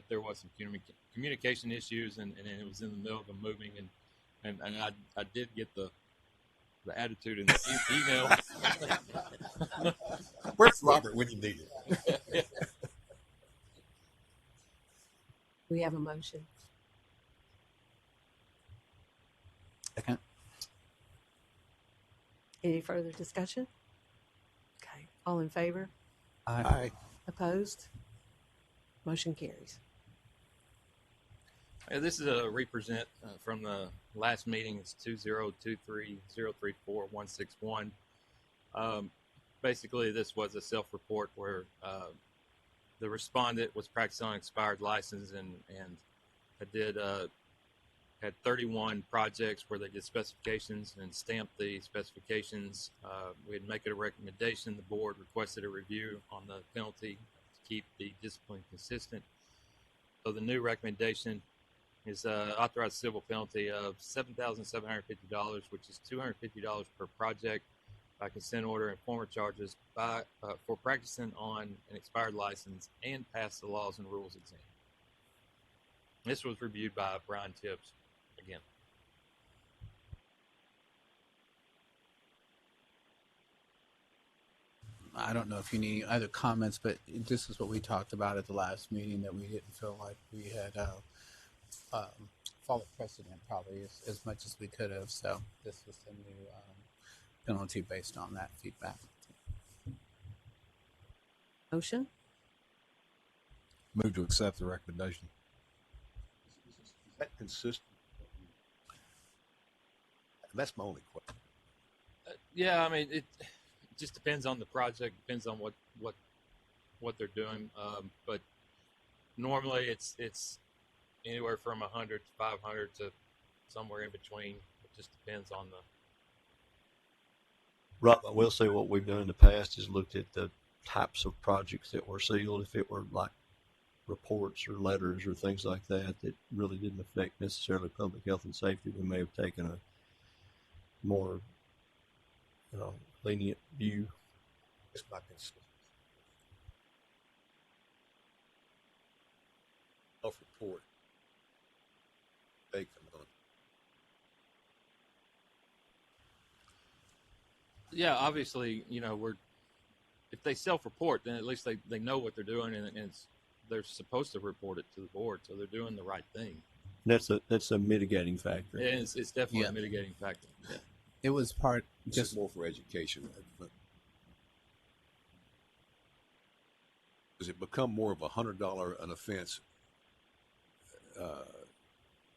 There was some communication issues, and it was in the middle of him moving, and I did get the attitude in the email. Where's Robert when you need it? We have a motion. Second. Any further discussion? Okay. All in favor? Aye. Opposed? Motion carries. This is a represent from the last meeting. It's 2023-034-161. Basically, this was a self-report where the respondent was practicing on expired license and had 31 projects where they did specifications and stamped the specifications. We'd make it a recommendation. The board requested a review on the penalty to keep the discipline consistent. So the new recommendation is authorized civil penalty of $7,750, which is $250 per project by consent order and former charges for practicing on an expired license and pass the laws and rules exam. This was reviewed by Brian Tibbs again. I don't know if you need other comments, but this is what we talked about at the last meeting, that we didn't feel like we had followed precedent probably as much as we could have. So this was the new penalty based on that feedback. Motion? Move to accept the recommendation. Is that consistent? That's my only question. Yeah, it just depends on the project, depends on what they're doing. But normally it's anywhere from 100 to 500 to somewhere in between. It just depends on the. Rob, I will say what we've done in the past is looked at the types of projects that were sealed. If it were like reports or letters or things like that really didn't affect necessarily public health and safety, we may have taken a more lenient view. It's not consistent. Self-report. Yeah, obviously, if they self-report, then at least they know what they're doing, and they're supposed to report it to the board, so they're doing the right thing. That's a mitigating factor. And it's definitely a mitigating factor. Yeah. It was part This just is more for education. But does it become more of $100 an offense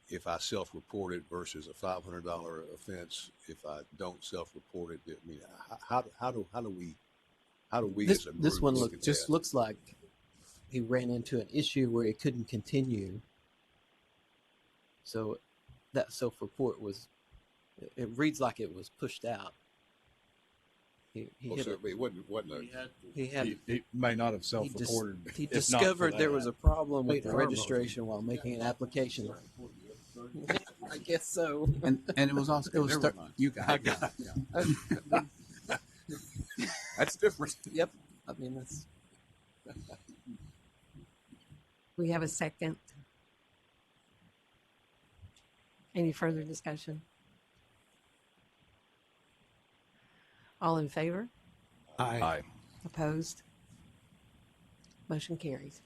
if I self-report it versus a $500 offense if I don't self-report it? I mean, how do we as a group This one look at that? looks like he ran into an issue where it couldn't continue. So that self-report it reads like it was pushed out. He hit it. It wasn't he may not have self-reported. He if not for discovered there that. was a problem with the registration while making an application. I guess so. and it was also Never mind. you got it. That's different. Yep. I mean, that's. We have a second. Any further discussion? All in favor? Aye. Opposed? Motion carries.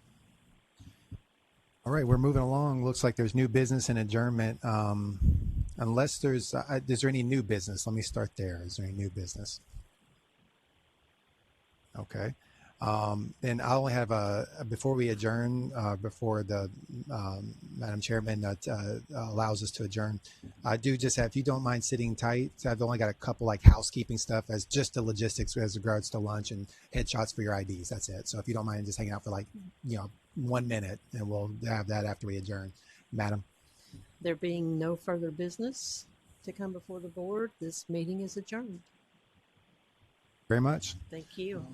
All right, we're moving along. Looks like there's new business and adjournment. Unless is there any new business? Let me start there. Is there any new business? Okay. And I only have before we adjourn, before the Madam Chairman allows us to adjourn, I do just have, if you don't mind sitting tight, I've only got a couple like housekeeping stuff as just the logistics as regards to lunch and headshots for your IDs. That's it. So if you don't mind just hanging out for 1 minute, and we'll have that after we adjourn. Madam. There being no further business to come before the board, this meeting is adjourned. Very much. Thank you.